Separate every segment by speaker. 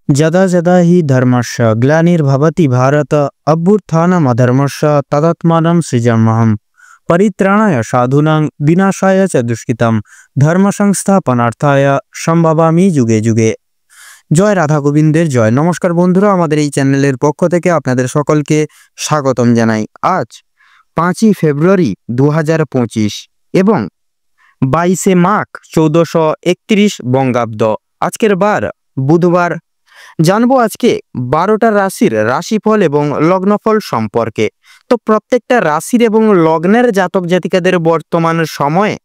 Speaker 1: যদা যদা হি ধর্মস্য গ্লানির্ভবতি ভারত অভ্যুত্থানমধর্মস্য তদাত্মাनं সৃজাম্যহম পরিত্রাণায় সাধূনাং বিনাশায় চ দুষ্কৃতম ধর্ম সংস্থাপনার্থায় সম্ভবামি যুগে যুগে। জয় রাধা গোবিন্দের জয়। নমস্কার বন্ধুরা, আমাদের এই চ্যানেলের পক্ষ থেকে আপনাদের সকলকে স্বাগতম জানাই। আজ 5ই ফেব্রুয়ারি 2025 এবং 22শে মাঘ 1431 বঙ্গাব্দ। আজকের বার বুধবার। জানবো আজকে 12টা রাশির রাশিফল এবং লগ্নফল সম্পর্কে। তো প্রত্যেকটা রাশির এবং লগ্নের জাতক জাতিকাদের বর্তমান সময়ে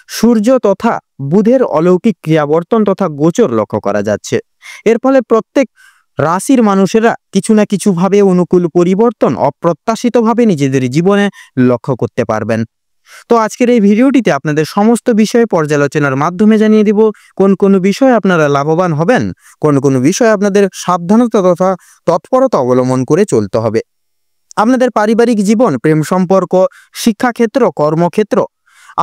Speaker 1: সূর্য তথা বুধের অলৌকিক ক্রিয়াবর্তন তথা গোচর লক্ষ্য করা যাচ্ছে। এর ফলে প্রত্যেক রাশির মানুষেরা কিছু না কিছু ভাবে অনুকূল পরিবর্তন অপ্রত্যাশিতভাবে নিজেদের জীবনে লক্ষ্য করতে পারবেন। তো আজকের এই ভিডিওটিতে আপনাদের সমস্ত বিষয়ে পর্যালোচনার মাধ্যমে জানিয়ে দিব কোন কোন বিষয়ে আপনারা লাভবান হবেন, কোন কোন বিষয়ে আপনাদের সাবধানতা তথা তৎপরতা অবলম্বন করে চলতে হবে। আপনাদের পারিবারিক জীবন, প্রেম সম্পর্ক, শিক্ষাক্ষেত্র, কর্মক্ষেত্র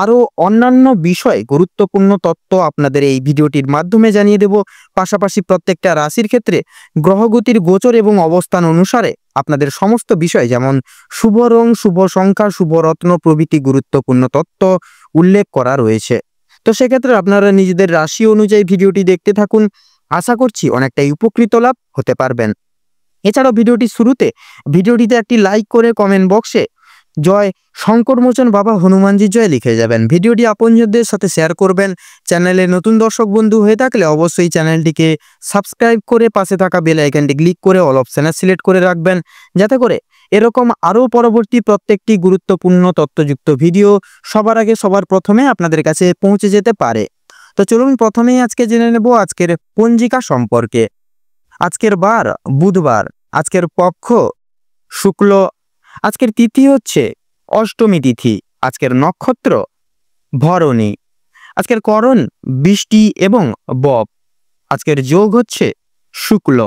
Speaker 1: আরও অন্যান্য বিষয়ে গুরুত্বপূর্ণ তথ্য আপনাদের এই ভিডিওটির মাধ্যমে জানিয়ে দেব। পাশাপাশি প্রত্যেকটা রাশির ক্ষেত্রে গ্রহগতির গোচর এবং অবস্থান অনুসারে আপনাদের সমস্ত বিষয় যেমন শুভ রং, শুভ সংখ্যা, শুভ রত্ন প্রভৃতি গুরুত্বপূর্ণ তথ্য উল্লেখ করা রয়েছে। তো সেক্ষেত্রে আপনারা নিজেদের রাশি অনুযায়ী ভিডিওটি দেখতে থাকুন। আশা করছি অনেকটাই উপকৃত লাভ হতে পারবেন। এছাড়াও ভিডিওটিতে একটি লাইক করে কমেন্ট বক্সে জয় শঙ্করমোচন বাবা হনুমানজি জয় লিখে যাবেন। ভিডিওটি আপনজনদের সাথে শেয়ার করবেন। চ্যানেলে নতুন দর্শক বন্ধু হয়ে থাকলে অবশ্যই চ্যানেলটিকে সাবস্ক্রাইব করে পাশে থাকা বেল আইকনটি ক্লিক করে অল অপশনে সিলেক্ট করে রাখবেন, যাতে করে এরকম আরও পরবর্তী প্রত্যেকটি গুরুত্বপূর্ণ তথ্যযুক্ত ভিডিও সবার আগে সবার প্রথমে আপনাদের কাছে পৌঁছে যেতে পারে। তো চলুন প্রথমেই আজকে জেনে নেব আজকের পঞ্জিকা সম্পর্কে। আজকের বার বুধবার, আজকের পক্ষ শুক্ল, আজকের তিথি হচ্ছে অষ্টমী তিথি, আজকের নক্ষত্র ভরণী, আজকের করণ বৃষ্টি এবং বব, আজকের যোগ হচ্ছে শুক্ল।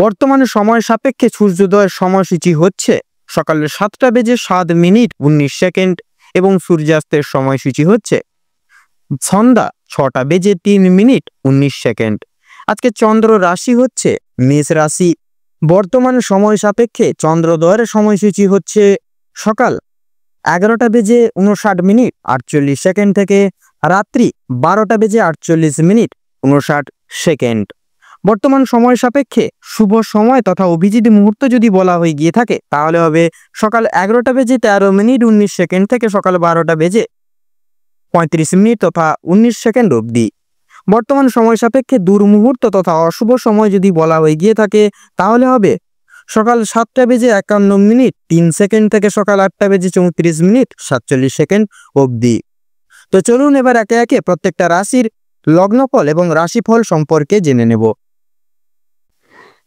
Speaker 1: বর্তমান সময় সাপেক্ষে সূর্যোদয়ের সময়সূচি হচ্ছে সকাল 7:07 এবং সূর্যাস্তের সময়সূচি হচ্ছে সন্ধ্যা 6:03 আজকে চন্দ্র রাশি হচ্ছে মেষ রাশি। বর্তমান সময় সাপেক্ষে চন্দ্রোদয়ের সময়সূচি হচ্ছে সকাল 11:59 থেকে রাত্রি 12:48 বর্তমান সময় সাপেক্ষে শুভ সময় তথা অভিজিৎ মুহূর্ত যদি বলা হয়ে গিয়ে থাকে তাহলে হবে সকাল 11:13 থেকে সকাল 12:35 তথা 19 অবধি। বর্তমান সময় সাপেক্ষে দুর্মুহূর্ত তথা অশুভ সময় যদি বলা হয়ে গিয়ে থাকে তাহলে হবে সকাল 7:51 থেকে সকাল 8:34 অবধি। তো চলুন এবার একে একে প্রত্যেকটা রাশির লগ্নফল এবং রাশিফল সম্পর্কে জেনে নেব।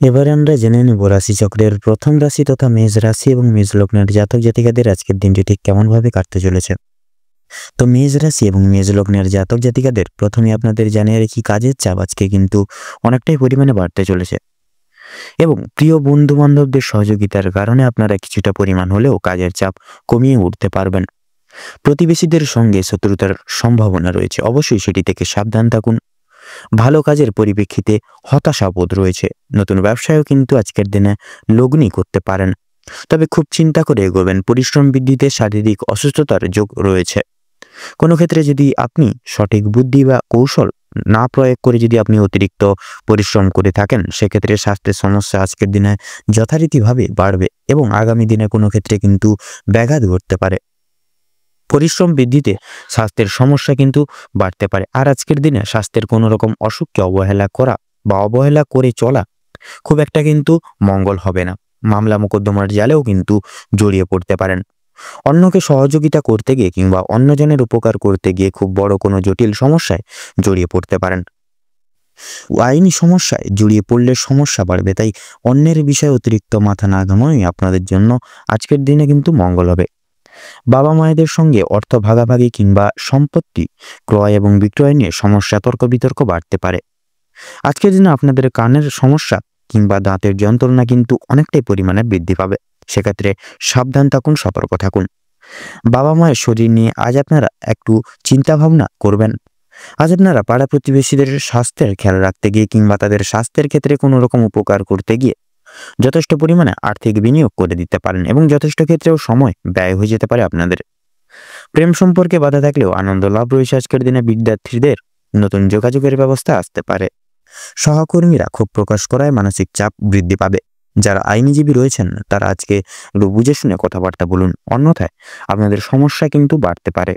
Speaker 2: এবারে আমরা জেনে নেব রাশিচক্রের প্রথম রাশি তথা মেষ রাশি এবং মেষ লগ্নের জাতক জাতিকাদের আজকের দিনটি ঠিক কেমনভাবে কাটতে চলেছে। তো মেষ রাশি এবং মেষ লগ্নের জাতক জাতিকাদের প্রথমে আপনাদের জানিয়ে রাখি, কাজের চাপ আজকে কিন্তু অনেকটাই পরিমাণে বাড়তে চলেছে এবং প্রিয় বন্ধু বান্ধবদের সহযোগিতার কারণে আপনারা কিছুটা পরিমাণ হলেও কাজের চাপ কমিয়ে উঠতে পারবেন। প্রতিবেশীদের সঙ্গে শত্রুতার সম্ভাবনা রয়েছে, অবশ্যই সেটি থেকে সাবধান থাকুন। ভালো কাজের পরিপ্রেক্ষিতে হতাশাবোধ রয়েছে। নতুন ব্যবসায়ও কিন্তু আজকের দিনে লগ্নি করতে পারেন, তবে খুব চিন্তা করে এগোবেন। পরিশ্রম বৃদ্ধিতে শারীরিক অসুস্থতার যোগ রয়েছে। কোনো ক্ষেত্রে যদি আপনি সঠিক বুদ্ধি বা কৌশল না প্রয়োগ করে যদি আপনি অতিরিক্ত পরিশ্রম করে থাকেন, সেক্ষেত্রে স্বাস্থ্যের সমস্যা আজকের দিনে যথারীতিভাবে বাড়বে এবং আগামী দিনে কোনো ক্ষেত্রে কিন্তু ব্যাঘাত ঘটতে পারে। পরিশ্রম বৃদ্ধিতে স্বাস্থ্যের সমস্যা কিন্তু বাড়তে পারে। আর আজকের দিনে স্বাস্থ্যের কোনো রকম অসুখকে অবহেলা করা বা অবহেলা করে চলা খুব একটা কিন্তু মঙ্গল হবে না। মামলা মোকদ্দমার জালেও কিন্তু জড়িয়ে পড়তে পারেন। অন্যকে সহযোগিতা করতে গিয়ে কিংবা অন্যজনের উপকার করতে গিয়ে খুব বড় কোনো জটিল সমস্যায় জড়িয়ে পড়তে পারেন। আইনি সমস্যায় জড়িয়ে পড়লে সমস্যা বাড়বে, তাই অন্যের বিষয়ে অতিরিক্ত মাথা না ঘামানোই আপনাদের জন্য আজকের দিনে কিন্তু মঙ্গল হবে। বাবা মায়েদের সঙ্গে অর্থ ভাগাভাগি কিংবা সম্পত্তি ক্রয় এবং বিক্রয় নিয়ে সমস্যা তর্ক বিতর্ক বাড়তে পারে। আজকের দিনে আপনাদের কানের সমস্যা কিংবা দাঁতের যন্ত্রণা কিন্তু অনেকটাই পরিমাণে বৃদ্ধি পাবে। সেক্ষেত্রে সাবধান থাকুন, সতর্ক থাকুন। বাবা মায়ের শরীর নিয়ে আজ আপনারা একটু চিন্তা ভাবনা করবেন। আজ আপনারা পাড়া প্রতিবেশীদের স্বাস্থ্যের খেয়াল রাখতে গিয়ে কিংবা তাদের স্বাস্থ্যের ক্ষেত্রে কোনো রকম উপকার করতে গিয়ে যথেষ্ট পরিমাণে আর্থিক বিনিয়োগ করে দিতে পারেন এবং যথেষ্ট ক্ষেত্রেও সময় ব্যয় হয়ে যেতে পারে আপনাদের। প্রেম সম্পর্কে বাধা থাকলেও আনন্দ লাভ রয়েছে আজকের দিনে। বিদ্যার্থীদের নতুন যোগাযোগের ব্যবস্থা আসতে পারে। সহকর্মীরা ক্ষোভ প্রকাশ করায় মানসিক চাপ বৃদ্ধি পাবে। যারা আইনজীবী রয়েছেন তারা আজকে একটু বুঝে শুনে কথাবার্তা বলুন, অন্যথায় আপনাদের সমস্যা কিন্তু বাড়তে পারে।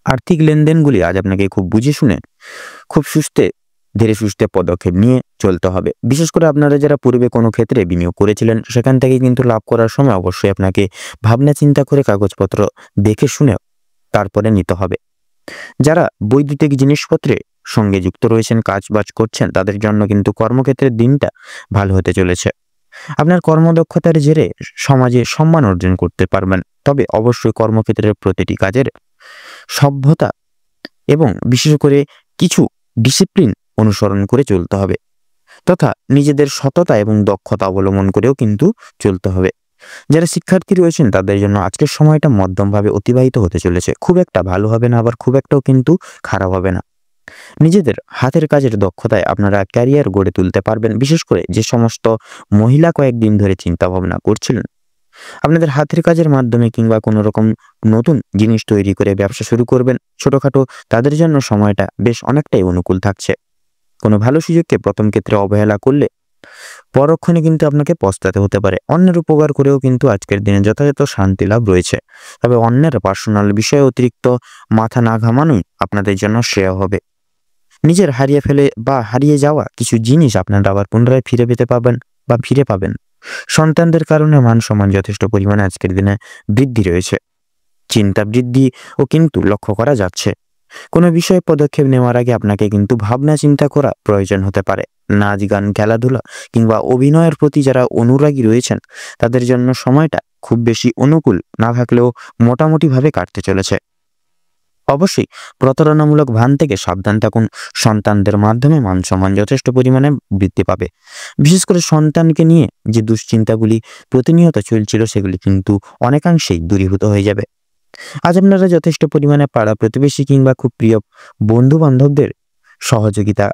Speaker 2: আর্থিক লেনদেনগুলি আজ আপনাকে খুব বুঝে শুনে খুব ধীরে সুস্থে পদক্ষেপ নিয়ে চলতে হবে। বিশেষ করে আপনারা যারা পূর্বে কোনো ক্ষেত্রে বিনিয়োগ করেছিলেন সেখান থেকে কিন্তু লাভ করার সময় অবশ্যই আপনাকে ভাবনা চিন্তা করে কাগজপত্র দেখে শুনে তারপরে নিতে হবে। যারা বৈদ্যুতিক জিনিসপত্রে সঙ্গে যুক্ত রয়েছেন, কাজবাজ করছেন, তাদের জন্য কিন্তু কর্মক্ষেত্রের দিনটা ভালো হতে চলেছে। আপনার কর্মদক্ষতার জেরে সমাজে সম্মান অর্জন করতে পারবেন। তবে অবশ্যই কর্মক্ষেত্রের প্রতিটি কাজের সভ্যতা এবং বিশেষ করে কিছু ডিসিপ্লিন অনুসরণ করে চলতে হবে, তথা নিজেদের সততা এবং দক্ষতা অবলম্বন করেও কিন্তু চলতে হবে। যারা শিক্ষার্থী রয়েছেন তাদের জন্য আজকের সময়টা মধ্যমভাবে অতিবাহিত হতে চলেছে। খুব একটা ভালো হবে না, আবার খুব একটাও কিন্তু খারাপ হবে না। নিজেদের হাতের কাজের দক্ষতায় আপনারা ক্যারিয়ার গড়ে তুলতে পারবেন। বিশেষ করে যে সমস্ত মহিলা কয়েকদিন ধরে চিন্তা ভাবনা করছিলেন আপনাদের হাতের কাজের মাধ্যমে কিংবা কোনো রকম নতুন জিনিস তৈরি করে ব্যবসা শুরু করবেন ছোটখাটো, তাদের জন্য সময়টা বেশ অনেকটাই অনুকূল থাকছে। কোনো ভালো সুযোগকে প্রথম ক্ষেত্রে অবহেলা করলে পরক্ষণে কিন্তু আপনাকে পস্তাতে হতে পারে। অন্যের উপকার করেও কিন্তু আজকের দিনে যথাযথ শান্তি লাভ রয়েছে। তবে অন্যের পার্সোনাল বিষয়ে অতিরিক্ত মাথা না ঘামানোই আপনাদের জন্য শ্রেয় হবে। নিজের হারিয়ে যাওয়া কিছু জিনিস আপনারা আবার পুনরায় ফিরে পেতে পাবেন বা ফিরে পাবেন। সন্তানদের কারণে মান সম্মান যথেষ্ট পরিমাণে আজকের দিনে বৃদ্ধি রয়েছে। চিন্তা বৃদ্ধিও কিন্তু লক্ষ্য করা যাচ্ছে। কোনো বিষয়ে পদক্ষেপ নেওয়ার আগে আপনাকে কিন্তু ভাবনা চিন্তা করা প্রয়োজন হতে পারে। নাচ গান, খেলাধুলা কিংবা অভিনয়ের প্রতি যারা অনুরাগী রয়েছেন তাদের জন্য সময়টা খুব বেশি অনুকূল না থাকলেও মোটামুটিভাবে কাটতে চলেছে। অবশ্যই প্রতারণামূলক ভান থেকে সাবধান থাকুন। সন্তানদের মাধ্যমে মান সম্মান যথেষ্ট পরিমাণে বৃদ্ধি পাবে। বিশেষ করে সন্তানকে নিয়ে যে দুশ্চিন্তাগুলি প্রতিনিয়ত চলছিল সেগুলি কিন্তু অনেকাংশেই দূরীভূত হয়ে যাবে। আজ আপনারা যথেষ্ট পরিমাণে পাড়া প্রতিবেশী কিংবা খুব প্রিয় বন্ধু বান্ধবদের সহযোগিতা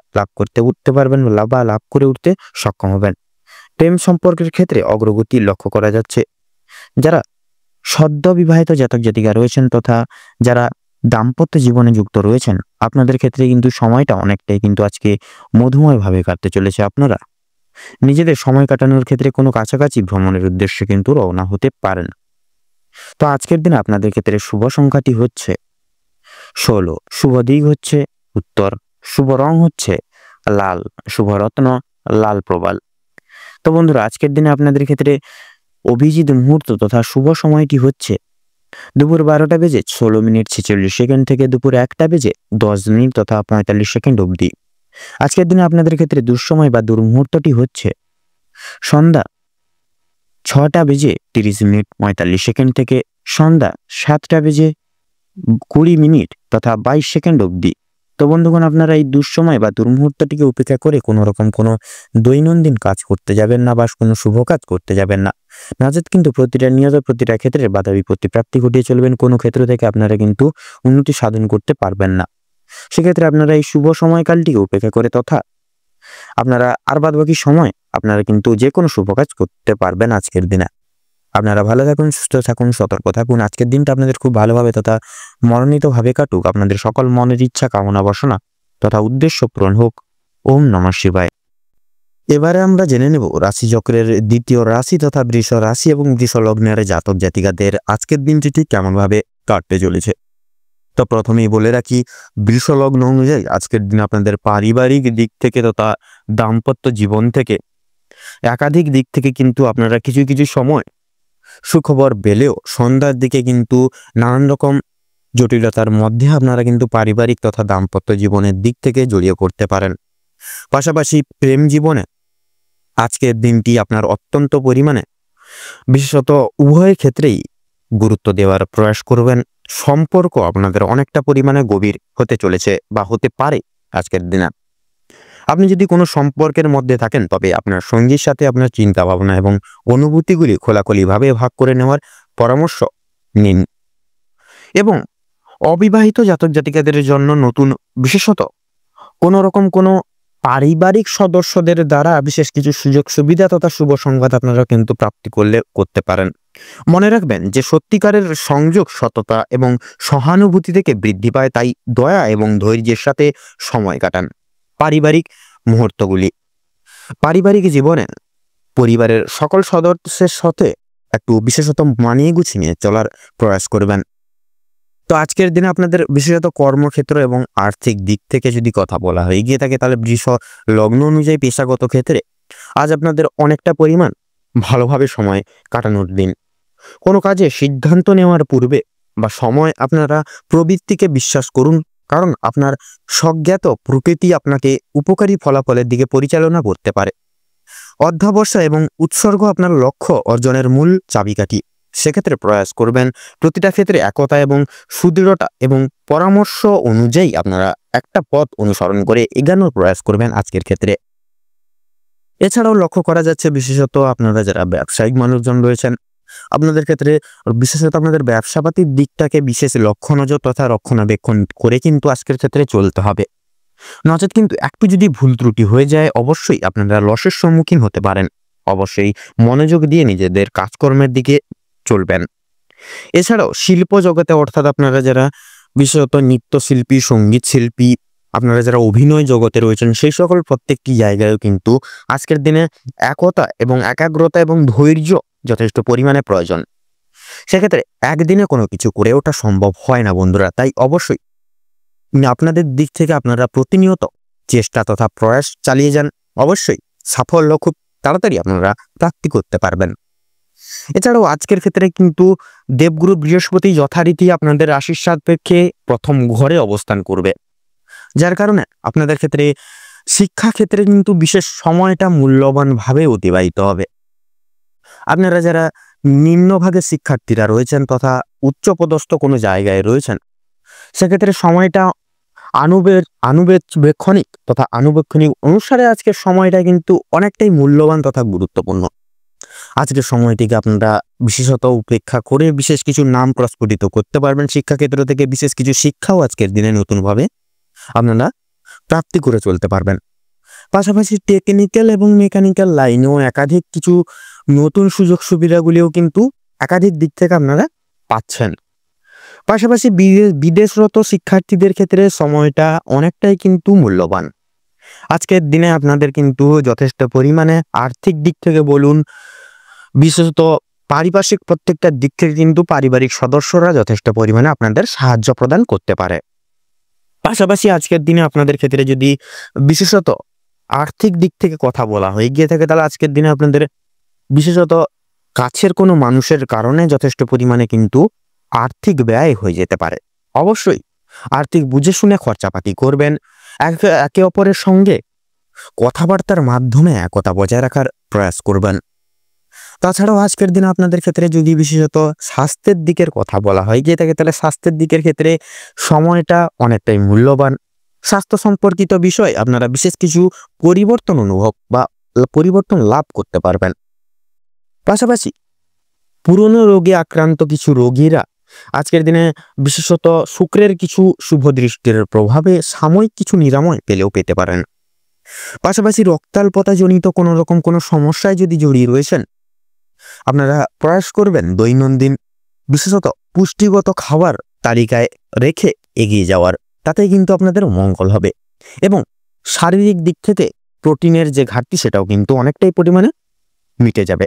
Speaker 2: লাভ করে উঠতে সক্ষম হবেন। প্রেম সম্পর্কের ক্ষেত্রে অগ্রগতি লক্ষ্য করা যাচ্ছে। যারা সদ্য বিবাহিত জাতক জাতিকা রয়েছেন তথা যারা দাম্পত্য জীবনে যুক্ত রয়েছেন আপনাদের ক্ষেত্রে কিন্তু সময়টা অনেকটাই কিন্তু আজকে মধুময়ভাবে কাটতে চলেছে। আপনারা নিজেদের সময় কাটানোর ক্ষেত্রে কোনো কাছাকাছি ভ্রমণের উদ্দেশ্যে কিন্তু রওনা হতে পারেন। তো আজকের দিন আপনাদের ক্ষেত্রে শুভ সংখ্যাটি হচ্ছে 16, শুভ দিক হচ্ছে উত্তর, শুভ রং হচ্ছে লাল, শুভ রত্ন লাল প্রবাল। তো বন্ধুরা আজকের দিনে আপনাদের ক্ষেত্রে অভিজিৎ মুহূর্ত তথা শুভ সময়টি হচ্ছে দুপুর 12:16:46 থেকে দুপুর 1:10 তথা 45 অবধি। আজকের দিনে আপনাদের ক্ষেত্রে দুঃসময় বা দুর্মুহূর্তটি হচ্ছে সন্ধ্যা 6:30:45 থেকে সন্ধ্যা 7:20 তথা 22 অবধি। তো বন্ধুগণ আপনারা এই দুঃসময় বা দুর্মুহূর্তটিকে উপেক্ষা করে কোনো রকম কোনো দৈনন্দিন কাজ করতে যাবেন না বা কোনো শুভ কাজ করতে যাবেন না। নাজাত কিন্তু প্রতিটা ক্ষেত্রে বাধা বিপত্তি প্রাপ্তি ঘটিয়ে চলবেন। কোনো ক্ষেত্র থেকে আপনারা কিন্তু উন্নতি সাধন করতে পারবেন না। সেক্ষেত্রে আপনারা এই শুভ সময়কালটিকে উপেক্ষা করে তথা আপনারা আর বাদবাকি সময় আপনারা কিন্তু যে কোনো শুভ কাজ করতে পারবেন আজকের দিনে। আপনারা ভালো থাকুন, সুস্থ থাকুন, সতর্ক থাকুন। আজকের দিনটা আপনাদের খুব ভালোভাবে তথা মনোনীতভাবে কাটুক। আপনাদের সকল মনের ইচ্ছা, কামনা বাসনা তথা উদ্দেশ্য পূরণ হোক। ওম নমঃ শিবায়। এবারে আমরা জেনে নেব রাশিচক্রের দ্বিতীয় রাশি তথা বৃষ রাশি এবং বৃষ লগ্নের জাতক জাতিকাদের আজকের দিনটি ঠিক কেমন ভাবে কাটতে চলেছে। তো প্রথমেই বলে রাখি, বৃষ লগ্ন অনুযায়ী আজকের দিন আপনাদের পারিবারিক দিক থেকে তথা দাম্পত্য জীবন থেকে একাধিক দিক থেকে কিন্তু আপনারা কিছু কিছু সময় সুখবর পেলেও সন্ধ্যার দিকে কিন্তু নানান রকম জটিলতার মধ্যে আপনারা কিন্তু পারিবারিক তথা দাম্পত্য জীবনের দিক থেকে জড়িয়ে পড়তে পারেন। পাশাপাশি প্রেম জীবনে আজকের দিনটি আপনার অত্যন্ত পরিমাণে বিশেষত উভয় ক্ষেত্রেই গুরুত্ব দেওয়ার প্রয়াস করবেন। সম্পর্ক আপনাদের অনেকটা পরিমাণে গভীর হতে চলেছে বা হতে পারে আজকের দিনে। আপনি যদি কোনো সম্পর্কের মধ্যে থাকেন তবে আপনার সঙ্গীর সাথে আপনার চিন্তা ভাবনা এবং অনুভূতিগুলি খোলাখুলিভাবে ভাগ করে নেওয়ার পরামর্শ নিন এবং
Speaker 1: অবিবাহিত জাতক জাতিকাদের জন্য নতুন, বিশেষত কোনো রকম কোনো পারিবারিক সদস্যদের দ্বারা বিশেষ কিছু সুযোগ সুবিধা তথা শুভ সংবাদ আপনারা কিন্তু প্রাপ্তি করতে পারেন। মনে রাখবেন যে সত্যিকারের সংযোগ সততা এবং সহানুভূতি থেকে বৃদ্ধি পায়, তাই দয়া এবং ধৈর্যের সাথে সময় কাটান। পারিবারিক জীবনে পরিবারের সকল সদস্যের সাথে একটু বিশেষত মানিয়ে গুছিয়ে চলার প্রয়াস করবেন। তো আজকের দিনে আপনাদের বিশেষত কর্মক্ষেত্র এবং আর্থিক দিক থেকে যদি কথা বলা হয়ে গিয়ে থাকে, তাহলে বৃষ লগ্ন অনুযায়ী পেশাগত ক্ষেত্রে আজ আপনাদের অনেকটা পরিমাণ ভালোভাবে সময় কাটানোর দিন। কোনো কাজে সিদ্ধান্ত নেওয়ার পূর্বে বা সময় আপনারা প্রবৃত্তিকে বিশ্বাস করুন, কারণ আপনার স্বজ্ঞাত প্রকৃতি আপনাকে উপকারী ফলাফলের দিকে পরিচালনা করতে পারে। অধ্যবসায় এবং উৎসর্গ আপনার লক্ষ্য অর্জনের মূল চাবিকাঠি। সেক্ষেত্রে প্রয়াস করবেন প্রতিটা ক্ষেত্রে একতা এবং সুদৃঢ়তা এবং পরামর্শ অনুযায়ী আপনারা একটা পথ অনুসরণ করে এগানোর প্রয়াস করবেন আজকের ক্ষেত্রে। এছাড়াও লক্ষ্য করা যাচ্ছে বিশেষত আপনারা যারা ব্যবসায়িক মানুষজন রয়েছেন, আপনাদের ক্ষেত্রে বিশেষত আপনাদের ব্যবসাপাতির দিকটাকে বিশেষ লক্ষ্য নজর তথা রক্ষণাবেক্ষণ করে কিন্তু আজকের ক্ষেত্রে চলতে হবে। নচেত কিন্তু একটু যদি ভুল ত্রুটি হয়ে যায়, অবশ্যই আপনারা লসের সম্মুখীন হতে পারেন। অবশ্যই মনোযোগ দিয়ে নিজেদের কাজকর্মের দিকে চলবেন। এছাড়াও শিল্প জগতে অর্থাৎ আপনারা যারা বিশেষত নৃত্যশিল্পী, সঙ্গীত শিল্পী, আপনারা যারা অভিনয় জগতে রয়েছেন, সেই সকল প্রত্যেকটি জায়গায়ও কিন্তু আজকের দিনে একতা এবং একাগ্রতা এবং ধৈর্য যথেষ্ট পরিমাণে প্রয়োজন। সেক্ষেত্রে একদিনে কোনো কিছু করে ওঠা সম্ভব হয় না বন্ধুরা, তাই অবশ্যই আপনাদের দিক থেকে আপনারা প্রতিনিয়ত চেষ্টা তথা প্রয়াস চালিয়ে যান। অবশ্যই সাফল্য খুব তাড়াতাড়ি আপনারা প্রাপ্তি করতে পারবেন। এছাড়াও আজকের ক্ষেত্রে কিন্তু দেবগুরু বৃহস্পতি যথারীতি আপনাদের রাশির সাপেক্ষে প্রথম ঘরে অবস্থান করবে, যার কারণে আপনাদের ক্ষেত্রে শিক্ষা ক্ষেত্রে কিন্তু বিশেষ সময়টা মূল্যবানভাবে অতিবাহিত হবে। আপনারা যারা নিম্নভাগের শিক্ষার্থীরা রয়েছেন তথা উচ্চপদস্থ কোনো জায়গায় রয়েছেন, সেক্ষেত্রে সময়টা আনুবেক্ষণিক অনুসারে আজকের সময়টা কিন্তু অনেকটাই মূল্যবান তথা গুরুত্বপূর্ণ। আজকের সময়টিকে আপনারা বিশেষত উপেক্ষা করে বিশেষ কিছু নাম প্রস্ফুটিত করতে পারবেন। শিক্ষাক্ষেত্র থেকে বিশেষ কিছু শিক্ষাও আজকের দিনে নতুনভাবে আপনারা প্রাপ্তি করে চলতে পারবেন। পাশাপাশি টেকনিক্যাল এবং মেকানিক্যাল লাইনেও একাধিক কিছু নতুন সুযোগ সুবিধাগুলিও কিন্তু একাধিক দিক থেকে আপনারা পাচ্ছেন। পাশাপাশি বিদেশরত শিক্ষার্থীদের ক্ষেত্রে সময়টা অনেকটাই কিন্তু মূল্যবান। আজকের দিনে আপনাদের কিন্তু যথেষ্ট পরিমাণে আর্থিক দিক থেকে বলুন, বিশেষত পারিপার্শ্বিক প্রত্যেকটা দিক থেকে কিন্তু পারিবারিক সদস্যরা যথেষ্ট পরিমাণে আপনাদের সাহায্য প্রদান করতে পারে। পাশাপাশি আজকের দিনে আপনাদের ক্ষেত্রে যদি বিশেষত আর্থিক দিক থেকে কথা বলা হয়ে গিয়ে থাকে, তাহলে আজকের দিনে আপনাদের বিশেষত কাছের কোনো মানুষের কারণে যথেষ্ট পরিমাণে কিন্তু আর্থিক ব্যয় হয়ে যেতে পারে। অবশ্যই আর্থিক বুঝে শুনে খরচাপাতি করবেন। একে অপরের সঙ্গে কথাবার্তার মাধ্যমে একতা বজায় রাখার প্রয়াস করবেন। তাছাড়াও আজকের দিনে আপনাদের ক্ষেত্রে যদি বিশেষত স্বাস্থ্যের দিকের কথা বলা হয় গিয়ে থাকে, তাহলে স্বাস্থ্যের দিকের ক্ষেত্রে সময়টা অনেকটাই মূল্যবান। স্বাস্থ্য সম্পর্কিত বিষয় আপনারা বিশেষ কিছু পরিবর্তন লাভ করতে পারবেন। পাশাপাশি পুরনো রোগে আক্রান্ত কিছু রোগীরা আজকের দিনে বিশেষত শুক্রের কিছু শুভ দৃষ্টির প্রভাবে সাময়িক কিছু নিরাময় পেতে পারেন। পাশাপাশি রক্তাল্পতাজনিত কোনো রকম কোনো সমস্যায় যদি জড়িয়ে রয়েছেন, আপনারা প্রয়াস করবেন দৈনন্দিন বিশেষত পুষ্টিগত খাবার তালিকায় রেখে এগিয়ে যাওয়ার, তাতে কিন্তু আপনাদের মঙ্গল হবে। এবং শারীরিক দিক থেকে প্রোটিনের যে ঘাটতি সেটাও কিন্তু অনেকটাই পরিমাণে মিটে যাবে।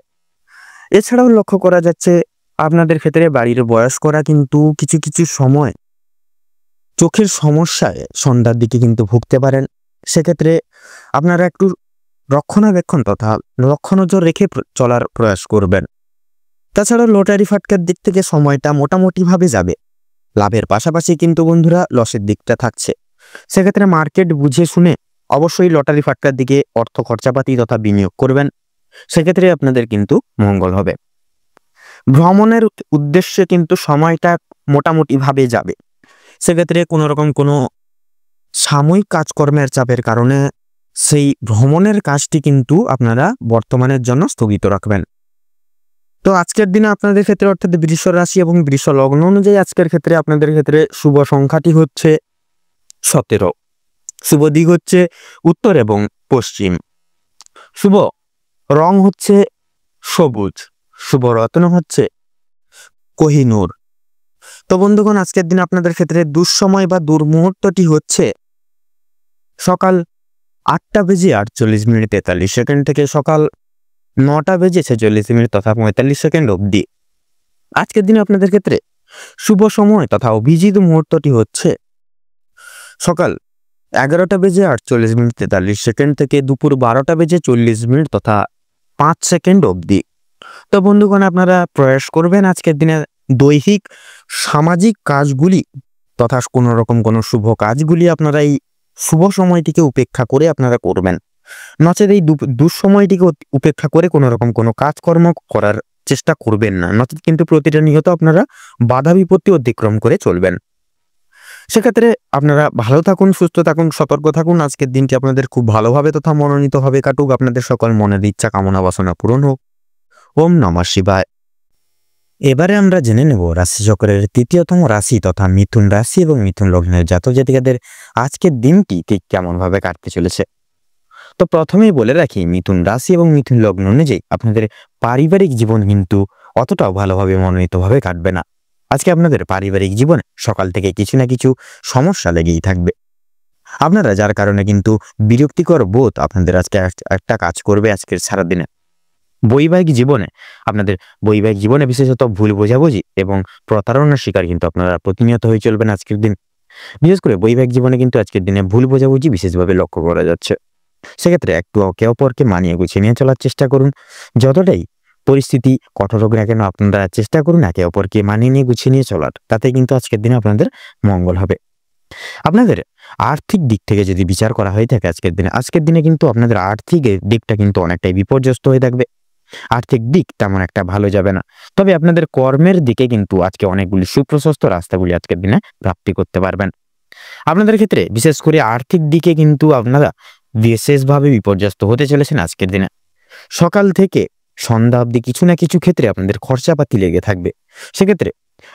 Speaker 1: এছাড়াও লক্ষ্য করা যাচ্ছে আপনাদের ক্ষেত্রে বাড়ির বয়স্করা কিন্তু কিছু কিছু সময় চোখের সমস্যায় সন্ধ্যার দিকে কিন্তু ভুগতে পারেন। সেক্ষেত্রে আপনারা একটু রক্ষণাবেক্ষণ তথা লক্ষ্য নজর রেখে চলার প্রয়াস করবেন। তাছাড়া লটারি ফাটকার দিক থেকে সময়টা মোটামুটিভাবে যাবে। লাভের পাশাপাশি কিন্তু বন্ধুরা লসের দিকটা থাকছে। সেক্ষেত্রে মার্কেট বুঝে শুনে অবশ্যই লটারি ফাটকার দিকে অর্থ খরচাপাতি তথা বিনিয়োগ করবেন। সেক্ষেত্রে আপনাদের কিন্তু মঙ্গল হবে। ভ্রমণের উদ্দেশ্যে কিন্তু সময়টা মোটামুটিভাবে যাবে। সেক্ষেত্রে কোনো রকম কোনো সাময়িক কাজকর্মের চাপের কারণে সেই ভ্রমণের কাজটি কিন্তু আপনারা বর্তমানের জন্য স্থগিত রাখবেন। তো আজকের দিনে আপনাদের ক্ষেত্রে অর্থাৎ বৃষ রাশি এবং বৃষ লগ্ন অনুযায়ী আজকের ক্ষেত্রে আপনাদের ক্ষেত্রে শুভ সংখ্যাটি হচ্ছে 17। শুভ দিক হচ্ছে উত্তর এবং পশ্চিম। শুভ রং হচ্ছে সবুজ। শুভ রত্ন হচ্ছে কোহিনূর। তো বন্ধুগণ, আজকের দিনে আপনাদের ক্ষেত্রে দুঃসময় বা দুর্মুহূর্তটি হচ্ছে সকাল 8:48 থেকে সকাল 9:46 তথা 45 অবধি। আজকের দিনে আপনাদের ক্ষেত্রে শুভ সময় তথা অভিজিৎ মুহূর্তটি হচ্ছে সকাল 11:48 থেকে দুপুর 12:40 তথা 5 অবধি। তো বন্ধুগণ, আপনারা প্রয়াস করবেন আজকের দিনে দৈহিক সামাজিক কাজগুলি তথা কোনো রকম কোনো শুভ কাজগুলি আপনারা এই শুভ সময়টিকে উপেক্ষা করে আপনারা করবেন। নচেত এই দুঃসময়টিকে উপেক্ষা করে কোনো রকম কোনো কাজকর্ম করার চেষ্টা করবেন না, নচেত কিন্তু প্রতিটা নিয়ত আপনারা বাধা বিপত্তি অতিক্রম করে চলবেন। সেক্ষেত্রে আপনারা ভালো থাকুন, সুস্থ থাকুন, সতর্ক থাকুন। আজকের দিনটি আপনাদের খুব ভালোভাবে তথা মনোনীতভাবে কাটুক। আপনাদের সকল মনের ইচ্ছা কামনা বাসনা পূরণ হোক। ওম নমঃ শিবায়।
Speaker 2: এবারে আমরা জেনে নেব রাশিচক্রের তৃতীয়তম রাশি তথা মিথুন রাশি এবং মিথুন লগ্নের জাতক জাতিকাদের আজকের দিনটি ঠিক কেমন ভাবে কাটতে চলেছে। তো প্রথমেই বলে রাখি, মিথুন রাশি এবং মিথুন লগ্ন অনুযায়ী আপনাদের পারিবারিক জীবন কিন্তু অতটাও ভালোভাবে মনোনীতভাবে কাটবে না। আজকে আপনাদের পারিবারিক জীবনে সকাল থেকে কিছু না কিছু সমস্যা লেগেই থাকবে। আপনারা যার কারণে কিন্তু বিরক্তিকর বোধ আপনাদের আজকে একটা কাজ করবে আজকের সারাদিনে। বৈবাহিক জীবনে বিশেষত ভুল বোঝাবুঝি এবং প্রতারণার শিকার কিন্তু আপনারা প্রতিনিয়ত হয়ে চলবেন আজকের দিন। বিশেষ করে বৈবাহিক জীবনে কিন্তু আজকের দিনে ভুল বোঝাবুঝি বিশেষভাবে লক্ষ্য করা যাচ্ছে। সেক্ষেত্রে একটু একে অপরকে মানিয়ে গুছিয়ে নিয়ে চলার চেষ্টা করুন। যতটাই পরিস্থিতি কঠোর হোক না কেন আপনারা চেষ্টা করুন একে অপরকে মানিয়ে নিয়ে গুছিয়ে নিয়ে চলার। তাতে কিন্তু আজকের দিনে আপনাদের মঙ্গল হবে। আপনাদের আর্থিক দিক থেকে যদি বিচার করা হয়ে থাকে আজকের দিনে কিন্তু আপনাদের আর্থিক দিকটা কিন্তু অনেকটাই বিপর্যস্ত হয়ে থাকবে। আর্থিক দিক তেমন একটা ভালো যাবে না। তবে আপনাদের কর্মের দিকে কিন্তু আজকে অনেকগুলি সুপ্রশস্ত রাস্তাগুলি আজকের দিনে প্রাপ্তি করতে পারবেন। আপনাদের ক্ষেত্রে বিশেষ করে আর্থিক দিকে কিন্তু আপনারা বিশেষভাবে বিপর্যস্ত হতে চলেছেন আজকের দিনে। সকাল থেকে সন্ধ্যা অবধি কিছু না কিছু ক্ষেত্রে আপনাদের খরচাপাতি লেগে থাকবে। সেক্ষেত্রে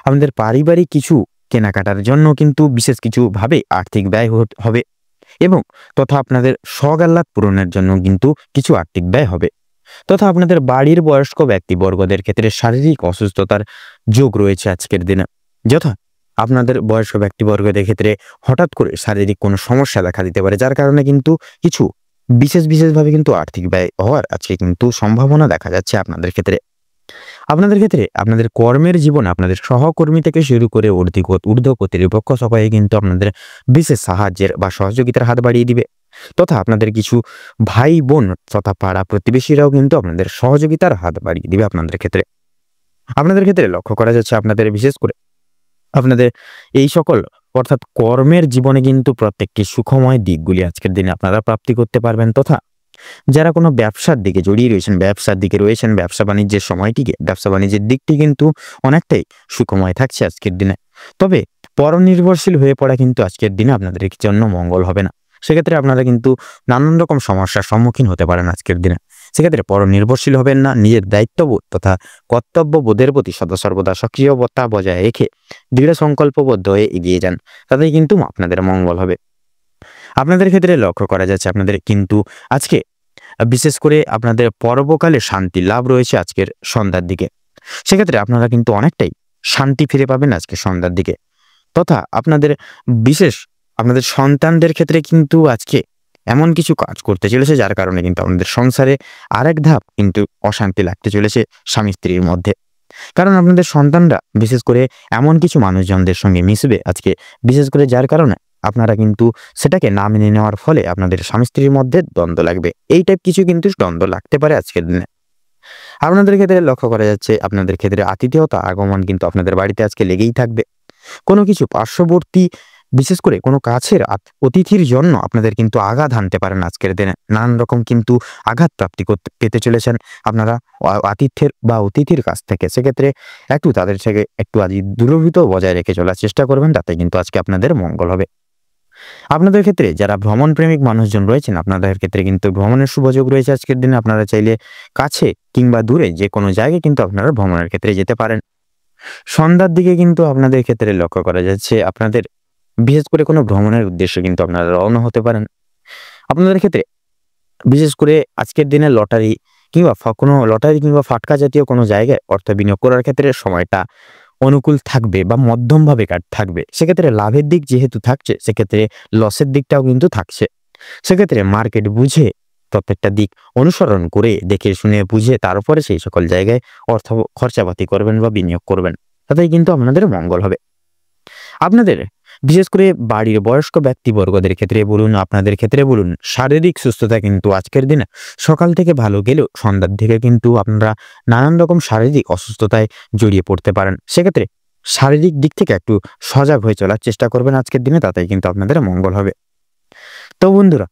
Speaker 2: আপনাদের পারিবারিক কিছু কেনাকাটার জন্য কিন্তু বিশেষ কিছু ভাবে আর্থিক ব্যয় হবে এবং তথা আপনাদের শখ আহ্লাদ পূরণের জন্য কিন্তু কিছু আর্থিক ব্যয় হবে। তথা আপনাদের বাড়ির বয়স্ক ব্যক্তিবর্গদের ক্ষেত্রে শারীরিক অসুস্থতার যোগ রয়েছে আজকের দিনে। যথা আপনাদের বয়স্ক ব্যক্তিবর্গদের ক্ষেত্রে হঠাৎ করে শারীরিক কোনো সমস্যা দেখা দিতে পারে, যার কারণে কিন্তু কিছু বিশেষভাবে কিন্তু আর্থিক ব্যয় হওয়ার আজকে কিন্তু সম্ভাবনা দেখা যাচ্ছে আপনাদের ক্ষেত্রে। আপনাদের কর্মের জীবন আপনাদের সহকর্মী থেকে শুরু করে ঊর্ধ্ব কর্তৃপক্ষ সবাই কিন্তু আপনাদের বিশেষ সাহায্যের বা সহযোগিতার হাত বাড়িয়ে দিবে। তথা আপনাদের কিছু ভাই বোন তথা পাড়া প্রতিবেশীরাও কিন্তু আপনাদের সহযোগিতার হাত বাড়িয়ে দিবে আপনাদের ক্ষেত্রে লক্ষ্য করা যাচ্ছে আপনাদের বিশেষ করে আপনাদের এই সকল অর্থাৎ কর্মের জীবনে কিন্তু প্রত্যেকটি সুখময় দিকগুলি আজকের দিনে আপনারা প্রাপ্তি করতে পারবেন। তথা যারা কোনো ব্যবসার দিকে জড়িয়ে রয়েছেন, ব্যবসা বাণিজ্যের সময়টিকে ব্যবসা বাণিজ্যের দিকটি কিন্তু অনেকটাই সুখময় থাকছে আজকের দিনে। তবে পরনির্ভরশীল হয়ে পড়া কিন্তু আজকের দিনে আপনাদের জন্য মঙ্গল হবে না। সেক্ষেত্রে আপনারা কিন্তু নানান রকম সমস্যার সম্মুখীন হতে পারেন আজকের দিনে। সেক্ষেত্রে পরনির্ভরশীল হবেন না, নিজের দায়িত্ববোধ তথা কর্তব্যবোধের প্রতি সদা সর্বদা সক্রিয়তা বজায় রেখে দৃঢ় সংকল্পবদ্ধ হয়ে এগিয়ে যান, তাতেই কিন্তু আপনাদের মঙ্গল হবে। আপনাদের ক্ষেত্রে লক্ষ্য করা যাচ্ছে আপনাদের কিন্তু আজকে বিশেষ করে আপনাদের পর্বকালে শান্তি লাভ রয়েছে আজকের সন্ধ্যার দিকে। সেক্ষেত্রে আপনারা কিন্তু অনেকটাই শান্তি ফিরে পাবেন আজকে সন্ধ্যার দিকে। তথা আপনাদের সন্তানদের ক্ষেত্রে কিন্তু আজকে এমন কিছু কাজ করতে চলেছে যার কারণে কিন্তু আপনাদের সংসারে আরেক ধাপ কিন্তু অশান্তি লাগতে চলেছে স্বামী স্ত্রীর মধ্যে। কারণ আপনাদের সন্তানরা বিশেষ করে এমন কিছু মানুষজনদের সঙ্গে মিশবে আজকে, বিশেষ করে যার কারণে আপনারা কিন্তু সেটাকে না মেনে নেওয়ার ফলে আপনাদের স্বামী স্ত্রীর মধ্যে দ্বন্দ্ব লাগবে। এই টাইপ কিছু কিন্তু দ্বন্দ্ব লাগতে পারে আজকের দিনে। আপনাদের ক্ষেত্রে লক্ষ্য করা যাচ্ছে আপনাদের ক্ষেত্রে আতিথেয়তা আগমন কিন্তু আপনাদের বাড়িতে আজকে লেগেই থাকবে। কোনো কিছু পার্শ্ববর্তী বিশেষ করে কোনো কাছের অতিথির জন্য আপনাদের কিন্তু আঘাত হানতে পারেন আজকের দিনে। নানান রকম কিন্তু আঘাত প্রাপ্তি পেতে চলেছেন আপনারা আতিথ্যের বা অতিথির কাছ থেকে। সেক্ষেত্রে তাদের থেকে একটু দূরত্ব বজায় রেখে চলার চেষ্টা করবেন, তাতে কিন্তু আজকে আপনাদের মঙ্গল হবে। আপনাদের ক্ষেত্রে যারা ভ্রমণ প্রেমিক মানুষজন রয়েছেন, আপনাদের ক্ষেত্রে কিন্তু ভ্রমণের সুযোগ রয়েছে আজকের দিনে। আপনারা চাইলে কাছে কিংবা দূরে যে কোনো জায়গায় কিন্তু আপনারা ভ্রমণের ক্ষেত্রে যেতে পারেন। সন্ধ্যার দিকে কিন্তু আপনাদের ক্ষেত্রে লক্ষ্য করা যাচ্ছে আপনাদের বিশেষ করে কোনো ভ্রমণের উদ্দেশ্যে কিন্তু আপনারা রওনা হতে পারেন। আপনাদের ক্ষেত্রে বিশেষ করে আজকের দিনে লটারি কিংবা কোনো লটারি কিংবা ফাটকা জাতীয় কোনো জায়গায় অর্থ বিনিয়োগ করার ক্ষেত্রে সময়টা অনুকূল থাকবে বা মধ্যমভাবে থাকবে। সেক্ষেত্রে লাভের দিক যেহেতু থাকছে, সেক্ষেত্রে লসের দিকটাও কিন্তু থাকছে। সেক্ষেত্রে মার্কেট বুঝে প্রত্যেকটা দিক অনুসরণ করে দেখে শুনে বুঝে তারপরে সেই সকল জায়গায় অর্থ খরচাপাতি করবেন বা বিনিয়োগ করবেন, তাতেই কিন্তু আপনাদের মঙ্গল হবে। আপনাদের বিশেষ করে বাড়ির বয়স্ক ব্যক্তিবর্গদের ক্ষেত্রে বলুন, আপনাদের ক্ষেত্রে বলুন, শারীরিক সুস্থতা কিন্তু আজকের দিনে সকাল থেকে ভালো গেলেও সন্ধ্যার দিকে কিন্তু আপনারা নানান রকম শারীরিক অসুস্থতায় জড়িয়ে পড়তে পারেন। সেক্ষেত্রে শারীরিক দিক থেকে একটু সজাগ হয়ে চলার চেষ্টা করবেন আজকের দিনে, তাতেই কিন্তু আপনাদের মঙ্গল হবে। তো বন্ধুরা,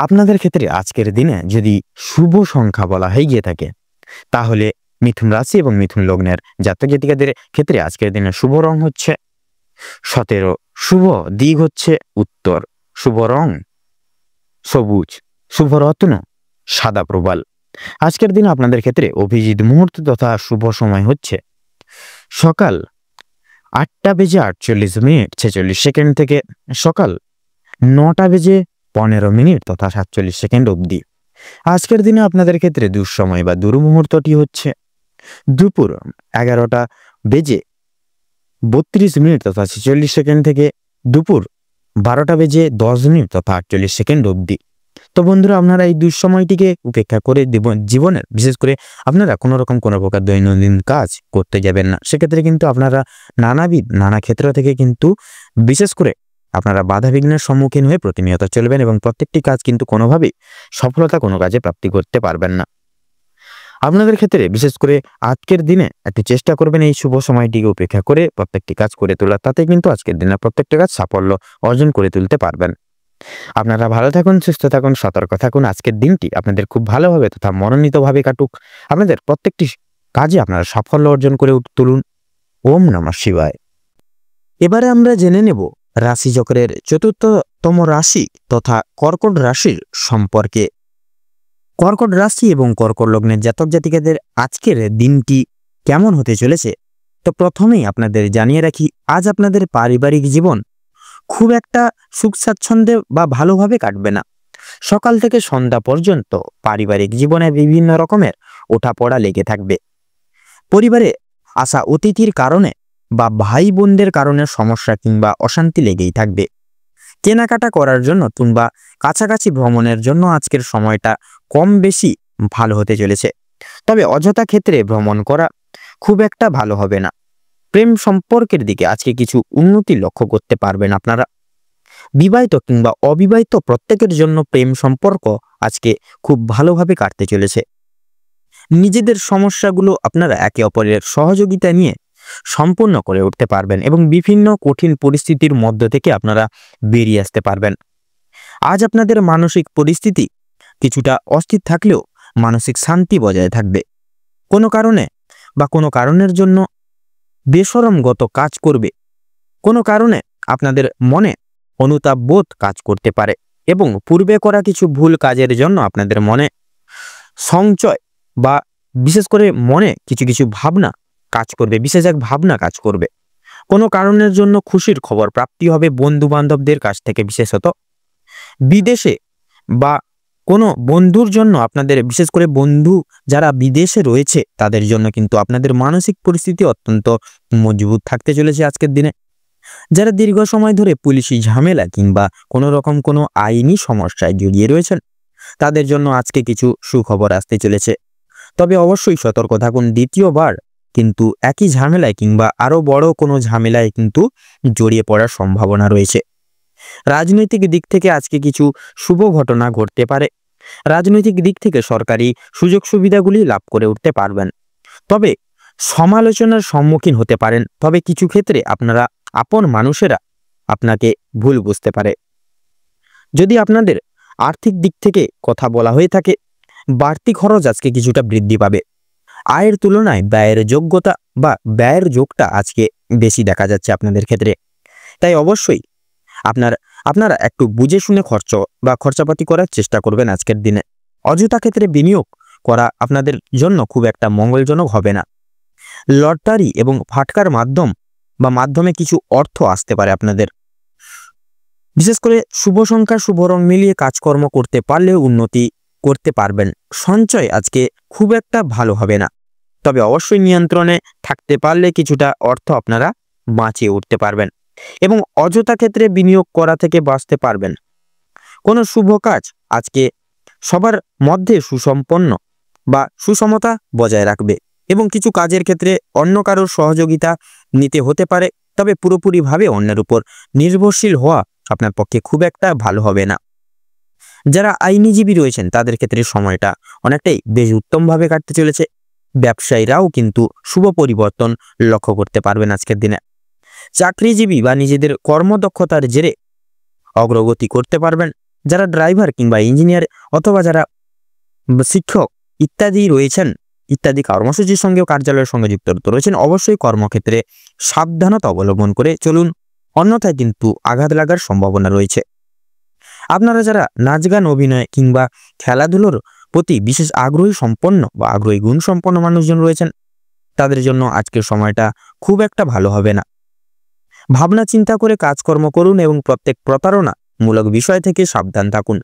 Speaker 2: আপনাদের ক্ষেত্রে আজকের দিনে যদি শুভ সংখ্যা বলা হয়ে গিয়ে থাকে, তাহলে মিথুন রাশি এবং মিথুন লগ্নের জাতক জাতিকাদের ক্ষেত্রে আজকের দিনে শুভ রং হচ্ছে 17, শুভ দিক হচ্ছে উত্তর, শুভ রং সবুজ, শুভ রত্ন সাদা প্রবাল। আজকের দিন আপনাদের ক্ষেত্রে অভিজিৎ মুহূর্ত তথা শুভ সময় হচ্ছে সকাল 8:48 থেকে সকাল 9:15 তথা 47 অবধি। আজকের দিনে আপনাদের ক্ষেত্রে দুঃসময় বা দুর্মুহূর্তটি হচ্ছে দুপুর 11:32 তথা 46 থেকে দুপুর 12:10 তথা 48 অবধি। তো বন্ধুরা, আপনারা এই দুঃসময়টিকে উপেক্ষা করে জীবনের বিশেষ করে আপনারা কোনো রকম কোনো প্রকার দৈনন্দিন কাজ করতে যাবেন না। সেক্ষেত্রে কিন্তু আপনারা নানা ক্ষেত্র থেকে কিন্তু বিশেষ করে আপনারা বাধা বিঘ্নের সম্মুখীন হয়ে প্রতিনিয়ত চলবেন এবং প্রত্যেকটি কাজ কিন্তু কোনোভাবেই সফলতা কোনো কাজে প্রাপ্তি করতে পারবেন না। আপনাদের ক্ষেত্রে বিশেষ করে আজকের দিনে একটু চেষ্টা করবেন এই শুভ সময়টিকে উপেক্ষা করে প্রত্যেকটি কাজ করে তোলা, তাতে কিন্তু আজকের দিনে প্রত্যেকটা কাজ সাফল্য অর্জন করে তুলতে পারবেন। আপনারা ভালো থাকুন, সুস্থ থাকুন, সতর্ক থাকুন। আজকের দিনটি আপনাদের খুব ভালোভাবে তথা মনোনীতভাবে কাটুক। আপনাদের প্রত্যেকটি কাজে আপনারা সাফল্য অর্জন করে তুলুন। ওম নমঃ শিবায়। এবারে আমরা জেনে নেব রাশিচক্রের ৪র্থতম রাশি তথা কর্কট রাশির সম্পর্কে। কর্কট রাশি এবং কর্কট লগ্নের জাতক জাতিকাদের আজকের দিনটি কেমন হতে চলেছে, তো প্রথমেই আপনাদের জানিয়ে রাখি, আজ আপনাদের পারিবারিক জীবন খুব একটা সুখ স্বাচ্ছন্দ্যে বা ভালোভাবে কাটবে না। সকাল থেকে সন্ধ্যা পর্যন্ত পারিবারিক জীবনে বিভিন্ন রকমের ওঠাপড়া লেগে থাকবে। পরিবারে আসা অতিথির কারণে বা ভাই বোনদের কারণে সমস্যা কিংবা অশান্তি লেগেই থাকবে। কেনাকাটা করার জন্য কিংবা কাছাকাছি ভ্রমণের জন্য আজকের সময়টা কম বেশি ভালো হতে চলেছে, তবে অযথা ক্ষেত্রে ভ্রমণ করা খুব একটা ভালো হবে না। প্রেম সম্পর্কের দিকে আজকে কিছু উন্নতি লক্ষ্য করতে পারবেন আপনারা। বিবাহিত কিংবা অবিবাহিত প্রত্যেকের জন্য প্রেম সম্পর্ক আজকে খুব ভালোভাবে কাটতে চলেছে। নিজেদের সমস্যাগুলো আপনারা একে অপরের সহযোগিতা নিয়ে সম্পূর্ণ করে উঠতে পারবেন এবং বিভিন্ন কঠিন পরিস্থিতির মধ্য থেকে আপনারা বেরিয়ে আসতে পারবেন। আজ আপনাদের মানসিক পরিস্থিতি কিছুটা অস্থির থাকলেও মানসিক শান্তি বজায় থাকবে। কোনো কারণে বা কোনো কারণের জন্য বেশরমগত কাজ করবে, কোনো কারণে আপনাদের মনে অনুতাপ বোধ কাজ করতে পারে এবং পূর্বে করা কিছু ভুল কাজের জন্য আপনাদের মনে সংশয় বা বিশেষ করে মনে কিছু কিছু ভাবনা কাজ করবে, বিশেষ এক ভাবনা কাজ করবে। কোনো কারণের জন্য খুশির খবর প্রাপ্তি হবে বন্ধু বান্ধবদের কাছ থেকে, বিশেষত বিদেশে বা কোনো বন্ধুর জন্য আপনাদের বিশেষ করে বন্ধু যারা বিদেশে রয়েছে তাদের জন্য কিন্তু আপনাদের মানসিক পরিস্থিতি অত্যন্ত মজবুত থাকতে চলেছে আজকের দিনে। যারা দীর্ঘ সময় ধরে পুলিশি ঝামেলা কিংবা কোনো রকম কোনো আইনি সমস্যায় জড়িয়ে রয়েছেন তাদের জন্য আজকে কিছু সুখবর আসতে চলেছে, তবে অবশ্যই সতর্ক থাকুন। দ্বিতীয়বার কিন্তু একই ঝামেলায় কিংবা আরো বড় কোনো ঝামেলায় কিন্তু জড়িয়ে পড়ার সম্ভাবনা রয়েছে। রাজনৈতিক দিক থেকে আজকে কিছু শুভ ঘটনা ঘটতে পারে। রাজনৈতিক দিক থেকে সরকারি সুযোগ সুবিধাগুলি লাভ করে উঠতে পারবেন, তবে সমালোচনার সম্মুখীন হতে পারেন। তবে কিছু ক্ষেত্রে আপনারা আপন মানুষেরা আপনাকে ভুল বুঝতে পারে। যদি আপনাদের আর্থিক দিক থেকে কথা বলা হয়ে থাকে, বাড়তি খরচ আজকে কিছুটা বৃদ্ধি পাবে। আয়ের তুলনায় ব্যয়ের যোগ্যতা বা ব্যয়ের যোগটা আজকে বেশি দেখা যাচ্ছে আপনাদের ক্ষেত্রে। তাই অবশ্যই আপনার
Speaker 1: আপনারা একটু বুঝে শুনে খরচাপাতি করার চেষ্টা করবেন আজকের দিনে। অযথা ক্ষেত্রে বিনিয়োগ করা আপনাদের জন্য খুব একটা মঙ্গলজনক হবে না। লটারি এবং ফাটকার মাধ্যমে কিছু অর্থ আসতে পারে আপনাদের। বিশেষ করে শুভ সংখ্যা শুভ রং মিলিয়ে কাজকর্ম করতে পারলেও উন্নতি করতে পারবেন। সঞ্চয় আজকে খুব একটা ভালো হবে না, তবে অবশ্যই নিয়ন্ত্রণে থাকতে পারলে কিছুটা অর্থ আপনারা বাঁচিয়ে উঠতে পারবেন এবং অযথা ক্ষেত্রে বিনিয়োগ করা থেকে বাঁচতে পারবেন। কোনো শুভ কাজ আজকে সবার মধ্যে সুসম্পন্ন বা সুসমতা বজায় রাখবে এবং কিছু কাজের ক্ষেত্রে অন্য কারোর সহযোগিতা নিতে হতে পারে, তবে পুরোপুরিভাবে অন্যের উপর নির্ভরশীল হওয়া আপনার পক্ষে খুব একটা ভালো হবে না। যারা আইনজীবী রয়েছেন তাদের ক্ষেত্রে সময়টা অনেকটাই বেশ উত্তমভাবে কাটতে চলেছে। ব্যবসায়ীরাও কিন্তু শুভ পরিবর্তন লক্ষ্য করতে পারবেন আজকের দিনে। চাকরিজীবী বা নিজেদের কর্মদক্ষতার জেরে অগ্রগতি করতে পারবেন। যারা ড্রাইভার কিংবা ইঞ্জিনিয়ার অথবা যারা শিক্ষক ইত্যাদি কর্মসূচির সঙ্গেও কার্যালয়ের সঙ্গে যুক্ত রয়েছেন, অবশ্যই কর্মক্ষেত্রে সাবধানতা অবলম্বন করে চলুন, অন্যথায় কিন্তু আঘাত লাগার সম্ভাবনা রয়েছে। আপনারা যারা নাচ গান অভিনয় কিংবা খেলাধুলোর প্রতি বিশেষ আগ্রহী গুণ সম্পন্ন মানুষজন রয়েছেন, তাদের জন্য আজকের সময়টা খুব একটা ভালো হবে না। ভাবনা চিন্তা করে কাজকর্ম করুন এবং প্রত্যেক প্রতারণামূলক বিষয় থেকে সাবধান থাকুন।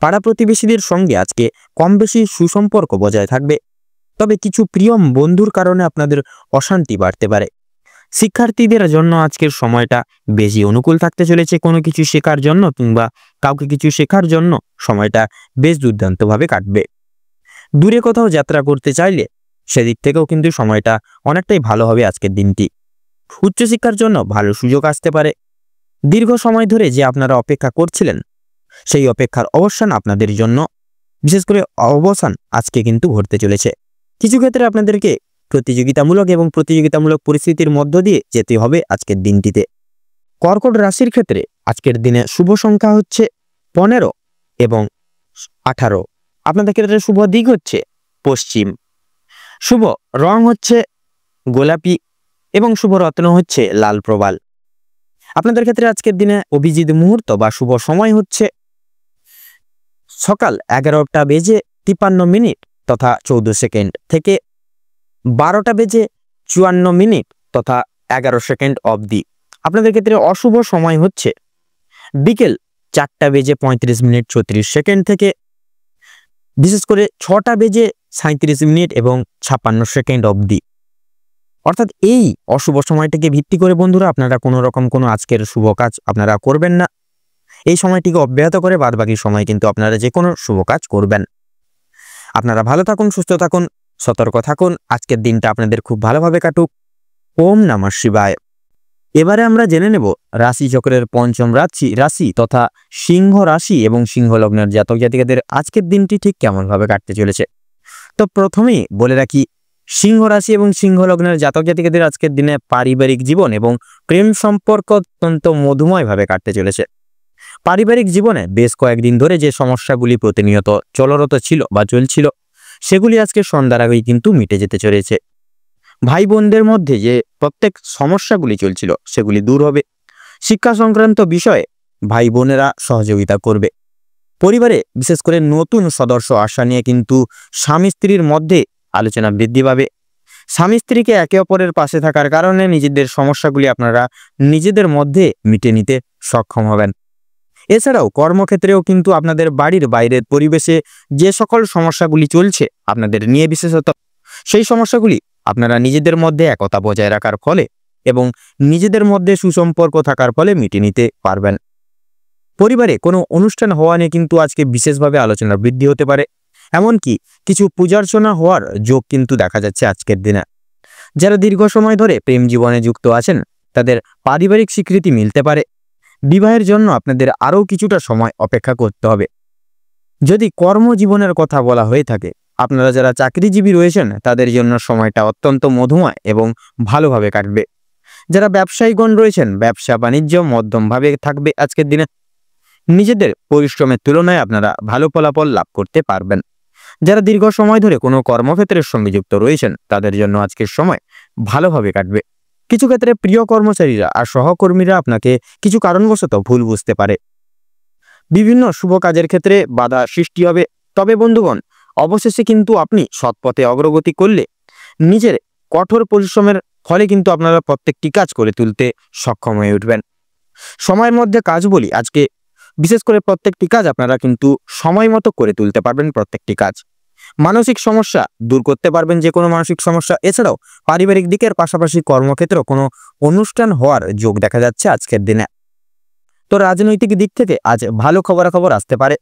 Speaker 1: পাড়া প্রতিবেশীদের সঙ্গে আজকে কম বেশি সুসম্পর্ক বজায় থাকবে, তবে কিছু প্রিয় বন্ধুর কারণে আপনাদের অশান্তি বাড়তে পারে। শিক্ষার্থীদের জন্য আজকের সময়টা বেশি অনুকূল থাকতে চলেছে। কোনো কিছু শেখার জন্য কিংবা কাউকে কিছু শেখার জন্য সময়টা বেশ দুর্দান্তভাবে কাটবে। দূরে কোথাও যাত্রা করতে চাইলে সেদিক থেকেও কিন্তু সময়টা অনেকটাই ভালো হবে আজকের দিনটি। উচ্চশিক্ষার জন্য ভালো সুযোগ আসতে পারে। দীর্ঘ সময় ধরে যে আপনারা অপেক্ষা করছিলেন, সেই অপেক্ষার অবসান আপনাদের জন্য বিশেষ করে অবসান আজকে কিন্তু ঘটতে চলেছে। কিছু ক্ষেত্রে আপনাদেরকে প্রতিযোগিতামূলক পরিস্থিতির মধ্য দিয়ে যেতে হবে আজকের দিনটিতে। কর্কট রাশির ক্ষেত্রে আজকের দিনে শুভ সংখ্যা হচ্ছে 15 এবং 18। আপনাদের ক্ষেত্রে শুভ দিক হচ্ছে পশ্চিম, শুভ রং হচ্ছে গোলাপি এবং শুভ রত্ন হচ্ছে লাল প্রবাল। আপনাদের ক্ষেত্রে আজকের দিনে অভিজিৎ মুহূর্ত বা শুভ সময় হচ্ছে সকাল 11টা বেজে 53 মিনিট তথা 14 সেকেন্ড থেকে 12টা বেজে 54 মিনিট তথা 11 সেকেন্ড অবধি। আপনাদের ক্ষেত্রে অশুভ সময় হচ্ছে বিকেল 4টা বেজে 35 মিনিট 34 সেকেন্ড থেকে বিশেষ করে 6টা বেজে 37 মিনিট এবং 56 সেকেন্ড অবধি। অর্থাৎ এই অশুভ সময়টিকে ভিত্তি করে বন্ধুরা আপনারা কোনো আজকের শুভ কাজ আপনারা করবেন না। এই সময়টিকে অব্যাহত করে বাদবাকি সময় কিন্তু আপনারা যে কোনো শুভ কাজ করবেন। আপনারা ভালো থাকুন, সুস্থ থাকুন, সতর্ক থাকুন। আজকের দিনটা আপনাদের খুব ভালোভাবে কাটুক। ওম নমঃ শিবায়। এবারে আমরা জেনে নেব রাশি চক্রের পঞ্চম রাশি তথা সিংহ রাশি এবং সিংহ লগ্নের জাতক জাতিকাদের আজকের দিনটি ঠিক কেমনভাবে কাটতে চলেছে। তো প্রথমেই বলে রাখি, সিংহ রাশি এবং সিংহ লগ্নের জাতক জাতিকাদের আজকের দিনে পারিবারিক জীবন এবং প্রেম সম্পর্ক অত্যন্ত মধুময়ভাবে কাটতে চলেছে। পারিবারিক জীবনে বেশ কয়েকদিন ধরে যে সমস্যাগুলি প্রতিনিয়ত চলছিল সেগুলি আজকে সন্ধ্যার আগেই কিন্তু মিটে যেতে চলেছে। ভাই বোনদের মধ্যে যে প্রত্যেক সমস্যাগুলি চলছিল সেগুলি দূর হবে। শিক্ষা সংক্রান্ত বিষয়ে ভাই বোনেরা সহযোগিতা করবে। পরিবারে বিশেষ করে নতুন সদস্য আসা নিয়ে কিন্তু স্বামী স্ত্রীর মধ্যে আলোচনা বৃদ্ধি পাবে। স্বামী স্ত্রীকে একে অপরের পাশে থাকার কারণে নিজেদের সমস্যাগুলি আপনারা নিজেদের মধ্যে মিটে নিতে সক্ষম হবেন। এছাড়াও কর্মক্ষেত্রেও কিন্তু আপনাদের বাড়ির বাইরের পরিবেশে যে সকল সমস্যাগুলি চলছে আপনাদের নিয়ে বিশেষত, সেই সমস্যাগুলি আপনারা নিজেদের মধ্যে একতা বজায় রাখার ফলে এবং নিজেদের মধ্যে সুসম্পর্ক থাকার ফলে মিটে নিতে পারবেন। পরিবারে কোনো অনুষ্ঠান হওয়া নিয়ে কিন্তু আজকে বিশেষভাবে আলোচনা বৃদ্ধি হতে পারে। এমনকি কিছু পূজার্চনা হওয়ার যোগ কিন্তু দেখা যাচ্ছে আজকের দিনে। যারা দীর্ঘ সময় ধরে প্রেম জীবনে যুক্ত আছেন তাদের পারিবারিক স্বীকৃতি মিলতে পারে। বিবাহের জন্য আপনাদের আরও কিছুটা সময় অপেক্ষা করতে হবে। যদি কর্মজীবনের কথা বলা হয়ে থাকে, আপনারা যারা চাকরিজীবী রয়েছেন তাদের জন্য সময়টা অত্যন্ত মধুময় এবং ভালোভাবে কাটবে। যারা ব্যবসায়ীগণ রয়েছেন ব্যবসা বাণিজ্য মধ্যমভাবে থাকবে আজকের দিনে। নিজেদের পরিশ্রমের তুলনায় আপনারা ভালো ফলাফল লাভ করতে পারবেন। যারা দীর্ঘ সময় ধরে কোনো কর্মক্ষেত্রের সঙ্গে যুক্ত রয়েছেন তাদের জন্য আজকের সময় ভালোভাবে কাটবে। কিছু ক্ষেত্রে প্রিয় কর্মচারীরা আর সহকর্মীরা আপনাকে কিছু কারণবশত ভুল বুঝতে পারে। বিভিন্ন শুভ কাজের ক্ষেত্রে বাধা সৃষ্টি হবে। তবে বন্ধুগণ, অবশেষে কিন্তু আপনি সৎপথে অগ্রগতি করলে নিজের কঠোর পরিশ্রমের ফলে কিন্তু আপনারা প্রত্যেকটি কাজ করে তুলতে সক্ষম হয়ে উঠবেন। সময়ের মধ্যে কাজ বলি, আজকে বিশেষ করে প্রত্যেকটি কাজ আপনারা কিন্তু সময় মতো করে তুলতে পারবেন। প্রত্যেকটি কাজ মানসিক সমস্যা দূর করতে পারবেন, যে কোনো মানসিক সমস্যা। এছাড়াও পারিবারিক দিকের পাশাপাশি কর্মক্ষেত্রে কোনো অনুষ্ঠান হওয়ার যোগ দেখা যাচ্ছে আজকের দিনে। তো রাজনৈতিক দিক থেকে আজ ভালো খবরাখবর আসতে পারে।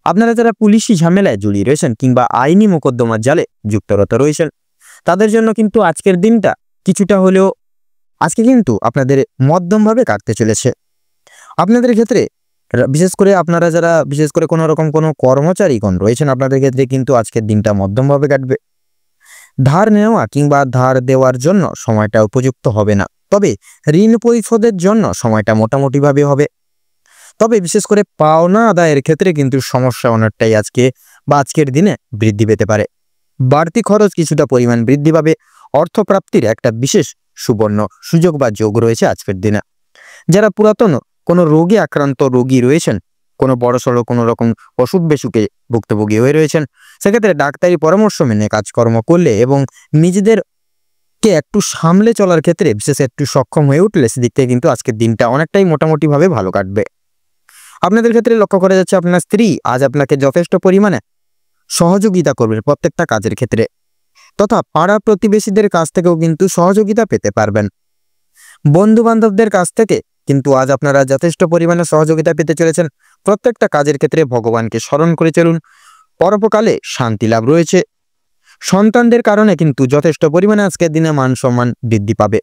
Speaker 1: আপনারা যারা পুলিশি ঝামেলায় জড়িয়ে রয়েছেন কিংবা আইনি মোকদ্দমার জালে যুক্তরত রয়েছেন, তাদের জন্য কিন্তু আজকের দিনটা কিছুটা হলেও আজকে কিন্তু আপনাদের মধ্যমভাবে কাটতে চলেছে। আপনাদের ক্ষেত্রে বিশেষ করে আপনারা যারা বিশেষ করে কোনো রকম কোনো কর্মচারীগণ রয়েছেন, আপনাদের ক্ষেত্রে কিন্তু আজকের দিনটা মধ্যমভাবে কাটবে। ধার নেওয়া কিংবা ধার দেওয়ার জন্য সময়টা উপযুক্ত হবে না, তবে ঋণ পরিশোধের জন্য সময়টা মোটামুটিভাবে হবে। তবে বিশেষ করে পাওনা আদায়ের ক্ষেত্রে কিন্তু সমস্যা অনেকটাই আজকের দিনে বৃদ্ধি পেতে পারে। বাড়তি খরচ কিছুটা পরিমাণ বৃদ্ধি পাবে। অর্থপ্রাপ্তির একটা বিশেষ সুবর্ণ সুযোগ বা যোগ রয়েছে আজকের দিনে। যারা পুরাতন কোনো রোগে আক্রান্ত রোগী রয়েছেন, কোনো বড়সড় কোনো রকম অসুখ বিসুখে ভুক্তভোগী হয়ে রয়েছেন, সেক্ষেত্রে ডাক্তারি পরামর্শ মেনে কাজকর্ম করলে এবং নিজেদেরকে একটু সামলে চলার ক্ষেত্রে বিশেষ একটু সক্ষম হয়ে উঠলে সেদিক থেকে কিন্তু আজকের দিনটা অনেকটাই মোটামুটিভাবে ভালো কাটবে। আপনাদের ক্ষেত্রে লক্ষ্য করা যাচ্ছে আপনার স্ত্রী আজ আপনাকে যথেষ্ট পরিমাণে সহযোগিতা করবে প্রত্যেকটা কাজের ক্ষেত্রে, তথা পাড়া প্রতিবেশীদের কাছ থেকেও কিন্তু সহযোগিতা পেতে পারবেন। বন্ধু বান্ধবদের কাছ থেকে কিন্তু আজ আপনারা যথেষ্ট পরিমাণে সহযোগিতা পেতে চলেছেন। প্রত্যেকটা কাজের ক্ষেত্রে ভগবানকে স্মরণ করে চলুন। পরোপকালে শান্তি লাভ রয়েছে। সন্তানদের কারণে কিন্তু যথেষ্ট পরিমাণে আজকের দিনে মান সম্মান বৃদ্ধি পাবে।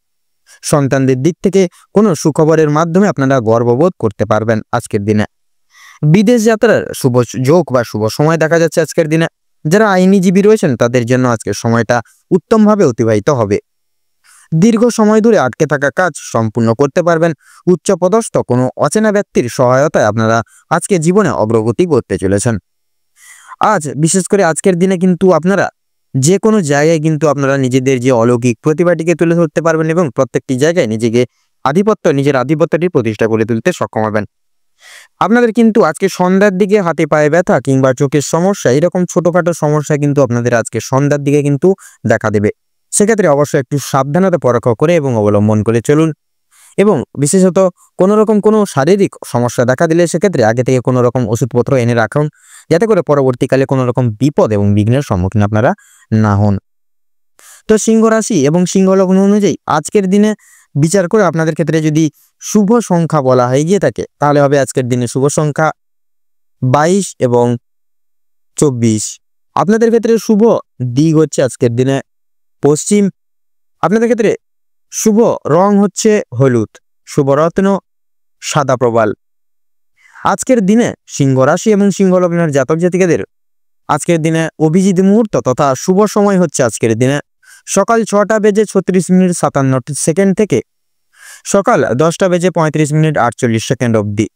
Speaker 1: সন্তানদের দিক থেকে কোনো সুখবরের মাধ্যমে আপনারা গর্ববোধ করতে পারবেন আজকের দিনে। বিদেশ যাত্রার শুভ যোগ বা শুভ সময় দেখা যাচ্ছে আজকের দিনে। যারা আইনজীবী রয়েছেন তাদের জন্য আজকের সময়টা উত্তমভাবে অতিবাহিত হবে। দীর্ঘ সময় ধরে আটকে থাকা কাজ সম্পূর্ণ করতে পারবেন। উচ্চপদস্থ কোনো অচেনা ব্যক্তির সহায়তায় আপনারা আজকে জীবনে অগ্রগতি করতে চলেছেন। আজ বিশেষ করে আজকের দিনে কিন্তু আপনারা যে কোনো জায়গায় কিন্তু আপনারা নিজেদের যে অলৌকিক প্রতিভাটিকে তুলে ধরতে পারবেন এবং প্রত্যেকটি জায়গায় নিজের আধিপত্যটি প্রতিষ্ঠা করে তুলতে সক্ষম হবেন। আপনাদের কিন্তু আজকে সন্ধ্যার দিকে হাতে পায়ে ব্যথা কিংবা চোখের সমস্যা, এরকম ছোটখাটো সমস্যা কিন্তু আপনাদের আজকে সন্ধ্যার দিকে কিন্তু দেখা দেবে। সেক্ষেত্রে অবশ্যই একটু সাবধানতা পরীক্ষা করে এবং অবলম্বন করে চলুন। এবং বিশেষত কোনো রকম কোনো শারীরিক সমস্যা দেখা দিলে সেক্ষেত্রে আগে থেকে কোনো রকম ওষুধপত্র এনে রাখুন, যাতে করে পরবর্তীকালে কোনো রকম বিপদ এবং বিঘ্নের সম্মুখীন আপনারা না হন। তো সিংহ রাশি এবং সিংহ লগ্ন অনুযায়ী আজকের দিনে বিচার করে আপনাদের ক্ষেত্রে যদি শুভ সংখ্যা বলা হয়ে গিয়ে থাকে, তাহলে হবে আজকের দিনে শুভ সংখ্যা 22 এবং 24। আপনাদের ক্ষেত্রে শুভ দিক হচ্ছে আজকের দিনে পশ্চিম। আপনাদের ক্ষেত্রে শুভ রং হচ্ছে হলুদ, শুভ রত্ন সাদা প্রবাল। আজকের দিনে সিংহ রাশি এবং সিংহ লগ্নের জাতক জাতিকাদের আজকের দিনে অভিজিৎ মুহূর্ত তথা শুভ সময় হচ্ছে আজকের দিনে সকাল 6টা বেজে 36 মিনিট 57 সেকেন্ড থেকে সকাল 10টা বেজে 35 মিনিট 48 সেকেন্ড অবধি।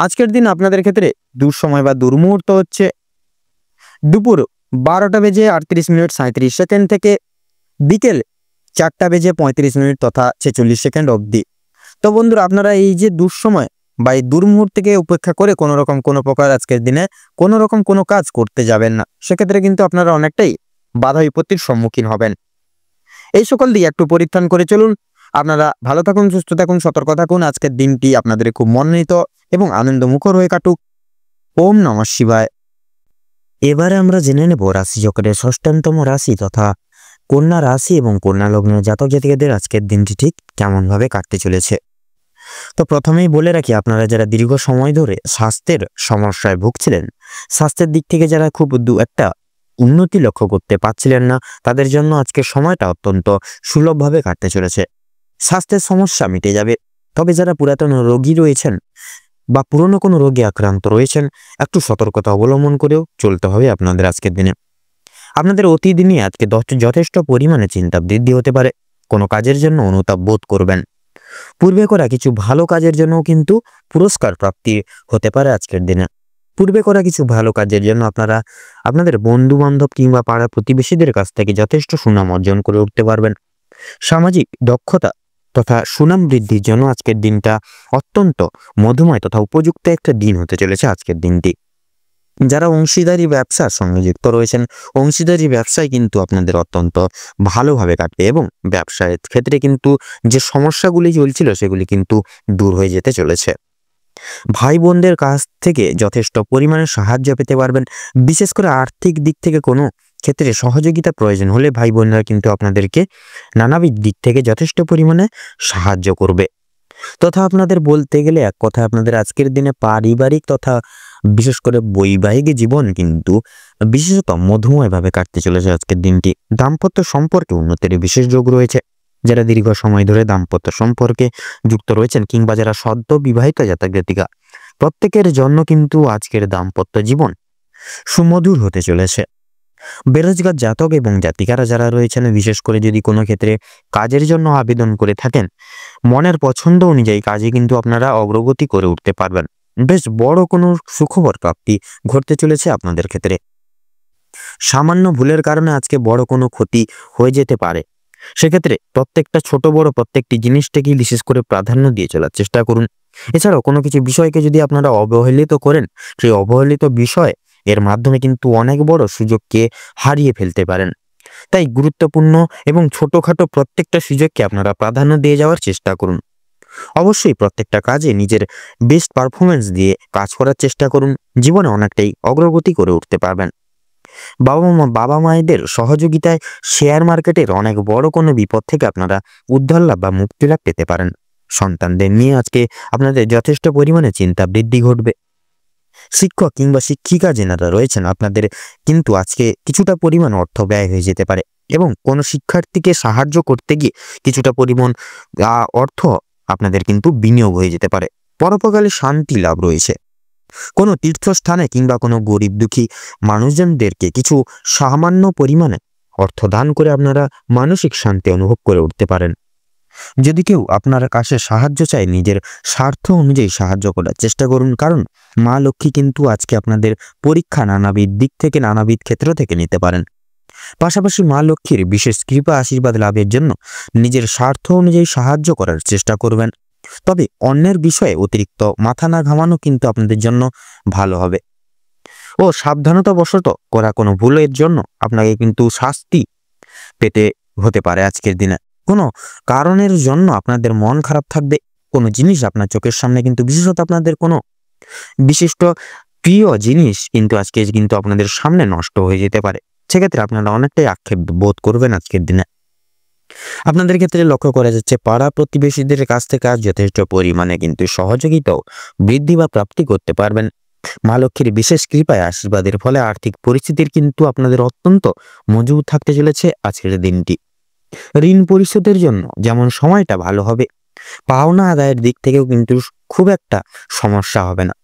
Speaker 1: আজকের দিন আপনাদের ক্ষেত্রে দুঃসময় বা দুর্মুহূর্ত হচ্ছে দুপুর 12টা বেজে 38 মিনিট 37 সেকেন্ড থেকে বিকেল 4টা বেজে 35 মিনিট তথা 46 সেকেন্ড অবধি। তো বন্ধুরা, আপনারা এই যে দুঃসময় বা এই দুর্মুহূর্তকে উপেক্ষা করে কোনো প্রকার আজকের দিনে কোনো রকম কোনো কাজ করতে যাবেন না। সেক্ষেত্রে কিন্তু আপনারা অনেকটাই বাধা বিপত্তির সম্মুখীন হবেন। এই সকল দিয়ে একটু পরিত্রাণ করে চলুন। আপনারা ভালো থাকুন, সুস্থ থাকুন, সতর্ক থাকুন। আজকের দিনটি আপনাদের খুব মনোনীত এবং আনন্দমুখর হয়ে কাটুক। ওম নমঃ শিবায়।
Speaker 2: এবারে আমরা জেনে নেব রাশিচক্রের ষষ্ঠতম রাশি তথা কন্যা রাশি এবং কন্যা লগ্নের জাতক জাতিকাদের আজকের দিনটি ঠিক কেমনভাবে কাটতে চলেছে। তো প্রথমেই বলে রাখি, আপনারা যারা দীর্ঘ সময় ধরে স্বাস্থ্যের সমস্যায় ভুগছিলেন, স্বাস্থ্যের দিক থেকে যারা খুব একটা উন্নতি লক্ষ্য করতে পারছিলেন না, তাদের জন্য আজকের সময়টা অত্যন্ত সুলভভাবে কাটতে চলেছে। স্বাস্থ্যের সমস্যা মিটে যাবে। তবে যারা পুরাতন রোগী রয়েছেন বা পুরনো কোনো রোগে আক্রান্ত রয়েছেন, একটু সতর্কতা অবলম্বন করেও চলতে হবে আপনাদের আজকের দিনে। আপনাদের অতীত নিয়ে আজকে যথেষ্ট পরিমাণে চিন্তা বৃদ্ধি হতে পারে। কোনো কাজের জন্য অনুতাপ বোধ করবেন। পূর্বে করা কিছু ভালো কাজের জন্যও কিন্তু পুরস্কার প্রাপ্তি হতে পারে আজকের দিনে। পূর্বে করা কিছু ভালো কাজের জন্য আপনারা আপনাদের বন্ধু বান্ধব কিংবা পাড়া প্রতিবেশীদের কাছ থেকে যথেষ্ট সুনাম অর্জন করে উঠতে পারবেন। সামাজিক দক্ষতা তথা সুনাম বৃদ্ধির জন্য আজকের দিনটা অত্যন্ত মধুময় তথা উপযুক্ত একটা দিন হতে চলেছে আজকের দিনটি। যারা অংশীদারি ব্যবসার সঙ্গে যুক্ত রয়েছেন, অংশীদারি ব্যবসায় কিন্তু আপনাদের অত্যন্ত ভালোভাবে কাটবে এবং ব্যবসার ক্ষেত্রে কিন্তু যে সমস্যাগুলি চলছিল সেগুলি কিন্তু দূর হয়ে যেতে চলেছে। ভাই বোনদের কাছ থেকে যথেষ্ট পরিমাণে সাহায্য পেতে পারবেন। বিশেষ করে আর্থিক দিক থেকে কোনো ক্ষেত্রে সহযোগিতা প্রয়োজন হলে ভাই বোনরা কিন্তু আপনাদেরকে নানাবিধ দিক থেকে যথেষ্ট পরিমাণে সাহায্য করবে। তথা আপনাদের বলতে গেলে এক কথা আপনাদের আজকের দিনে পারিবারিক তথা বিশেষ করে বৈবাহিক জীবন কিন্তু বিশেষত মধুময়ভাবে কাটতে চলেছে আজকের দিনটি। দাম্পত্য সম্পর্কে উন্নতির বিশেষ যোগ রয়েছে। যারা দীর্ঘ সময় ধরে দাম্পত্য সম্পর্কে যুক্ত রয়েছেন কিংবা যারা সদ্য বিবাহিত জাতক জাতিকা, প্রত্যেকের জন্য কিন্তু আজকের দাম্পত্য জীবন সুমধুর হতে চলেছে। বেরোজগার জাতক এবং জাতিকারা যারা রয়েছেন, বিশেষ করে যদি কোনো ক্ষেত্রে কাজের জন্য আবেদন করে থাকেন, মনের পছন্দ অনুযায়ী কাজে কিন্তু আপনারা অগ্রগতি করে উঠতে পারবেন। বেশ বড় কোনো সুখবর প্রাপ্তি ঘটতে চলেছে আপনাদের ক্ষেত্রে। সামান্য ভুলের কারণে আজকে বড় কোনো ক্ষতি হয়ে যেতে পারে। সেক্ষেত্রে প্রত্যেকটা ছোট বড় প্রত্যেকটি জিনিসটাকেই বিশেষ করে প্রাধান্য দিয়ে চলার চেষ্টা করুন। এছাড়াও কোনো কিছু বিষয়কে যদি আপনারা অবহেলিত করেন, সেই অবহেলিত বিষয় এর মাধ্যমে কিন্তু অনেক বড় সুযোগকে হারিয়ে ফেলতে পারেন। তাই গুরুত্বপূর্ণ এবং ছোটখাটো প্রত্যেকটা সুযোগকে আপনারা প্রাধান্য দিয়ে যাওয়ার চেষ্টা করুন। অবশ্যই প্রত্যেকটা কাজে নিজের বেস্ট পারফরমেন্স দিয়ে কাজ করার চেষ্টা করুন। জীবনে অনেকটাই অগ্রগতি করে উঠতে পারবেন। বাবা মায়েদের সহযোগিতায় শেয়ার মার্কেটের অনেক বড় কোনো বিপদ থেকে আপনারা উদ্ধার লাভ বা মুক্তি লাভ পেতে পারেন। সন্তানদের নিয়ে আজকে আপনাদের যথেষ্ট পরিমাণে চিন্তা বৃদ্ধি ঘটবে। শিক্ষক কিংবা শিক্ষিকা যেনারা রয়েছেন, আপনাদের কিন্তু আজকে কিছুটা পরিমাণ অর্থ ব্যয় হয়ে যেতে পারে এবং কোনো শিক্ষার্থীকে সাহায্য করতে গিয়ে কিছুটা পরিমাণ অর্থ আপনাদের কিন্তু বিনিয়োগ হয়ে যেতে পারে। পরোপকালে শান্তি লাভ রয়েছে। কোনো তীর্থস্থানে কিংবা কোনো গরিব দুঃখী মানুষজনদেরকে কিছু সামান্য পরিমাণে অর্থ দান করে আপনারা মানসিক শান্তি অনুভব করে উঠতে পারেন। যদি কেউ আপনার কাছে সাহায্য চায়, নিজের স্বার্থ অনুযায়ী সাহায্য করার চেষ্টা করুন, কারণ মা লক্ষ্মী কিন্তু আজকে আপনাদের পরীক্ষা নানাবিধ দিক থেকে নানাবিধ ক্ষেত্র থেকে নিতে পারেন। পাশাপাশি মা লক্ষ্মীর বিশেষ কৃপা আশীর্বাদ লাভের জন্য নিজের স্বার্থ অনুযায়ী সাহায্য করার চেষ্টা করবেন। তবে অন্যের বিষয়ে অতিরিক্ত মাথা না ঘামানো কিন্তু আপনাদের জন্য ভালো হবে। ও সাবধানতাবশত করা কোনো ভুলের জন্য আপনাকে কিন্তু শাস্তি পেতে হতে পারে আজকের দিনে। কোনো কারণের জন্য আপনাদের মন খারাপ থাকবে। কোনো জিনিস আপনার চোখের সামনে কিন্তু বিশেষত আপনাদের কোনো বিশিষ্ট প্রিয় জিনিস কিন্তু আজকে কিন্তু আপনাদের সামনে নষ্ট হয়ে যেতে পারে। সেক্ষেত্রে আপনারা অনেকটাই আক্ষেপ বোধ করবেন আজকের দিনে। আপনাদের ক্ষেত্রে লক্ষ্য করা যাচ্ছে পাড়া প্রতিবেশীদের কাছ থেকে আজ যথেষ্ট পরিমাণে কিন্তু সহযোগিতাও বৃদ্ধি বা প্রাপ্তি করতে পারবেন। মা লক্ষ্মীর বিশেষ কৃপায় আশীর্বাদের ফলে আর্থিক পরিস্থিতির কিন্তু আপনাদের অত্যন্ত মজবুত থাকতে চলেছে আজকের দিনটি। ঋণ পরিশোধের জন্য যেমন সময়টা ভালো হবে, পাওনা আদায়ের দিক থেকেও কিন্তু খুব একটা সমস্যা হবে না।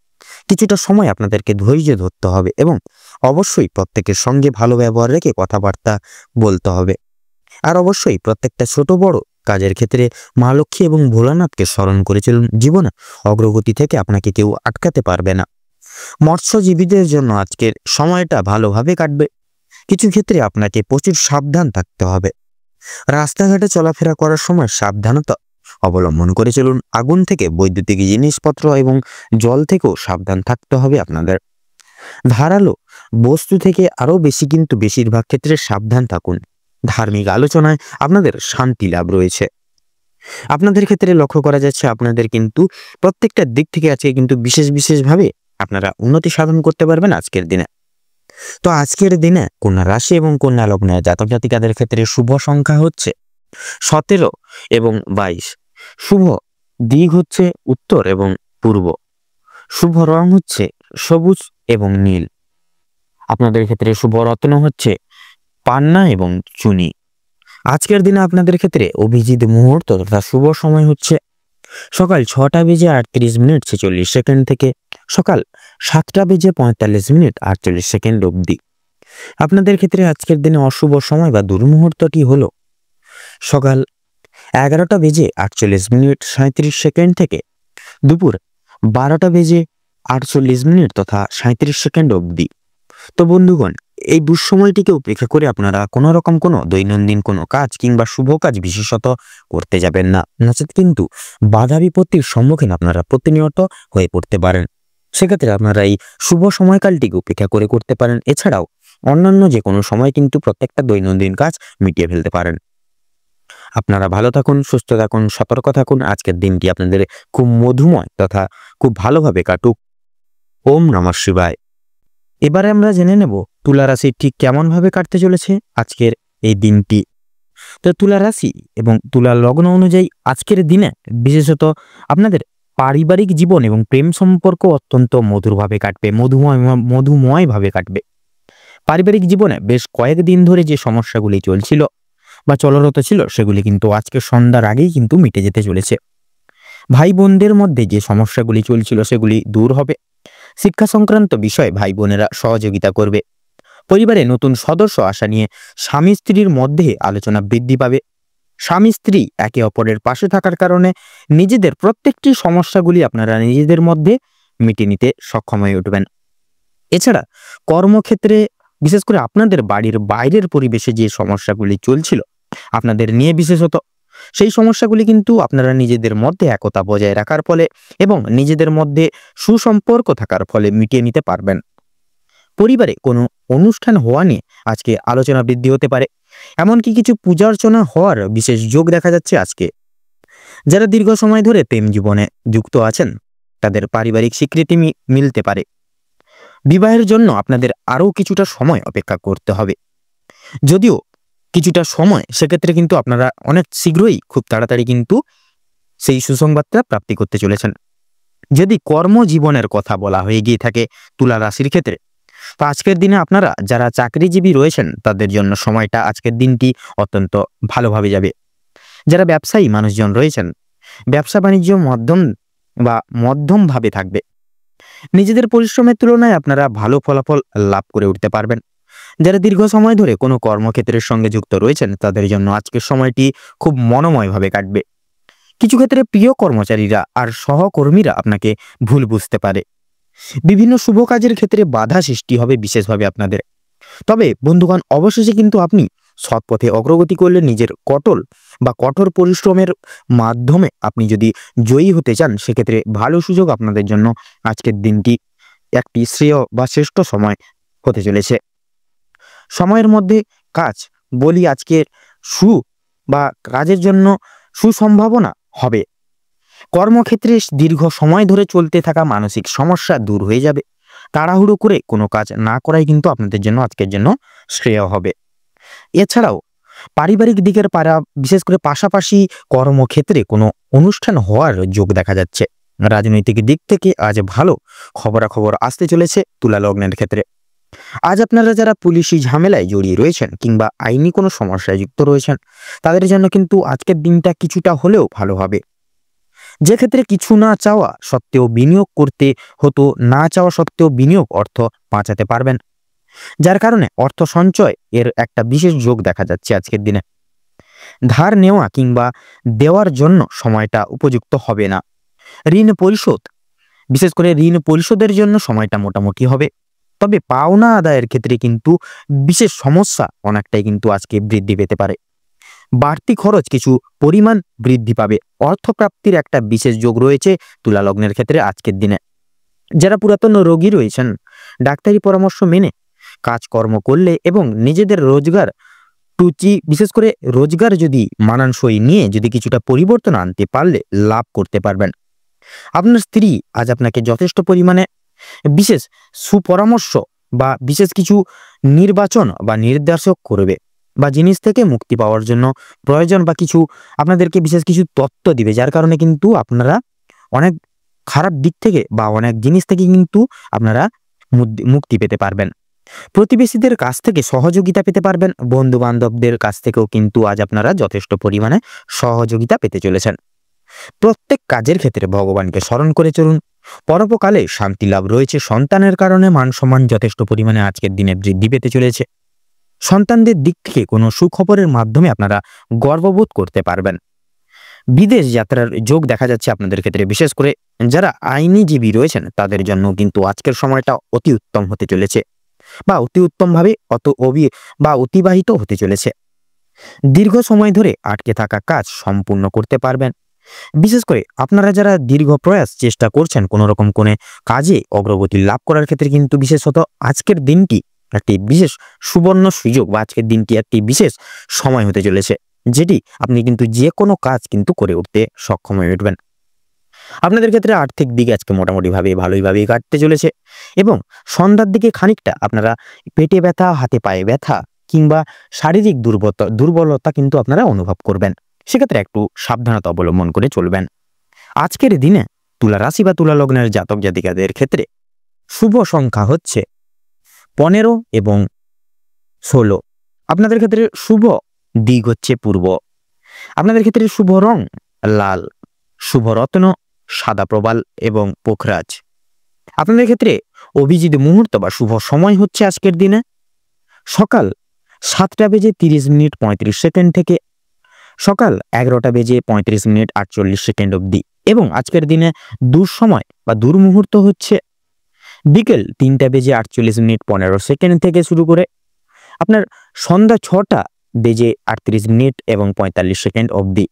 Speaker 2: কিছুটা সময় আপনাদেরকে ধৈর্য ধরতে হবে এবং অবশ্যই প্রত্যেকের সঙ্গে ভালো ব্যবহার রেখে কথাবার্তা বলতে হবে। আর অবশ্যই প্রত্যেকটা ছোট বড় কাজের ক্ষেত্রে মা লক্ষ্মী এবং ভোলানাথকে স্মরণ করে চলুন। জীবনে অগ্রগতি থেকে আপনাকে কেউ আটকাতে পারবে না। মৎস্যজীবীদের জন্য আজকের সময়টা ভালোভাবে কাটবে। কিছু ক্ষেত্রে আপনাকে প্রচুর সাবধান থাকতে হবে। রাস্তাঘাটে চলাফেরা করার সময় সাবধানতা অবলম্বন করে চলুন। আগুন থেকে, বৈদ্যুতিক জিনিসপত্র এবং জল থেকেও সাবধান থাকতে হবে আপনাদের। ধারালো বস্তু থেকে আরও বেশি কিন্তু বেশিরভাগ ক্ষেত্রে সাবধান থাকুন। ধার্মিক আলোচনায় আপনাদের শান্তি লাভ রয়েছে। আপনাদের ক্ষেত্রে লক্ষ্য করা যাচ্ছে আপনাদের কিন্তু প্রত্যেকটা দিক থেকে আজকে কিন্তু বিশেষভাবে আপনারা উন্নতি সাধন করতে পারবেন আজকের দিনে। তো আজকের দিনে কন্যা রাশি এবং কন্যা লগ্নের জাতক জাতিকাদের ক্ষেত্রে শুভ সংখ্যা হচ্ছে 17 এবং 22। শুভ দিক হচ্ছে উত্তর এবং পূর্ব। শুভ রং হচ্ছে সবুজ এবং নীল। আপনাদের ক্ষেত্রে শুভ রত্ন হচ্ছে পান্না এবং চুনি। আজকের দিনে আপনাদের ক্ষেত্রে অভিজিৎ মুহূর্ত তথা শুভ সময় হচ্ছে সকাল 6:38:46 থেকে সকাল 7:45:48 অবধি। আপনাদের ক্ষেত্রে আজকের দিনে অশুভ সময় বা দুর্মুহূর্তটি হলো সকাল 11:48:37 থেকে দুপুর 12:48 তথা 37 অবধি। তো বন্ধুগণ, এই দুঃসময়টিকে উপেক্ষা করে আপনারা কোনো রকম কোনো দৈনন্দিন কোনো কাজ কিংবা শুভ কাজ বিশেষত করতে যাবেন না, নচেত কিন্তু বাধা বিপত্তির সম্মুখীন আপনারা প্রতিনিয়ত হয়ে পড়তে পারেন। সেক্ষেত্রে আপনারা এই শুভ সময়কালটিকে উপেক্ষা করে করতে পারেন। এছাড়াও অন্যান্য যে কোনো সময় কিন্তু প্রত্যেকটা দৈনন্দিন কাজ মিটিয়ে ফেলতে পারেন। আপনারা ভালো থাকুন, সুস্থ থাকুন, সতর্ক থাকুন। আজকের দিনটি আপনাদের খুব মধুময় তথা খুব ভালোভাবে কাটুক। ওম নমঃ শিবায়।
Speaker 1: এবারে আমরা জেনে নেব তুলা রাশি ঠিক কেমন ভাবে কাটতে চলেছে আজকের এই দিনটি। তো তুলা রাশি এবং তুলা লগ্ন অনুযায়ী আজকের দিনে বিশেষত আপনাদের পারিবারিক জীবন এবং প্রেম সম্পর্ক অত্যন্ত মধুরভাবে কাটবে, মধুময়ভাবে কাটবে। পারিবারিক জীবনে বেশ কয়েকদিন ধরে যে সমস্যাগুলি চলছিল বা চলরত ছিল সেগুলি কিন্তু আজকে সন্ধ্যার আগেই কিন্তু মিটে যেতে চলেছে। ভাই বোনদের মধ্যে যে সমস্যাগুলি চলছিল সেগুলি দূর হবে। শিক্ষা সংক্রান্ত বিষয়ে ভাই বোনেরা সহযোগিতা করবে। পরিবারে নতুন সদস্য আসা নিয়ে স্বামী স্ত্রীর মধ্যে আলোচনা বৃদ্ধি পাবে। স্বামী স্ত্রী একে অপরের পাশে থাকার কারণে নিজেদের প্রত্যেকটি সমস্যাগুলি আপনারা নিজেদের মধ্যে মিটিয়ে নিতে সক্ষম হয়ে উঠবেন। এছাড়া কর্মক্ষেত্রে বিশেষ করে আপনাদের বাড়ির বাইরের পরিবেশে যে সমস্যাগুলি চলছিল আপনাদের নিয়ে বিশেষত, সেই সমস্যাগুলি কিন্তু আপনারা নিজেদের মধ্যে একতা বজায় রাখার ফলে এবং নিজেদের মধ্যে সুসম্পর্ক থাকার ফলে মিটিয়ে নিতে পারবেন। পরিবারে কোনো অনুষ্ঠান হওয়া নিয়ে আজকে আলোচনা বৃদ্ধি হতে পারে। এমনকি কিছু পূজা অর্চনা হওয়ার বিশেষ যোগ দেখা যাচ্ছে আজকে। যারা দীর্ঘ সময় ধরে প্রেম জীবনে যুক্ত আছেন তাদের পারিবারিক স্বীকৃতি মিলতে পারে। বিবাহের জন্য আপনাদের আরও কিছুটা সময় অপেক্ষা করতে হবে। যদিও কিছুটা সময়, সেক্ষেত্রে কিন্তু আপনারা অনেক শীঘ্রই খুব তাড়াতাড়ি কিন্তু সেই সুসংবাদটা প্রাপ্তি করতে চলেছেন। যদি কর্মজীবনের কথা বলা হয়ে গিয়ে থাকে তুলা রাশির ক্ষেত্রে, তো আজকের দিনে আপনারা যারা চাকরিজীবী রয়েছেন তাদের জন্য সময়টা আজকের দিনটি অত্যন্ত ভালোভাবে যাবে। যারা ব্যবসায়ী মানুষজন রয়েছেন, ব্যবসা বাণিজ্য মধ্যমভাবে থাকবে। নিজেদের পরিশ্রমের তুলনায় আপনারা ভালো ফলাফল লাভ করে উঠতে পারবেন। যারা দীর্ঘ সময় ধরে কোনো কর্মক্ষেত্রের সঙ্গে যুক্ত রয়েছেন তাদের জন্য আজকের সময়টি খুব মনোময়ভাবে কাটবে। কিছু ক্ষেত্রে প্রিয় কর্মচারীরা আর সহকর্মীরা আপনাকে ভুল বুঝতে পারে। বিভিন্ন শুভ কাজের ক্ষেত্রে বাধা সৃষ্টি হবে বিশেষভাবে আপনাদের। তবে বন্ধুগণ, অবশেষে কিন্তু আপনি সৎ পথে অগ্রগতি করলে নিজের কঠোর পরিশ্রমের মাধ্যমে আপনি যদি জয়ী হতে চান, সেক্ষেত্রে ভালো সুযোগ আপনাদের জন্য আজকের দিনটি একটি শ্রেয় বা শ্রেষ্ঠ সময় হতে চলেছে। সময়ের মধ্যে কাজ বলি আজকের কাজের জন্য সুসম্ভাবনা হবে। কর্মক্ষেত্রে দীর্ঘ সময় ধরে চলতে থাকা মানসিক সমস্যা দূর হয়ে যাবে। তাড়াহুড়ো করে কোনো কাজ না করাই কিন্তু আপনাদের জন্য আজকের জন্য শ্রেয় হবে। এছাড়াও পারিবারিক দিকের বিশেষ করে পাশাপাশি কর্মক্ষেত্রে কোনো অনুষ্ঠান হওয়ার যোগ দেখা যাচ্ছে। রাজনৈতিক দিক থেকে আজ ভালো খবরাখবর আসতে চলেছে তুলা লগ্নের ক্ষেত্রে। আজ আপনারা যারা পুলিশি ঝামেলায় জড়িয়ে রয়েছেন কিংবা আইনি কোনো সমস্যায় যুক্ত রয়েছেন তাদের জন্য কিন্তু আজকের দিনটা কিছুটা হলেও ভালো হবে। যে ক্ষেত্রে কিছু না চাওয়া সত্ত্বেও বিনিয়োগ করতে হতো, না চাওয়া সত্ত্বেও বিনিয়োগ অর্থ বাঁচাতে পারবেন, যার কারণে অর্থ সঞ্চয় এর একটা বিশেষ যোগ দেখা যাচ্ছে আজকের দিনে। ধার নেওয়া কিংবা দেওয়ার জন্য সময়টা উপযুক্ত হবে না। বিশেষ করে ঋণ পরিশোধের জন্য সময়টা মোটামুটি হবে। তবে পাওনা আদায়ের ক্ষেত্রে কিন্তু বিশেষ সমস্যা অনেকটাই কিন্তু আজকে বৃদ্ধি পেতে পারে। বাড়তি খরচ কিছু পরিমাণ বৃদ্ধি পাবে। অর্থপ্রাপ্তির একটা বিশেষ যোগ রয়েছে তুলা লগ্নের ক্ষেত্রে আজকের দিনে। যারা পুরাতন রোগী রয়েছেন, ডাক্তারি পরামর্শ মেনে কাজকর্ম করলে এবং নিজেদের বিশেষ করে রোজগার যদি মানানসই নিয়ে যদি কিছুটা পরিবর্তন আনতে পারলে লাভ করতে পারবেন। আপনার স্ত্রী আজ আপনাকে যথেষ্ট পরিমাণে বিশেষ সুপরামর্শ বা বিশেষ কিছু নির্বাচন বা নির্দেশক করবে বা জিনিস থেকে মুক্তি পাওয়ার জন্য প্রয়োজন বা কিছু আপনাদেরকে বিশেষ কিছু তথ্য দিবে, যার কারণে কিন্তু আপনারা অনেক খারাপ দিক থেকে বা অনেক জিনিস থেকে কিন্তু আপনারা মুক্তি পেতে পারবেন। প্রতিবেশীদের কাছ থেকে সহযোগিতা পেতে পারবেন। বন্ধু বান্ধবদের কাছ থেকেও কিন্তু আজ আপনারা যথেষ্ট পরিমাণে সহযোগিতা পেতে চলেছেন। প্রত্যেক কাজের ক্ষেত্রে ভগবানকে স্মরণ করে চলুন। পরোপকালে শান্তি লাভ রয়েছে। সন্তানের কারণে মান সম্মান যথেষ্ট পরিমাণে আজকের দিনে বৃদ্ধি পেতে চলেছে। সন্তানদের দিক থেকে কোনো সুখবরের মাধ্যমে আপনারা গর্ববোধ করতে পারবেন। বিদেশ যাত্রার যোগ দেখা যাচ্ছে আপনাদের ক্ষেত্রে। বিশেষ করে যারা আইনজীবী রয়েছেন তাদের জন্য কিন্তু আজকের সময়টা অতি উত্তম হতে চলেছে।
Speaker 2: বা অতি উত্তমভাবে অতিবাহিত হতে চলেছে। দীর্ঘ সময় ধরে আটকে থাকা কাজ সম্পূর্ণ করতে পারবেন। বিশেষ করে আপনারা যারা দীর্ঘ প্রয়াস চেষ্টা করছেন কোনো রকম কোনো কাজে অগ্রগতি লাভ করার ক্ষেত্রে কিন্তু বিশেষত আজকের দিনটি একটি বিশেষ সুবর্ণ সুযোগ বা আজকের দিনটি একটি বিশেষ সময় হতে চলেছে, যেটি আপনি কিন্তু যে কোনো কাজ কিন্তু করে উঠতে সক্ষম হয়ে উঠবেন। আপনাদের ক্ষেত্রে আর্থিক দিক আজকে মোটামুটিভাবে ভালোইভাবেই কাটতে চলেছে এবং সন্ধ্যার দিকে খানিকটা আপনারা পেটে ব্যথা, হাতে পায়ে ব্যথা কিংবা শারীরিক দুর্বলতা কিন্তু আপনারা অনুভব করবেন। সেক্ষেত্রে একটু সাবধানতা অবলম্বন করে চলবেন। আজকের দিনে তুলা রাশি বা তুলা লগ্নের জাতক জাতিকাদের ক্ষেত্রে শুভ সংখ্যা হচ্ছে 15 এবং 16। আপনাদের ক্ষেত্রে শুভ দিক হচ্ছে পূর্ব। আপনাদের ক্ষেত্রে শুভ রং লাল, শুভ রত্ন সাদা প্রবাল এবং পোখরাজ। আপনাদের ক্ষেত্রে অভিজিৎ মুহূর্ত বা শুভ সময় হচ্ছে আজকের দিনে সকাল 7:30 থেকে সকাল 11:35 অবধি এবং আজকের দিনে দুঃসময় বা দুর্মুহূর্ত হচ্ছে বিকেল 3:48 থেকে শুরু করে আপনার সন্ধ্যা 6:38 এবং 45 অবধি।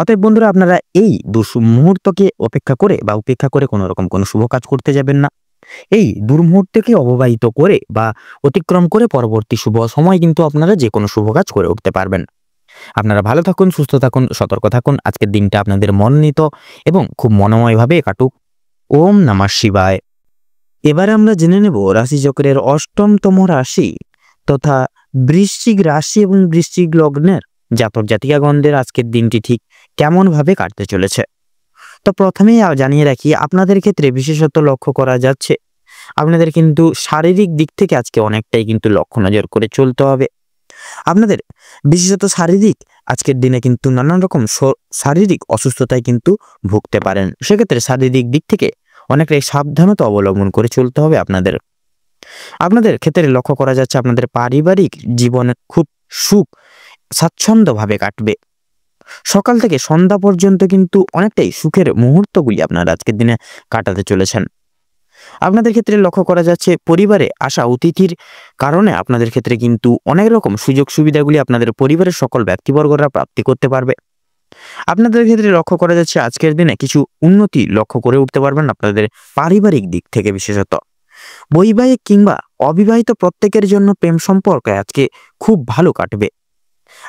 Speaker 2: অতএব বন্ধুরা, আপনারা এই মুহূর্তকে উপেক্ষা করে কোনো রকম কোনো শুভ কাজ করতে যাবেন না। এই দুর্মুহূর্তকে অববাহিত করে বা অতিক্রম করে পরবর্তী শুভ সময় কিন্তু আপনারা যে কোনো শুভ কাজ করে উঠতে পারবেন। আপনারা ভালো থাকুন, সুস্থ থাকুন, সতর্ক থাকুন। আজকের দিনটা আপনাদের মনোনীত এবং খুব মনোময়ভাবে কাটুক। ওম নমঃ শিবায়। এবারে আমরা জেনে নেব রাশিচক্রের অষ্টমতম রাশি তথা বৃশ্চিক রাশি এবং বৃশ্চিক লগ্নের জাতক জাতিকাগণদের আজকের দিনটি ঠিক কেমন ভাবে কাটতে চলেছে। তো প্রথমেই জানিয়ে রাখি, আপনাদের ক্ষেত্রে বিশেষত লক্ষ্য করা যাচ্ছে আপনাদের কিন্তু শারীরিক দিক থেকে আজকে অনেকটাই কিন্তু লক্ষ্য নজর করে চলতে হবে। আপনাদের বিশেষত শারীরিক আজকের দিনে কিন্তু নানান রকম শারীরিক অসুস্থতায় কিন্তু ভুগতে পারেন। সেক্ষেত্রে শারীরিক দিক থেকে অনেকটাই সাবধানতা অবলম্বন করে চলতে হবে আপনাদের। আপনাদের ক্ষেত্রে লক্ষ্য করা যাচ্ছে আপনাদের পারিবারিক জীবনে খুব সুখ স্বাচ্ছন্দ্যভাবে কাটবে। সকাল থেকে সন্ধ্যা পর্যন্ত কিন্তু অনেকটাই সুখের মুহূর্তগুলি আপনারা আজকের দিনে কাটাতে চলেছেন। আপনাদের ক্ষেত্রে লক্ষ্য করা যাচ্ছে পরিবারে আসা অতিথির কারণে আপনাদের ক্ষেত্রে কিন্তু অনেক রকম সুযোগ সুবিধাগুলি আপনাদের পরিবারের সকল ব্যক্তিবর্গরা প্রাপ্তি করতে পারবে। আপনাদের ক্ষেত্রে লক্ষ্য করা যাচ্ছে আজকের দিনে কিছু উন্নতি লক্ষ্য করে উঠতে পারবেন আপনাদের পারিবারিক দিক থেকে। বিশেষত বৈবাহিক কিংবা অবিবাহিত প্রত্যেকের জন্য প্রেম সম্পর্ক আজকে খুব ভালো কাটবে।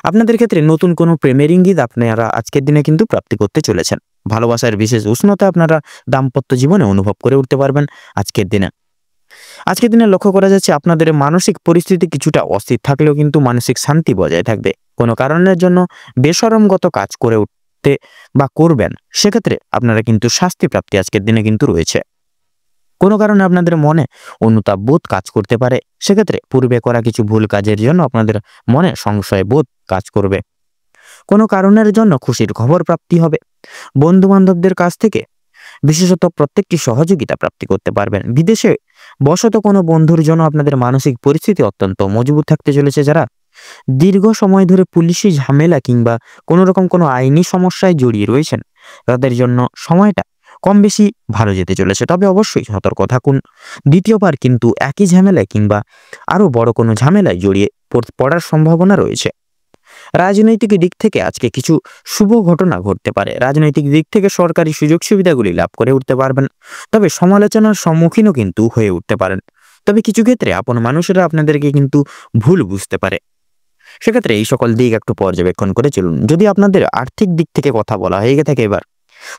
Speaker 2: আপনাদের ক্ষেত্রে নতুন কোনো প্রেমের ইঙ্গিত আপনারা আজকের দিনে কিন্তু প্রাপ্তি করতে চলেছেন। ভালোবাসার বিশেষ উষ্ণতা আপনারা দাম্পত্য জীবনে অনুভব করে উঠতে পারবেন আজকের দিনে। আজকের দিনে লক্ষ্য করা যাচ্ছে আপনাদের মানসিক পরিস্থিতি কিছুটা অস্থির থাকলেও কিন্তু মানসিক শান্তি বজায় থাকবে। কোনো কারণের জন্য বেশরমগত কাজ করে উঠতে বা করবেন, সেক্ষেত্রে আপনারা কিন্তু শাস্তি প্রাপ্তি আজকের দিনে কিন্তু রয়েছে। কোনো কারণে আপনাদের মনে অনুতাপ বোধ কাজ করতে পারে, সেক্ষেত্রে পূর্বে করা কিছু ভুল কাজের জন্য আপনাদের মনে সংশয় বোধ কাজ করবে। কোনো কারণের জন্য খুশির খবর প্রাপ্তি হবে। বন্ধু বান্ধবদের কাছ থেকে বিশেষত প্রত্যেকটি সহযোগিতা প্রাপ্তি করতে পারবেন। বিদেশে বসত কোনো বন্ধুর জন্য আপনাদের মানসিক পরিস্থিতি অত্যন্ত মজবুত থাকতে চলেছে। যারা দীর্ঘ সময় ধরে পুলিশি ঝামেলা কিংবা কোনো রকম কোনো আইনি সমস্যায় জড়িয়ে রয়েছেন, তাদের জন্য সময়টা কম বেশি ভালো যেতে চলেছে। তবে অবশ্যই সতর্ক থাকুন। দ্বিতীয়বার কিন্তু একই ঝামেলায় কিংবা আরো বড় কোনো ঝামেলায় জড়িয়ে পড়ার সম্ভাবনা রয়েছে। রাজনৈতিক দিক থেকে আজকে কিছু শুভ ঘটনা ঘটতে পারে। রাজনৈতিক দিক থেকে সরকারি সুযোগ সুবিধাগুলি লাভ করে উঠতে পারবেন, তবে সমালোচনার সম্মুখীনও কিন্তু হয়ে উঠতে পারেন। তবে কিছু ক্ষেত্রে আপন মানুষেরা আপনাদেরকে কিন্তু ভুল বুঝতে পারে। সেক্ষেত্রে এই সকল দিক একটু পর্যবেক্ষণ করে চলুন। যদি আপনাদের আর্থিক দিক থেকে কথা বলা হয়ে থাকে এবার,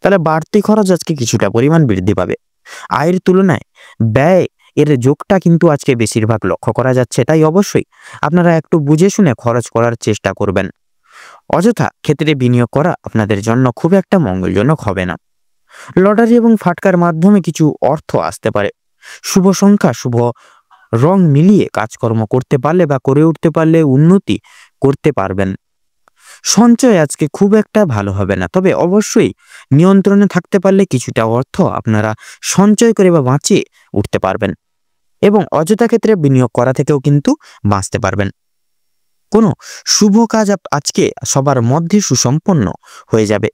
Speaker 2: তাহলে বাড়তি খরচ আজকে কিছুটা পরিমাণ বৃদ্ধি পাবে। আয়ের তুলনায় ব্যয় এর যোগটা কিন্তু আজকে বেশিরভাগ লক্ষ্য করা যাচ্ছে। তাই অবশ্যই আপনারা একটু বুঝে শুনে খরচ করার চেষ্টা করবেন। অযথা ক্ষেত্রে বিনিয়োগ করা আপনাদের জন্য খুব একটা মঙ্গলজনক হবে না। লটারি এবং ফাটকার মাধ্যমে কিছু অর্থ আসতে পারে। শুভ সংখ্যা শুভ রং মিলিয়ে কাজকর্ম করতে পারলে বা করে উঠতে পারলে উন্নতি করতে পারবেন। সঞ্চয় আজকে খুব একটা ভালো হবে না, তবে অবশ্যই নিয়ন্ত্রণে থাকতে পারলে কিছুটা অর্থ আপনারা সঞ্চয় করে বা বাঁচিয়ে উঠতে পারবেন এবং অযথা ক্ষেত্রে বিনিয়োগ করা থেকেও কিন্তু বাঁচতে পারবেন। কোনো শুভ কাজ আজকে সবার মধ্যে সুসম্পন্ন হয়ে যাবে।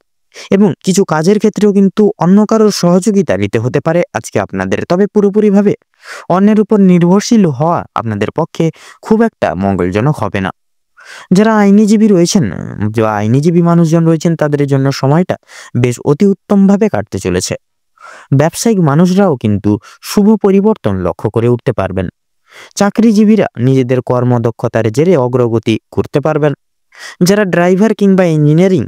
Speaker 2: এবং কিছু কাজের ক্ষেত্রেও কিন্তু অন্য কারোর সহযোগিতা নিতে হতে পারে আজকে আপনাদের। তবে পুরোপুরিভাবে অন্যের উপর নির্ভরশীল হওয়া আপনাদের পক্ষে খুব একটা মঙ্গলজনক হবে না। যারা আইনজীবী রয়েছেন, যে আইনজীবী মানুষজন রয়েছেন, তাদের জন্য সময়টা বেশ অতি উত্তমভাবে কাটতে চলেছে। ব্যবসায়িক মানুষরাও কিন্তু শুভ পরিবর্তন লক্ষ্য করে উঠতে পারবেন। চাকরিজীবীরা নিজেদের কর্মদক্ষতার জেরে অগ্রগতি করতে পারবেন। যারা ড্রাইভার কিংবা ইঞ্জিনিয়ারিং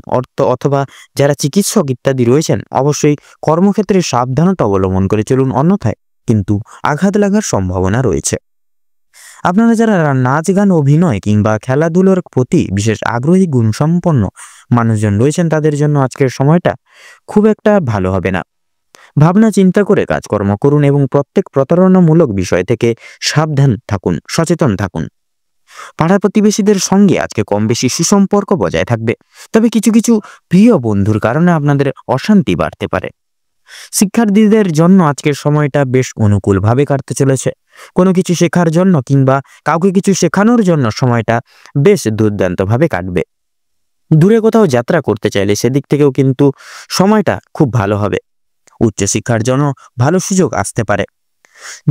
Speaker 2: অথবা যারা চিকিৎসক ইত্যাদি রয়েছেন, অবশ্যই কর্মক্ষেত্রে সাবধানতা অবলম্বন করে চলুন, অন্যথায় কিন্তু আঘাত লাগার সম্ভাবনা রয়েছে। আপনারা যারা নাচ গান অভিনয় কিংবা খেলাধুলার প্রতি বিশেষ আগ্রহী গুণসম্পন্ন মানুষজন রয়েছেন, তাদের জন্য আজকের সময়টা খুব একটা ভালো হবে না। ভাবনা চিন্তা করে কাজকর্ম করুন এবং প্রত্যেক প্রতারণামূলক বিষয় থেকে সাবধান থাকুন, সচেতন থাকুন। পাড়া প্রতিবেশীদের সঙ্গে আজকে কম বেশি সুসম্পর্ক বজায় থাকবে, তবে কিছু কিছু প্রিয় বন্ধুর কারণে আপনাদের অশান্তি বাড়তে পারে। শিক্ষার্থীদের জন্য আজকের সময়টা বেশ অনুকূলভাবে কাটতে চলেছে। কোনো কিছু শেখার জন্য কিংবা কাউকে কিছু শেখানোর জন্য সময়টা বেশ দুর্দান্তভাবে কাটবে। দূরে কোথাও যাত্রা করতে চাইলে সেদিক থেকেও কিন্তু সময়টা খুব ভালো হবে। উচ্চশিক্ষার জন্য ভালো সুযোগ আসতে পারে।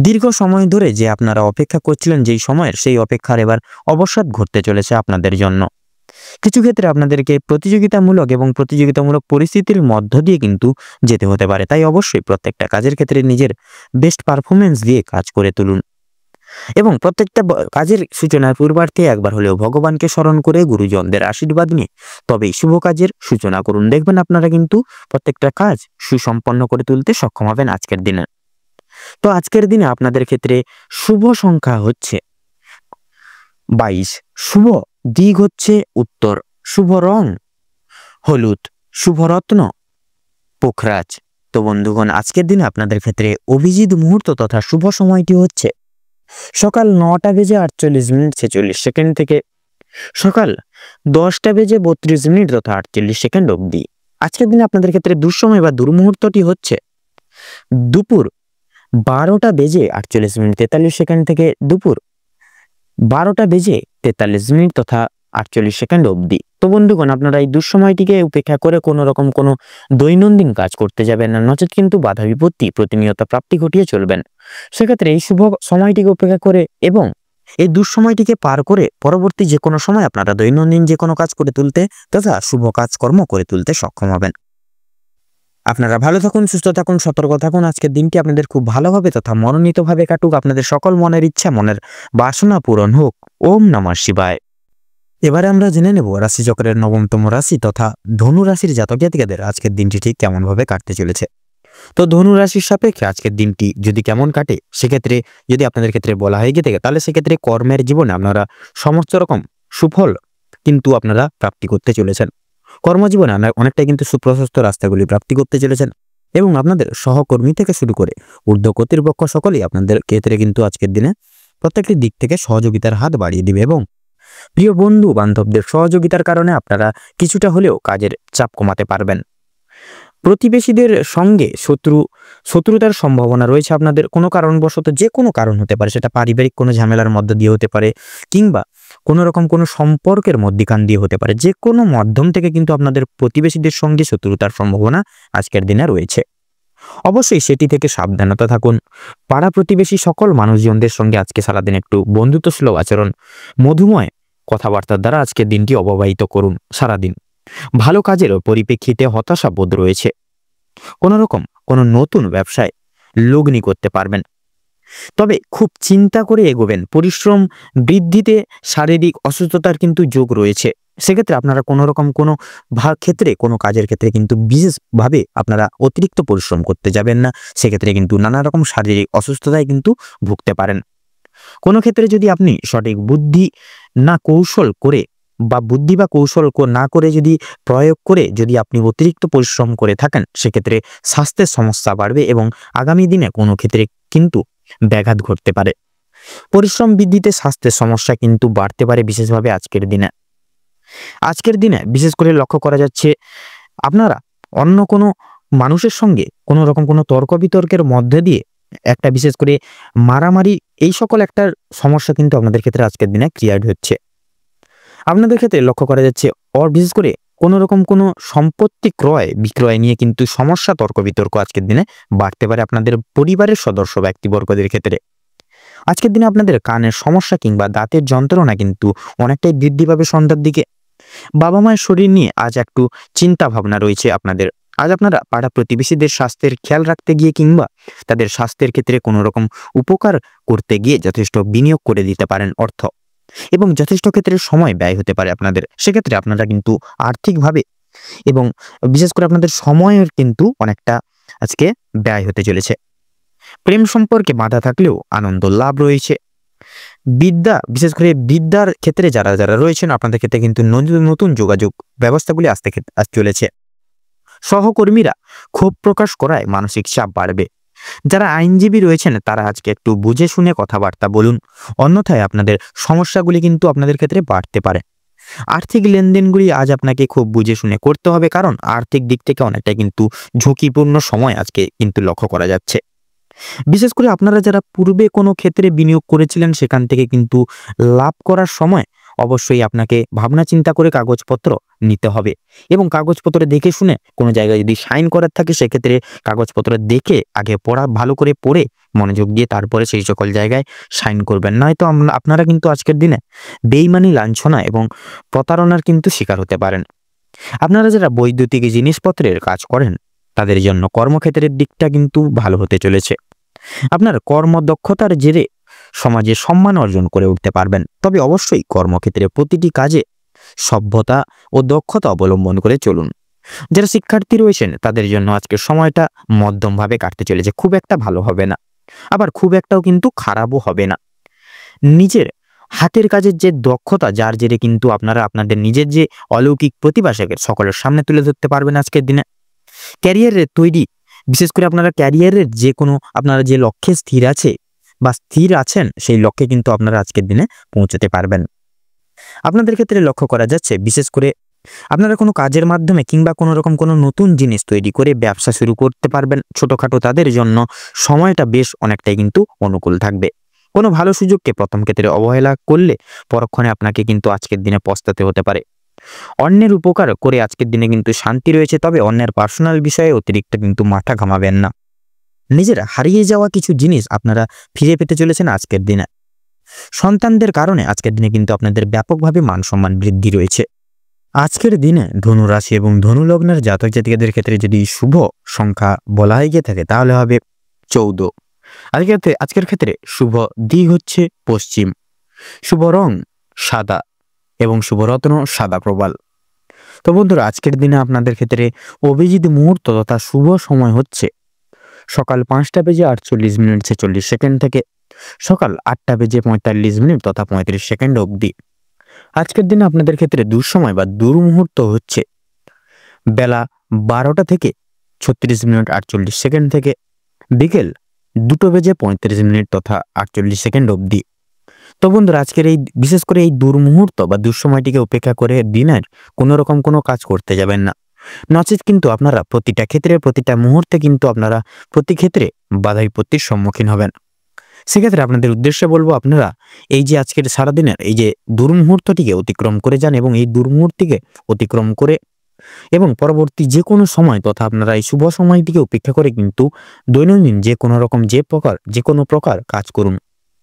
Speaker 2: দীর্ঘ সময় ধরে যে আপনারা অপেক্ষা করছিলেন যেই সময়ের, সেই অপেক্ষার এবার অবসাদ ঘটতে চলেছে আপনাদের জন্য। কিছু ক্ষেত্রে আপনাদেরকে প্রতিযোগিতামূলক পরিস্থিতির মধ্য দিয়ে কিন্তু যেতে হতে পারে। তাই অবশ্যই প্রত্যেকটা কাজের ক্ষেত্রে নিজের বেস্ট পারফরমেন্স দিয়ে কাজ করে তুলুন এবং প্রত্যেকটা কাজের সূচনার পূর্বার্থে একবার হলেও ভগবানকে স্মরণ করে গুরুজনদের আশীর্বাদ নিয়ে তবেই শুভ কাজের সূচনা করুন। দেখবেন আপনারা কিন্তু প্রত্যেকটা কাজ সুসম্পন্ন করে তুলতে সক্ষম হবেন আজকের দিনে। তো আজকের দিনে আপনাদের ক্ষেত্রে শুভ সংখ্যা হচ্ছে 22, শুভ দিক হচ্ছে উত্তর, শুভ রং হলুদ, শুভ রত্ন পোখরাজ। তো বন্ধুগণ, আজকের দিনে আপনাদের ক্ষেত্রে অভিজিৎ মুহূর্ত তথা শুভ সময়টি হচ্ছে সকাল 9:48 থেকে সকাল 10:32 তথা 48 অবধি। আজকের দিনে আপনাদের ক্ষেত্রে দুঃসময় বা দুর্মুহূর্তটি হচ্ছে দুপুর 12:48 থেকে দুপুর 12:43 তথা 48 অবধি। তো বন্ধুগণ, আপনারা এই দুঃসময়টিকে উপেক্ষা করে কোনো রকম কোনো দৈনন্দিন কাজ করতে যাবেন না, নচেত কিন্তু বাধা বিপত্তি প্রতিনিয়ত প্রাপ্তি ঘটিয়ে চলবেন। সেক্ষেত্রে এই শুভ সময়টিকে উপেক্ষা করে এবং এই দুঃসময়টিকে পার করে পরবর্তী যে কোনো সময় আপনারা দৈনন্দিন যে কোনো কাজ করে তুলতে তথা শুভ কাজকর্ম করে তুলতে সক্ষম হবেন। আপনারা ভালো থাকুন, সুস্থ থাকুন, সতর্ক থাকুন। আজকের দিনটি আপনাদের খুব ভালোভাবে তথা মনোনীতভাবে কাটুক। আপনাদের সকল মনের ইচ্ছা, মনের বাসনা পূরণ হোক। ওম নমঃ শিবায়। এবারে আমরা জেনে নেব রাশিচক্রের 9তম রাশি তথা ধনু রাশির জাতক জাতিকাদের আজকের দিনটি ঠিক কেমন ভাবে কাটতে চলেছে। তো ধনু রাশির সাপেক্ষে আজকের দিনটি যদি কেমন কাটে, সেক্ষেত্রে যদি আপনাদের ক্ষেত্রে বলা হয়ে গিয়ে থাকে, তাহলে সেক্ষেত্রে কর্মের জীবনে আপনারা সমস্ত রকম সুফল কিন্তু আপনারা প্রাপ্তি করতে চলেছেন। কর্মজীবনে অনেকটাই কিন্তু সুপ্রশস্ত রাস্তাগুলি প্রাপ্তি করতে চলেছেন এবং আপনাদের সহকর্মী থেকে শুরু করে ঊর্ধ্ব কর্তৃপক্ষ সকলেই আপনাদের ক্ষেত্রে কিন্তু আজকের দিনে প্রত্যেকটি দিক থেকে সহযোগিতার হাত বাড়িয়ে দিবে এবং প্রিয় বন্ধু বান্ধবদের সহযোগিতার কারণে আপনারা কিছুটা হলেও কাজের চাপ কমাতে পারবেন। প্রতিবেশীদের সঙ্গে শত্রুতার সম্ভাবনা রয়েছে আপনাদের কোনো কারণবশত, যে কোনো কারণ হতে পারে, সেটা পারিবারিক কোনো ঝামেলার মধ্য দিয়ে হতে পারে কিংবা কোনো রকম কোনো সম্পর্কের মধ্যিখান দিয়ে হতে পারে। যে কোনো মাধ্যম থেকে কিন্তু আপনাদের প্রতিবেশীদের সঙ্গে শত্রুতার সম্ভাবনা আজকের দিনে রয়েছে। অবশ্যই সেটি থেকে সাবধানতা থাকুন। পাড়া প্রতিবেশী সকল মানুষজনদের সঙ্গে আজকে সারাদিন একটু বন্ধুত্বসুলভ আচরণ, মধুময় কথাবার্তার দ্বারা আজকের দিনটি অববাহিত করুন। সারাদিন ভালো কাজের পরিপ্রেক্ষিতে হতাশা বোধ রয়েছে। কোনো রকম কোনো নতুন ব্যবসায় লগ্নি করতে পারবেন, তবে খুব চিন্তা করে এগোবেন। পরিশ্রম বৃদ্ধিতে শারীরিক অসুস্থতার কিন্তু যোগ রয়েছে। সেক্ষেত্রে আপনারা কোনো রকম কোনো ক্ষেত্রে কোনো কাজের ক্ষেত্রে কিন্তু বিশেষভাবে আপনারা অতিরিক্ত পরিশ্রম করতে যাবেন না। সেক্ষেত্রে কিন্তু নানা রকম শারীরিক অসুস্থতায় কিন্তু ভুগতে পারেন। কোনো ক্ষেত্রে যদি আপনি সঠিক বুদ্ধি বা কৌশল না করে যদি প্রয়োগ করে যদি আপনি অতিরিক্ত পরিশ্রম করে থাকেন, সেক্ষেত্রে স্বাস্থ্যের সমস্যা বাড়বে এবং আগামী দিনে কোনো ক্ষেত্রে কিন্তু ব্যাঘাত ঘটতে পারে। পরিশ্রম বৃদ্ধিতে স্বাস্থ্যের সমস্যা কিন্তু বাড়তে পারে বিশেষভাবে আজকের দিনে বিশেষ করে লক্ষ্য করা যাচ্ছে আপনারা অন্য কোনো মানুষের সঙ্গে কোনো রকম কোনো তর্ক বিতর্কের মধ্যে দিয়ে একটা বিশেষ করে মারামারি, এই সকল একটা সমস্যা কিন্তু আপনাদের ক্ষেত্রে আজকের দিনে ক্রিয়েট হচ্ছে। আপনাদের ক্ষেত্রে লক্ষ্য করা যাচ্ছে বিশেষ করে কোনো রকম কোনো সম্পত্তি ক্রয় বিক্রয় নিয়ে কিন্তু সমস্যা, তর্ক বিতর্ক আজকের দিনে বাড়তে পারে আপনাদের পরিবারের সদস্য ব্যক্তিবর্গদের ক্ষেত্রে। আজকের দিনে আপনাদের কানের সমস্যা কিংবা দাঁতের যন্ত্রণা কিন্তু অনেকটাই বৃদ্ধি পাবে সন্ধ্যার দিকে। বাবা মায়ের শরীর নিয়ে আজ একটু চিন্তা ভাবনা রয়েছে আপনাদের। আজ আপনারা পাড়া প্রতিবেশীদের স্বাস্থ্যের খেয়াল রাখতে গিয়ে কিংবা তাদের স্বাস্থ্যের ক্ষেত্রে কোনো রকম উপকার করতে গিয়ে যথেষ্ট বিনিয়োগ করে দিতে পারেন অর্থ, এবং যথেষ্ট ক্ষেত্রে সময় ব্যয় হতে পারে আপনাদের। সেক্ষেত্রে আপনারা কিন্তু আর্থিকভাবে এবং বিশেষ করে আপনাদের সময়ের কিন্তু অনেকটা আজকে ব্যয় হতে চলেছে। প্রেম সম্পর্কে বাধা থাকলেও আনন্দ লাভ রয়েছে। বিদ্যা, বিশেষ করে বিদ্যার ক্ষেত্রে যারা যারা রয়েছেন আপনাদের ক্ষেত্রে কিন্তু নতুন যোগাযোগ ব্যবস্থাগুলি আসতে চলেছে। সহকর্মীরা ক্ষোভ প্রকাশ করায় মানসিক চাপ বাড়বে। যারা আইনজীবী রয়েছেন তারা আজকে একটু বুঝে শুনে কথাবার্তা বলুন, অন্যথায় আপনাদের সমস্যাগুলি কিন্তু আপনাদের ক্ষেত্রে বাড়তে পারে। আর্থিক লেনদেনগুলি আজ আপনাকে খুব বুঝে শুনে করতে হবে, কারণ আর্থিক দিক থেকে অনেকটা কিন্তু ঝুঁকিপূর্ণ সময় আজকে কিন্তু লক্ষ্য করা যাচ্ছে। বিশেষ করে আপনারা যারা পূর্বে কোনো ক্ষেত্রে বিনিয়োগ করেছিলেন সেখান থেকে কিন্তু লাভ করার সময় অবশ্যই আপনাকে ভাবনা চিন্তা করে কাগজপত্র নিতে হবে, এবং কাগজপত্র দেখে শুনে কোনো জায়গায় যদি সাইন করার থাকে সেক্ষেত্রে কাগজপত্র দেখে আগে ভালো করে পড়ে মনোযোগ দিয়ে তারপরে সেই সকল জায়গায় সাইন করবেন। নয়তো আপনারা কিন্তু আজকের দিনে বেইমানি, লাঞ্ছনা এবং প্রতারণার কিন্তু শিকার হতে পারেন। আপনারা যারা বৈদ্যুতিক জিনিসপত্রের কাজ করেন তাদের জন্য কর্মক্ষেত্রের দিকটা কিন্তু ভালো হতে চলেছে। আপনার কর্মদক্ষতার জেরে সমাজে সম্মান অর্জন করে উঠতে পারবেন। তবে অবশ্যই কর্মক্ষেত্রে প্রতিটি কাজে সভ্যতা ও দক্ষতা অবলম্বন করে চলুন। যারা শিক্ষার্থী রয়েছেন তাদের জন্য আজকের সময়টা মধ্যমভাবে কাটতে চলেছে, খুব একটা ভালো হবে না, আবার খুব একটাও কিন্তু খারাপও হবে না। নিজের হাতের কাজের যে দক্ষতা, যার জেরে কিন্তু আপনারা আপনাদের নিজের যে অলৌকিক প্রতিভা সকলের সামনে তুলে ধরতে পারবেন আজকের দিনে। ক্যারিয়ারের তৈরি, বিশেষ করে আপনারা ক্যারিয়ারের যে কোনো আপনারা যে লক্ষ্যে স্থির আছেন সেই লক্ষ্যে কিন্তু আপনারা আজকের দিনে পৌঁছাতে পারবেন। আপনাদের ক্ষেত্রে লক্ষ্য করা যাচ্ছে বিশেষ করে আপনারা কোনো কাজের মাধ্যমে কিংবা কোনো রকম কোনো নতুন জিনিস তৈরি করে ব্যবসা শুরু করতে পারবেন। ছোটখাটো তাদের জন্য সময়টা বেশ অনেকটাই কিন্তু অনুকূল থাকবে। কোনো ভালো সুযোগকে প্রথম ক্ষেত্রে অবহেলা করলে পরক্ষণে আপনাকে কিন্তু আজকের দিনে পস্তাতে হতে পারে। অন্যের উপকার করে আজকের দিনে কিন্তু শান্তি রয়েছে, তবে অন্যের পার্সোনাল বিষয়ে অতিরিক্ত কিন্তু মাথা ঘামাবেন না। নিজের হারিয়ে যাওয়া কিছু জিনিস আপনারা ফিরে পেতে চলেছেন আজকের দিনে। সন্তানদের কারণে আজকের দিনে কিন্তু আপনাদের ব্যাপকভাবে মান সম্মান বৃদ্ধি রয়েছে। আজকের দিনে ধনু রাশি এবং ধনু লগ্নের জাতক জাতিকাদের ক্ষেত্রে যদি শুভ সংখ্যা বলা হয়ে গিয়ে থাকে তাহলে হবে 14। আজকের ক্ষেত্রে শুভ দিক হচ্ছে পশ্চিম, শুভ রং সাদা এবং শুভ রত্ন সাদা প্রবাল। তো বন্ধুরা, আজকের দিনে আপনাদের ক্ষেত্রে অভিজিৎ মুহূর্ত তথা শুভ সময় হচ্ছে সকাল 5:48:46 থেকে সকাল 8:45 তথা 35 অবধি। আজকের দিনে আপনাদের ক্ষেত্রে দুঃসময় বা দুর্মুহূর্ত হচ্ছে বেলা 12:36:48 থেকে বিকেল 2:35 তথা 48 অবধি। তো বন্ধুরা, আজকের এই বিশেষ করে এই দুর্মুহূর্ত বা দুঃসময়টিকে উপেক্ষা করে দিনের কোনো রকম কোনো কাজ করতে যাবেন না, নচেত কিন্তু আপনারা প্রতিটা ক্ষেত্রে প্রতিটা মুহূর্তে কিন্তু আপনারা প্রতি ক্ষেত্রে বাধা বিপত্তির সম্মুখীন হবেন। সেক্ষেত্রে আপনাদের উদ্দেশ্যে বলবো, আপনারা এই যে আজকের সারাদিনের এই যে দুর্মুহূর্তটিকে অতিক্রম করে যান, এবং এই দুর্মুহূর্তটিকে অতিক্রম করে এবং পরবর্তী যে কোনো সময় তথা আপনারা এই শুভ সময়টিকে উপেক্ষা করে কিন্তু দৈনন্দিন যে কোনো প্রকার কাজ করুন,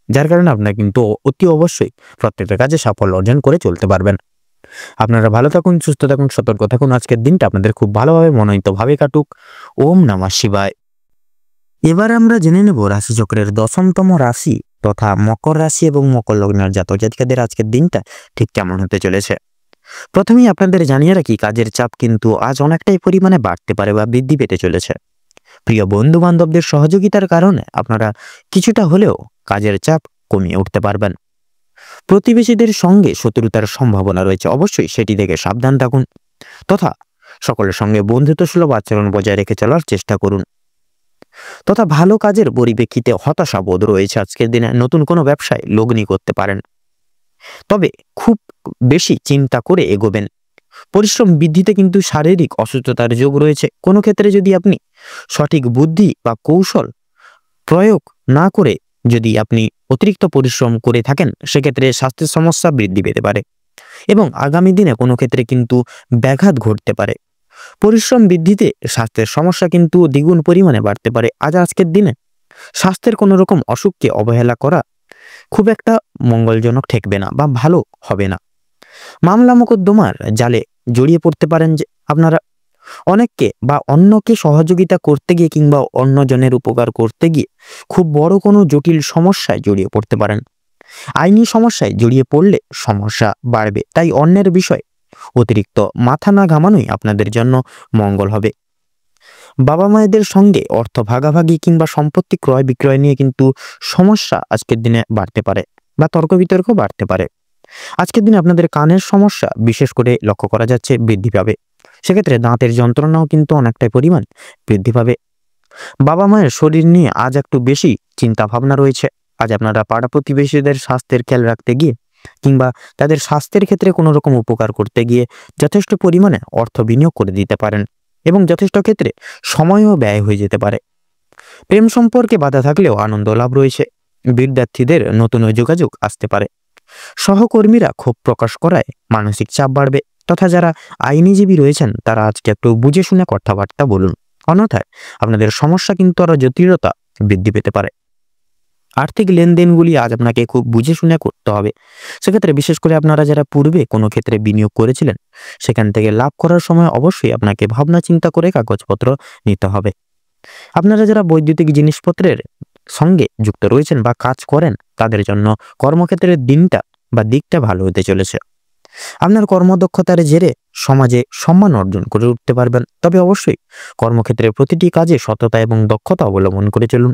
Speaker 2: যার কারণে আপনারা কিন্তু অতি অবশ্যই প্রত্যেকটা কাজে সাফল্য অর্জন করে চলতে পারবেন। আপনারা ভালো থাকুন, সুস্থ থাকুন, সতর্ক থাকুন। আজকের দিনটা আপনাদের খুব ভালোভাবে মনোনীতভাবে কাটুক। ওম নমঃ শিবায়। এবার আমরা জেনে নেব রাশিচক্রের 10তম রাশি তথা মকর রাশি এবং মকর লগ্নের জাতক জাতিকাদের আজকের দিনটা ঠিক কেমন হতে চলেছে। প্রথমেই আপনাদের জানিয়ে রাখি, কাজের চাপ কিন্তু আজ অনেকটাই পরিমাণে বাড়তে পারে বা বৃদ্ধি পেতে চলেছে। প্রিয় বন্ধু বান্ধবদের সহযোগিতার কারণে আপনারা কিছুটা হলেও কাজের চাপ কমিয়ে উঠতে পারবেন। প্রতিবেশীদের সঙ্গে শত্রুতার সম্ভাবনা রয়েছে, অবশ্যই সেটি থেকে সাবধান থাকুন তথা সকলের সঙ্গে বন্ধুত্বসুলভ আচরণ বজায় রেখে চলার চেষ্টা করুন। তথা ভালো কাজের পরিপ্রেক্ষিতে হতাশা বোধ রয়েছে আজকের দিনে। নতুন কোনো ব্যবসায় লগ্নি করতে পারেন, তবে খুব বেশি চিন্তা করে এগোবেন। পরিশ্রম বৃদ্ধিতে কিন্তু শারীরিক অসুস্থতার যোগ রয়েছে। কোনো ক্ষেত্রে যদি আপনি সঠিক বুদ্ধি বা কৌশল প্রয়োগ না করে যদি আপনি অতিরিক্ত পরিশ্রম করে থাকেন সেক্ষেত্রে স্বাস্থ্যের সমস্যা বৃদ্ধি পেতে পারে। এবং আগামী দিনে কোনো ক্ষেত্রে কিন্তু ব্যাঘাত ঘটতে পারে। পরিশ্রম বৃদ্ধিতে স্বাস্থ্যের সমস্যা কিন্তু দ্বিগুণ পরিমাণে বাড়তে পারে। আজকের দিনে স্বাস্থ্যের কোনো রকম অসুখকে অবহেলা করা খুব একটা মঙ্গলজনক ঠেকবে না বা ভালো হবে না। মামলা মোকদ্দমার জালে জড়িয়ে পড়তে পারেন যে আপনারা। অনেককে বা অন্যকে সহযোগিতা করতে গিয়ে কিংবা অন্যজনের উপকার করতে গিয়ে খুব বড় কোনো জটিল সমস্যায় জড়িয়ে পড়তে পারেন। আইনি সমস্যায় জড়িয়ে পড়লে সমস্যা বাড়বে, তাই অন্যের বিষয় অতিরিক্ত মাথা না ঘামানোই আপনাদের জন্য মঙ্গল হবে। বাবা মায়েদের সঙ্গে অর্থ ভাগাভাগি কিংবা সম্পত্তি ক্রয় বিক্রয় নিয়ে কিন্তু সমস্যা আজকের দিনে বাড়তে পারে বা তর্ক বিতর্ক বাড়তে পারে। আজকের দিনে আপনাদের কানের সমস্যা বিশেষ করে লক্ষ্য করা যাচ্ছে বৃদ্ধি পাবে। সেক্ষেত্রে দাঁতের যন্ত্রণাও কিন্তু অনেকটাই পরিমাণ বৃদ্ধি পাবে। বাবা মায়ের শরীর নিয়ে আজ একটু বেশি চিন্তা ভাবনা রয়েছে। আজ আপনারা পাড়া প্রতিবেশীদের স্বাস্থ্যের খেয়াল রাখতে গিয়ে কিংবা তাদের স্বাস্থ্যের ক্ষেত্রে কোনো রকম উপকার করতে গিয়ে যথেষ্ট পরিমাণে অর্থ বিনিয়োগ করে দিতে পারেন এবং যথেষ্ট ক্ষেত্রে সময়ও ব্যয় হয়ে যেতে পারে। প্রেম সম্পর্কে বাধা থাকলেও আনন্দ লাভ রয়েছে। বিদ্যার্থীদের নতুন যোগাযোগ আসতে পারে। সহকর্মীরা ক্ষোভ প্রকাশ করায় মানসিক চাপ বাড়বে, তথা যারা আইনজীবী রয়েছেন তারা আজকে একটু বুঝে শুনে কথাবার্তা বলুন, অন্যথায় আপনাদের সমস্যা কিন্তু আরো জটিলতা বৃদ্ধি পেতে পারে। আর্থিক লেনদেনগুলি আজ আপনাকে খুব বুঝে শুনে করতে হবে। সেক্ষেত্রে বিশেষ করে আপনারা যারা পূর্বে কোনো ক্ষেত্রে বিনিয়োগ করেছিলেন সেখান থেকে লাভ করার সময় অবশ্যই আপনাকে ভাবনা চিন্তা করে কাগজপত্র নিতে হবে। আপনারা যারা বৈদ্যুতিক জিনিসপত্রের সঙ্গে যুক্ত রয়েছেন বা কাজ করেন তাদের জন্য কর্মক্ষেত্রের দিনটা বা দিকটা ভালো হতে চলেছে। আপনার কর্মদক্ষতার জেরে সমাজে সম্মান অর্জন করে উঠতে পারবেন। তবে অবশ্যই কর্মক্ষেত্রের প্রতিটি কাজে সততা এবং দক্ষতা অবলম্বন করে চলুন।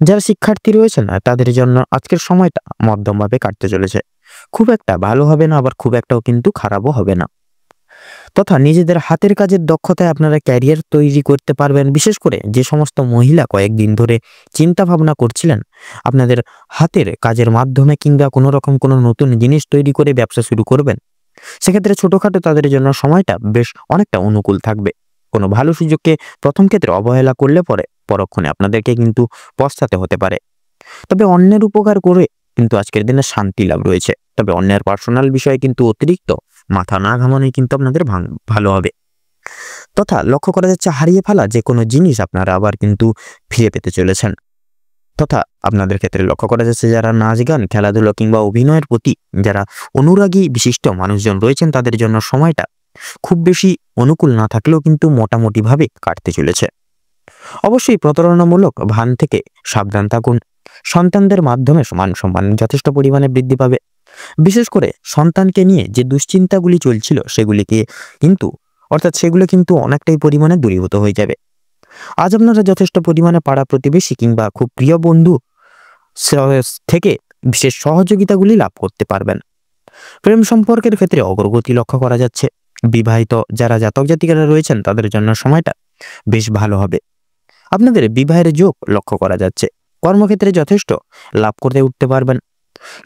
Speaker 2: যারা শিক্ষার্থী রয়েছেন তাদের জন্য আজকের সময়টা মধ্যমভাবে কাটতে চলেছে। খুব একটা ভালো হবে না, আবার খুব একটাও কিন্তু খারাপও হবে না। তথা নিজেদের হাতের কাজের দক্ষতায় আপনারা ক্যারিয়ার তৈরি করতে পারবেন। বিশেষ করে যে সমস্ত মহিলা কয়েকদিন ধরে চিন্তা ভাবনা করছিলেন আপনাদের হাতের কাজের মাধ্যমে কিংবা কোনো রকম কোনো নতুন জিনিস তৈরি করে ব্যবসা শুরু করবেন, সেক্ষেত্রে ছোটখাটো তাদের জন্য সময়টা বেশ অনেকটা অনুকূল থাকবে। কোনো ভালো সুযোগকে প্রথম ক্ষেত্রে অবহেলা করলে পরে পরক্ষণে আপনাদেরকে কিন্তু পস্তাতে হতে পারে। তবে অন্যের উপকার করে কিন্তু আজকের দিনে শান্তি লাভ রয়েছে। তবে অন্যের পার্সোনাল বিষয়ে কিন্তু অতিরিক্ত মাথা না ঘামানোই কিন্তু আপনাদের ভালো হবে। তথা লক্ষ্য করা যাচ্ছে হারিয়ে ফেলা যে কোনো জিনিস আপনারা আবার কিন্তু ফিরে পেতে চলেছেন। তথা আপনাদের ক্ষেত্রে লক্ষ্য করা যাচ্ছে যারা নাচ গান খেলাধুলো কিংবা অভিনয়ের প্রতি যারা অনুরাগী বিশিষ্ট মানুষজন রয়েছেন তাদের জন্য সময়টা খুব বেশি অনুকূল না থাকলেও কিন্তু মোটামুটিভাবে কাটতে চলেছে। অবশ্যই প্রতারণামূলক ভান থেকে সাবধান থাকুন। সন্তানদের মাধ্যমে মান সম্মান যথেষ্ট পরিমাণে বৃদ্ধি পাবে। বিশেষ করে সন্তানকে নিয়ে যে দুশ্চিন্তাগুলি চলছিল সেগুলো কিন্তু অনেকটাই পরিমাণে দূরীভূত হয়ে যাবে। আজ আপনারা যথেষ্ট পরিমাণে পাড়া প্রতিবেশী কিংবা খুব প্রিয় বন্ধু থেকে বিশেষ সহযোগিতাগুলি লাভ করতে পারবেন। প্রেম সম্পর্কের ক্ষেত্রে অগ্রগতি লক্ষ্য করা যাচ্ছে। বিবাহিত যারা জাতক জাতিকারা রয়েছেন তাদের জন্য সময়টা বেশ ভালো হবে। আপনাদের বিবাহের যোগ লক্ষ্য করা যাচ্ছে। কর্মক্ষেত্রে যথেষ্ট লাভ করতে উঠতে পারবেন।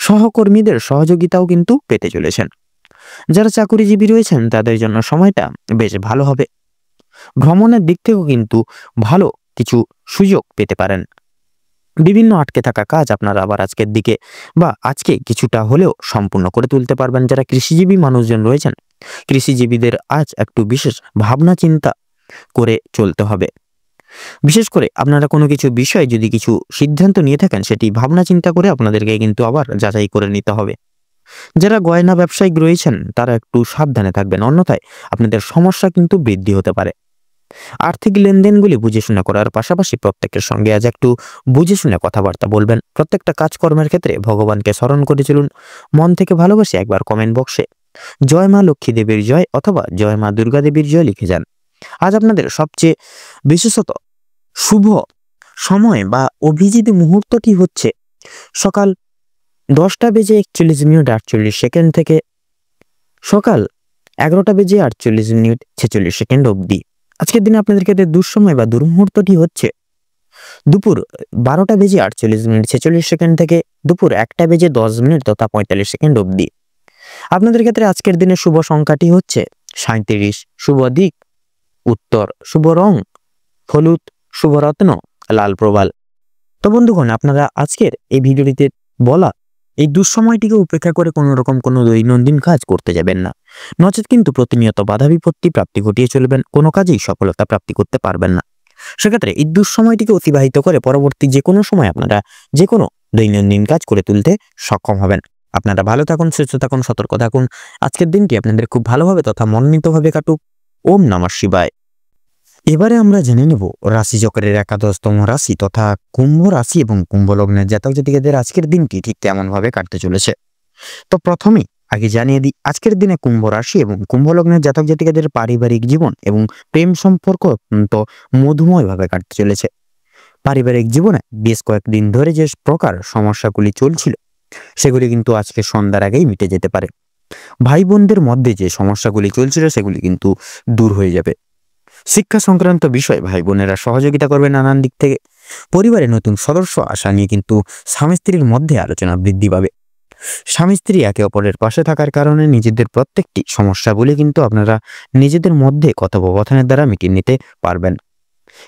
Speaker 2: সহকর্মীদের সহযোগিতাও কিন্তু পেতে চলেছেন। যারা চাকুরিজীবী রয়েছেন তাদের জন্য সময়টা বেশ ভালো হবে। ভ্রমণের দিক থেকেও কিন্তু ভালো কিছু সুযোগ পেতে পারেন। বিভিন্ন আটকে থাকা কাজ আপনারা আবার আজকের দিকে বা আজকে কিছুটা হলেও সম্পূর্ণ করে তুলতে পারবেন। যারা কৃষিজীবী মানুষজন রয়েছেন কৃষিজীবীদের আজ একটু বিশেষ ভাবনা চিন্তা করে চলতে হবে। বিশেষ করে আপনারা কোনো কিছু বিষয়ে যদি কিছু সিদ্ধান্ত নিয়ে থাকেন সেটি ভাবনা চিন্তা করে আপনাদেরকে কিন্তু আবার যাচাই করে নিতে হবে। যারা গয়না ব্যবসায়িক রয়েছেন তারা একটু সাবধানে থাকবেন, অন্যথায় আপনাদের সমস্যা কিন্তু বৃদ্ধি হতে পারে। আর্থিক লেনদেনগুলি বুঝে শুনে করার পাশাপাশি প্রত্যেকের সঙ্গে আজ একটু বুঝে শুনে কথাবার্তা বলবেন। প্রত্যেকটা কাজকর্মের ক্ষেত্রে ভগবানকে স্মরণ করে চলুন। মন থেকে ভালোবাসে একবার কমেন্ট বক্সে জয় মা লক্ষ্মী দেবীর জয় অথবা জয় মা দুর্গা দেবীর জয় লিখে যান। আজ আপনাদের সবচেয়ে বিশেষত শুভ সময় বা অভিজিৎ মুহূর্তটি হচ্ছে সকাল 10:41:48 থেকে সকাল 11:48:46 অবধি। আজকের দিনে আপনাদের ক্ষেত্রে দুঃসময় বা দুর্মুহূর্তটি হচ্ছে দুপুর 12:48:46 থেকে দুপুর 1:10 তথা 45 অবধি। আপনাদের ক্ষেত্রে আজকের দিনে শুভ সংখ্যাটি হচ্ছে 37, শুভ দিক উত্তর, শুভ রং হলুদ, শুভ রত্ন লাল প্রবাল। তো বন্ধুগণ, আপনারা আজকের এই ভিডিওটিতে বলা এই দুঃসময়টিকে উপেক্ষা করে কোনো রকম কোনো দৈনন্দিন কাজ করতে যাবেন না, নচেত কিন্তু প্রতিনিয়ত বাধা বিপত্তি প্রাপ্তি ঘটিয়ে চলবেন, কোনো কাজেই সফলতা প্রাপ্তি করতে পারবেন না। সেক্ষেত্রে এই দুঃসময়টিকে অতিবাহিত করে পরবর্তী যে কোনো সময় আপনারা যে কোনো দৈনন্দিন কাজ করে তুলতে সক্ষম হবেন। আপনারা ভালো থাকুন, সুস্থ থাকুন, সতর্ক থাকুন। আজকের দিনটি আপনাদের খুব ভালোভাবে তথা মনোনীতভাবে কাটুক। ওম নমঃ শিবায়। এবারে আমরা জেনে নেব রাশিচক্রের একাদশতম রাশি তথা কুম্ভ রাশি এবং কুম্ভ লগ্নের জাতক জাতিকাদের আজকের দিনটি ঠিক কেমন ভাবে কাটতে চলেছে। তো প্রথমেই আগে জানিয়ে দিই, আজকের দিনে কুম্ভ রাশি এবং কুম্ভ লগ্নের জাতক জাতিকাদের পারিবারিক জীবন এবং প্রেম সম্পর্ক অত্যন্ত মধুময়ভাবে কাটতে চলেছে। পারিবারিক জীবনে বেশ কয়েকদিন ধরে যে প্রকার সমস্যাগুলি চলছিল সেগুলি কিন্তু আজকে সন্ধ্যার আগেই মিটে যেতে পারে। ভাই বোনদের মধ্যে যে সমস্যাগুলি চলছিল সেগুলি কিন্তু দূর হয়ে যাবে। শিক্ষা সংক্রান্ত বিষয়ে ভাই বোনেরা সহযোগিতা করবে নানান দিক থেকে। পরিবারে নতুন সদস্য আসা নিয়ে কিন্তু স্বামী স্ত্রীর মধ্যে আলোচনা বৃদ্ধি পাবে। স্বামী স্ত্রী একে অপরের পাশে থাকার কারণে নিজেদের প্রত্যেকটি সমস্যাগুলি কিন্তু আপনারা নিজেদের মধ্যে কথোপকথনের দ্বারা মিটিয়ে নিতে পারবেন।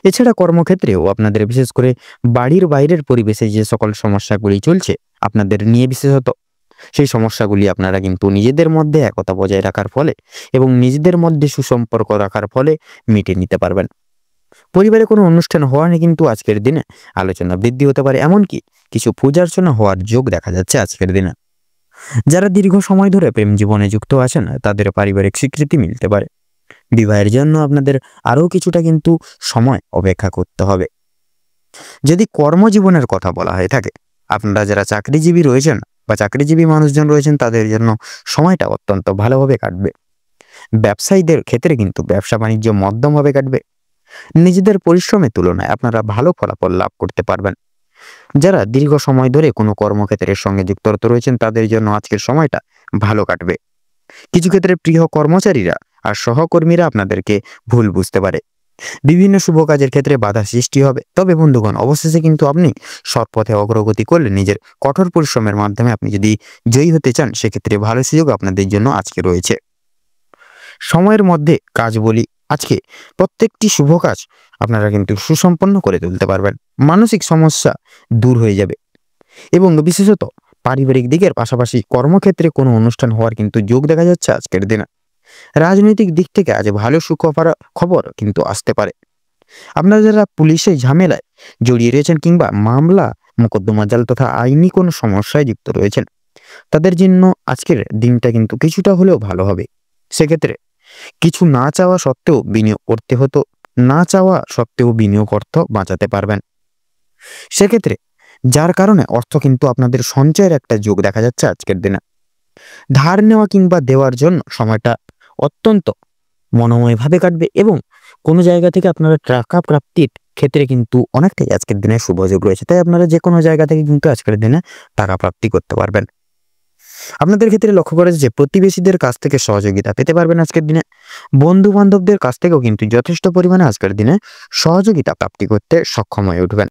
Speaker 2: এছাড়া কর্মক্ষেত্রেও আপনাদের বিশেষ করে বাড়ির বাইরের পরিবেশে যে সকল সমস্যাগুলি চলছে আপনাদের নিয়ে বিশেষত, সেই সমস্যাগুলি আপনারা কিন্তু নিজেদের মধ্যে একতা বজায় রাখার ফলে এবং নিজেদের মধ্যে সুসম্পর্ক রাখার ফলে মিটিয়ে নিতে পারবেন। পরিবারে কোনো অনুষ্ঠান হওয়া নিয়ে কিন্তু আজকের দিনে আলোচনা বৃদ্ধি হতে পারে, এমনকি কিছু পূজা অর্চনা হওয়ার যোগ দেখা যাচ্ছে আজকের দিনে। যারা দীর্ঘ সময় ধরে প্রেম জীবনে যুক্ত আছেন তাদের পারিবারিক স্বীকৃতি মিলতে পারে। বিবাহের জন্য আপনাদের আরও কিছুটা কিন্তু সময় অপেক্ষা করতে হবে। যদি কর্মজীবনের কথা বলা হয়ে থাকে, আপনারা যারা চাকরিজীবী রয়েছেন বা চাকরিজীবী মানুষজন রয়েছেন তাদের জন্য সময়টা অত্যন্ত ভালোভাবে কাটবে। ব্যবসায়ীদের ক্ষেত্রে কিন্তু ব্যবসা বাণিজ্য মধ্যমভাবে কাটবে। নিজেদের পরিশ্রমের তুলনায় আপনারা ভালো ফলাফল লাভ করতে পারবেন। যারা দীর্ঘ সময় ধরে কোনো কর্মক্ষেত্রের সঙ্গে যুক্ত রয়েছেন তাদের জন্য আজকের সময়টা ভালো কাটবে। কিছু ক্ষেত্রে প্রিয় কর্মচারীরা আর সহকর্মীরা আপনাদেরকে ভুল বুঝতে পারে। বিভিন্ন শুভ কাজের ক্ষেত্রে বাধা সৃষ্টি হবে। তবে বন্ধুগণ, অবশেষে কিন্তু আপনি সৎ পথে অগ্রগতি করলে নিজের কঠোর পরিশ্রমের মাধ্যমে আপনি যদি জয়ী হতে চান সেক্ষেত্রে ভালো সুযোগ আপনাদের জন্য আজকে রয়েছে। সময়ের মধ্যে কাজ বলি, আজকে প্রত্যেকটি শুভ কাজ আপনারা কিন্তু সুসম্পন্ন করে তুলতে পারবেন। মানসিক সমস্যা দূর হয়ে যাবে এবং বিশেষত পারিবারিক দিকের পাশাপাশি কর্মক্ষেত্রে কোনো অনুষ্ঠান হওয়ার কিন্তু যোগ দেখা যাচ্ছে আজকের দিনে। রাজনৈতিক দিক থেকে আজ ভালো খবর কিন্তু আসতে পারে। আপনারা যারা পুলিশের ঝামেলায় জড়িয়ে রয়েছেন কিংবা মামলা মোকদ্দমা জাল তথা আইনি কোনো সমস্যায় যুক্ত রয়েছেন তাদের জন্য আজকের দিনটা কিন্তু কিছুটা হলেও ভালো হবে। সেক্ষেত্রে কিছু না চাওয়া সত্ত্বেও বিনিয়োগ করতে হতো, না চাওয়া সত্ত্বেও বিনিয়োগ অর্থ বাঁচাতে পারবেন। সেক্ষেত্রে যার কারণে অর্থ কিন্তু আপনাদের সঞ্চয়ের একটা যোগ দেখা যাচ্ছে আজকের দিনে। ধার নেওয়া কিংবা দেওয়ার জন্য সময়টা অত্যন্ত মনোময়ভাবে কাটবে এবং কোনো জায়গা থেকে আপনারা টাকা প্রাপ্তির ক্ষেত্রে কিন্তু অনেকটাই আজকের দিনে শুভযোগ রয়েছে। তাই আপনারা যে কোনো জায়গা থেকে কিন্তু আজকের দিনে টাকা প্রাপ্তি করতে পারবেন। আপনাদের ক্ষেত্রে লক্ষ্য করা যাচ্ছে প্রতিবেশীদের কাছ থেকে সহযোগিতা পেতে পারবেন আজকের দিনে। বন্ধু বান্ধবদের কাছ থেকেও কিন্তু যথেষ্ট পরিমাণে আজকের দিনে সহযোগিতা প্রাপ্তি করতে সক্ষম হয়ে উঠবেন।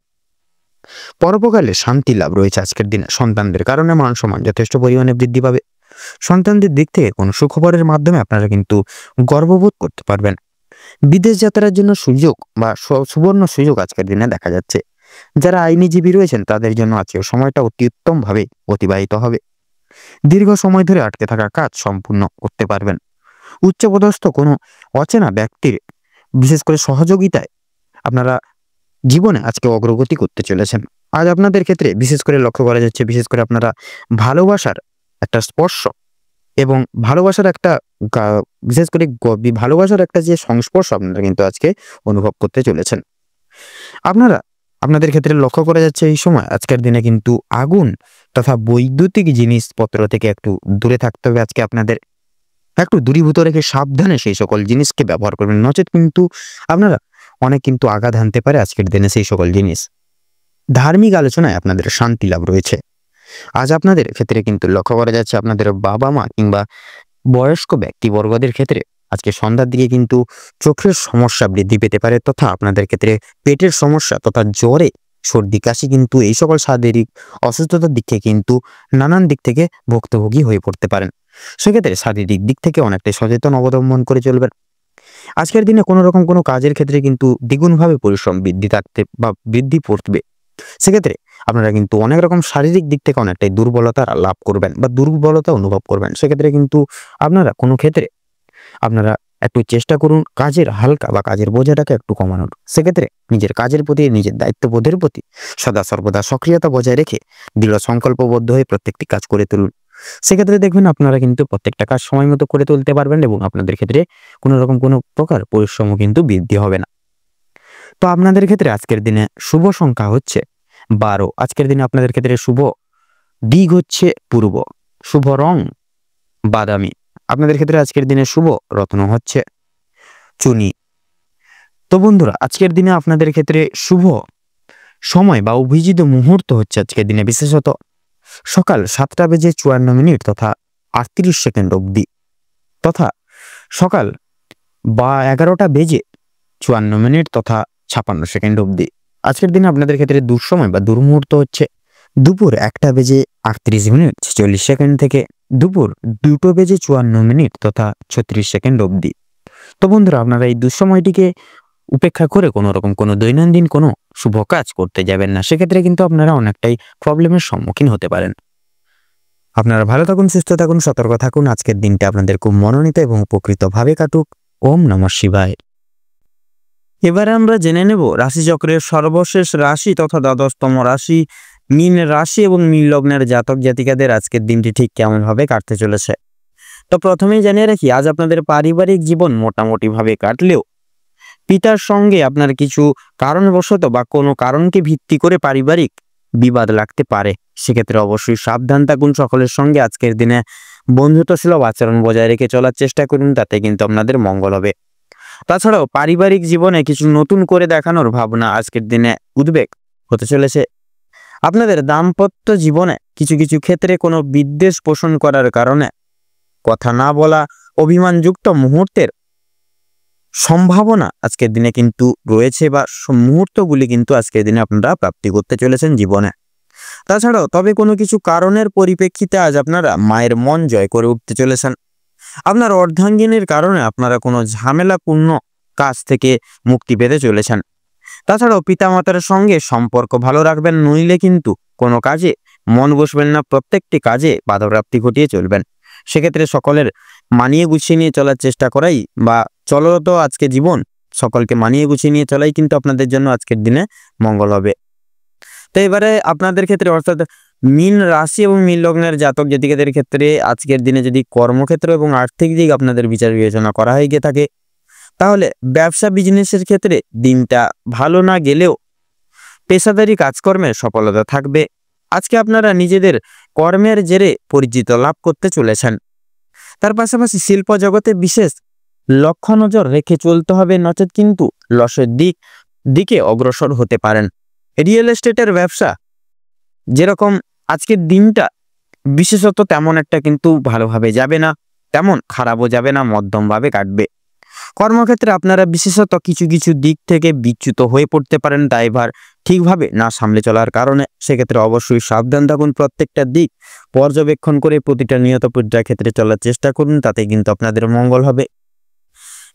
Speaker 2: পরোপকালে শান্তি লাভ রয়েছে আজকের দিনে। সন্তানদের কারণে মান সম্মান যথেষ্ট পরিমাণে বৃদ্ধি পাবে। সন্তানদের দিক থেকে কোনো সুখবরের মাধ্যমে আপনারা কিন্তু গর্ববোধ করতে পারবেন। বিদেশ যাত্রার জন্য সুযোগ বা সুবর্ণ সুযোগ আজকের দিনে দেখা যাচ্ছে। যারা আইনজীবী রয়েছেন তাদের জন্য আজকের সময়টা অতি উত্তমভাবে অতিবাহিত হবে। দীর্ঘ সময় ধরে আটকে থাকা কাজ সম্পূর্ণ করতে পারবেন। উচ্চপদস্থ কোনো অচেনা ব্যক্তির বিশেষ করে সহযোগিতায় আপনারা জীবনে আজকে অগ্রগতি করতে চলেছেন। আজ আপনাদের ক্ষেত্রে বিশেষ করে লক্ষ্য করা যাচ্ছে, বিশেষ করে আপনারা ভালোবাসার একটা স্পর্শ এবং ভালোবাসার একটা বিশেষ করে ভালোবাসার একটা যে সংস্পর্শ আপনারা কিন্তু আজকে অনুভব করতে চলেছেন। আপনাদের ক্ষেত্রে লক্ষ্য করা যাচ্ছে এই সময় আজকের দিনে কিন্তু আগুন তথা বৈদ্যুতিক জিনিসপত্র থেকে একটু দূরে থাকতে হবে। আজকে আপনাদের একটু দূরীভূত রেখে সাবধানে সেই সকল জিনিসকে ব্যবহার করবেন, নচেত কিন্তু আপনারা অনেক কিন্তু আঘাত হানতে পারে আজকের দিনে সেই সকল জিনিস। ধার্মিক আলোচনায় আপনাদের শান্তি লাভ রয়েছে। আজ আপনাদের ক্ষেত্রে কিন্তু লক্ষ্য করা যাচ্ছে আপনাদের বাবা মা কিংবা বয়স্ক ব্যক্তিবর্গদের ক্ষেত্রে আজকে সন্ধ্যার দিকে কিন্তু চোখের সমস্যা বৃদ্ধি পেতে পারে তথা আপনাদের ক্ষেত্রে পেটের সমস্যা তথা জ্বরে সর্দি কাশি কিন্তু এই সকল শারীরিক অসুস্থতার দিক থেকে কিন্তু নানান দিক থেকে ভুক্তভোগী হয়ে পড়তে পারেন। সেক্ষেত্রে শারীরিক দিক থেকে অনেকটাই সচেতন অবলম্বন করে চলবেন। আজকের দিনে কোনো রকম কোনো কাজের ক্ষেত্রে কিন্তু দ্বিগুণভাবে পরিশ্রম বৃদ্ধি পড়বে। সেক্ষেত্রে আপনারা কিন্তু অনেক রকম শারীরিক দিক থেকে অনেকটাই দুর্বলতা লাভ করবেন বা দুর্বলতা অনুভব করবেন। সেক্ষেত্রে কিন্তু আপনারা কোনো ক্ষেত্রে আপনারা একটু চেষ্টা করুন কাজের হালকা বা কাজের বোঝাটাকে একটু কমানোর। সেক্ষেত্রে নিজের কাজের প্রতি, নিজের দায়িত্ববোধের প্রতি সদা সর্বদা সক্রিয়তা বজায় রেখে দৃঢ় সংকল্পবদ্ধ হয়ে প্রত্যেকটি কাজ করে তুলুন। সেক্ষেত্রে দেখবেন আপনারা কিন্তু প্রত্যেকটা কাজ সময় মতো করে তুলতে পারবেন এবং আপনাদের ক্ষেত্রে কোনো রকম কোনো প্রকার পরিশ্রমও কিন্তু বৃদ্ধি হবে না। তো আপনাদের ক্ষেত্রে আজকের দিনে শুভ সংখ্যা হচ্ছে 12। আজকের দিনে আপনাদের ক্ষেত্রে শুভ দিক হচ্ছে পূর্ব, শুভ রং বাদামি। আপনাদের ক্ষেত্রে আজকের দিনে শুভ রত্ন হচ্ছে চুনি। তো বন্ধুরা, আজকের দিনে আপনাদের ক্ষেত্রে শুভ সময় বা অভিজিত মুহূর্ত হচ্ছে আজকের দিনে বিশেষত সকাল 7:54 তথা 38 অবধি, তথা সকাল 11:54 তথা 56 অবধি। আজকের দিনে আপনাদের ক্ষেত্রে দুঃসময় বা দুর্মুহূর্ত হচ্ছে দুপুর 1:48 থেকে দুপুর 2:54 তথা 36 অবধি। তো বন্ধুরা, আপনারা এই দুঃসময়টিকে উপেক্ষা করে কোনো রকম কোনো দৈনন্দিন কোনো শুভ কাজ করতে যাবেন না। সেক্ষেত্রে কিন্তু আপনারা অনেকটাই প্রবলেমের সম্মুখীন হতে পারেন। আপনারা ভালো থাকুন, সুস্থ থাকুন, সতর্ক থাকুন। আজকের দিনটা আপনাদের খুব মনোনীত এবং উপকৃতভাবে কাটুক। ওম নমঃ শিবায়।
Speaker 1: এবারে আমরা জেনে নেব রাশিচক্রের সর্বশেষ রাশি তথা দ্বাদশতম রাশি মীন রাশি এবং মীন লগ্নের জাতক জাতিকাদের আজকের দিনটি ঠিক কেমন ভাবে কাটতে চলেছে। তো প্রথমেই জানিয়ে রাখি, আজ আপনাদের পারিবারিক জীবন মোটামুটি ভাবে কাটলেও পিতার সঙ্গে আপনার কিছু কারণবশত বা কোনো কারণকে ভিত্তি করে পারিবারিক বিবাদ লাগতে পারে। সেক্ষেত্রে অবশ্যই সাবধান থাকুন। সকলের সঙ্গে আজকের দিনে বন্ধুত্বসুলভ আচরণ বজায় রেখে চলার চেষ্টা করুন, তাতে কিন্তু আপনাদের মঙ্গল হবে। তাছাড়াও পারিবারিক জীবনে কিছু নতুন করে দেখানোর ভাবনা আজকের দিনে উদ্বেগ হতে চলেছে। আপনাদের দাম্পত্য জীবনে কিছু কিছু ক্ষেত্রে কোনো বিদ্বেষ পোষণ করার কারণে কথা না বলা, অভিমানযুক্ত মুহূর্তের সম্ভাবনা আজকের দিনে কিন্তু রয়েছে বা মুহূর্তগুলি কিন্তু আজকের দিনে আপনারা প্রাপ্তি করতে চলেছেন জীবনে। তাছাড়াও তবে কোনো কিছু কারণের পরিপ্রেক্ষিতে আজ আপনারা মায়ের মন জয় করে উঠতে চলেছেন। আপনার অর্ধাঙ্গিনীর কারণে আপনারা কোনো ঝামেলাপূর্ণ কাজ থেকে মুক্তি পেতে চলেছেন। তাছাড়াও পিতামাতার সঙ্গে সম্পর্ক ভালো রাখবেন, নইলে কিন্তু কোনো কাজে মন বসবেন না, প্রত্যেকটি কাজে বাধাপ্রাপ্তি ঘটিয়ে চলবেন। সেক্ষেত্রে সকলের মানিয়ে গুছিয়ে নিয়ে চলার চেষ্টা করাই বা চলরত আজকে জীবন সকলকে মানিয়ে গুছিয়ে নিয়ে চলাই কিন্তু আপনাদের জন্য আজকের দিনে মঙ্গল হবে। তো এবারে আপনাদের ক্ষেত্রে অর্থাৎ মীন রাশি এবং মীন লগ্নের জাতক জাতিকাদের ক্ষেত্রে আজকের দিনে যদি কর্মক্ষেত্র এবং আর্থিক দিক আপনাদের বিচার বিবেচনা করা হয়ে গিয়ে থাকে, তাহলে ব্যবসা বিজনেসের ক্ষেত্রে দিনটা ভালো না গেলেও পেশাদারি কাজকর্মে সফলতা থাকবে। আজকে আপনারা নিজেদের কর্মের জেরে পরিচিত লাভ করতে চলেছেন। তার পাশাপাশি শিল্প জগতে বিশেষ লক্ষ্য নজর রেখে চলতে হবে, নচেত কিন্তু লসের দিকে অগ্রসর হতে পারেন। রিয়েল এস্টেটের ব্যবসা যেরকম আজকের দিনটা বিশেষত তেমন একটা কিন্তু ভালোভাবে যাবে না, তেমন খারাপও যাবে না, মধ্যমভাবে কাটবে। কর্মক্ষেত্রে আপনারা বিশেষত কিছু কিছু দিক থেকে বিচ্যুত হয়ে পড়তে পারেন দায়ভার ঠিকভাবে না সামলে চলার কারণে। সেক্ষেত্রে অবশ্যই সাবধান থাকুন, প্রত্যেকটা দিক পর্যবেক্ষণ করে প্রতিটা নিয়ত পর্যায় ক্ষেত্রে চলার চেষ্টা করুন, তাতে কিন্তু আপনাদের মঙ্গল হবে।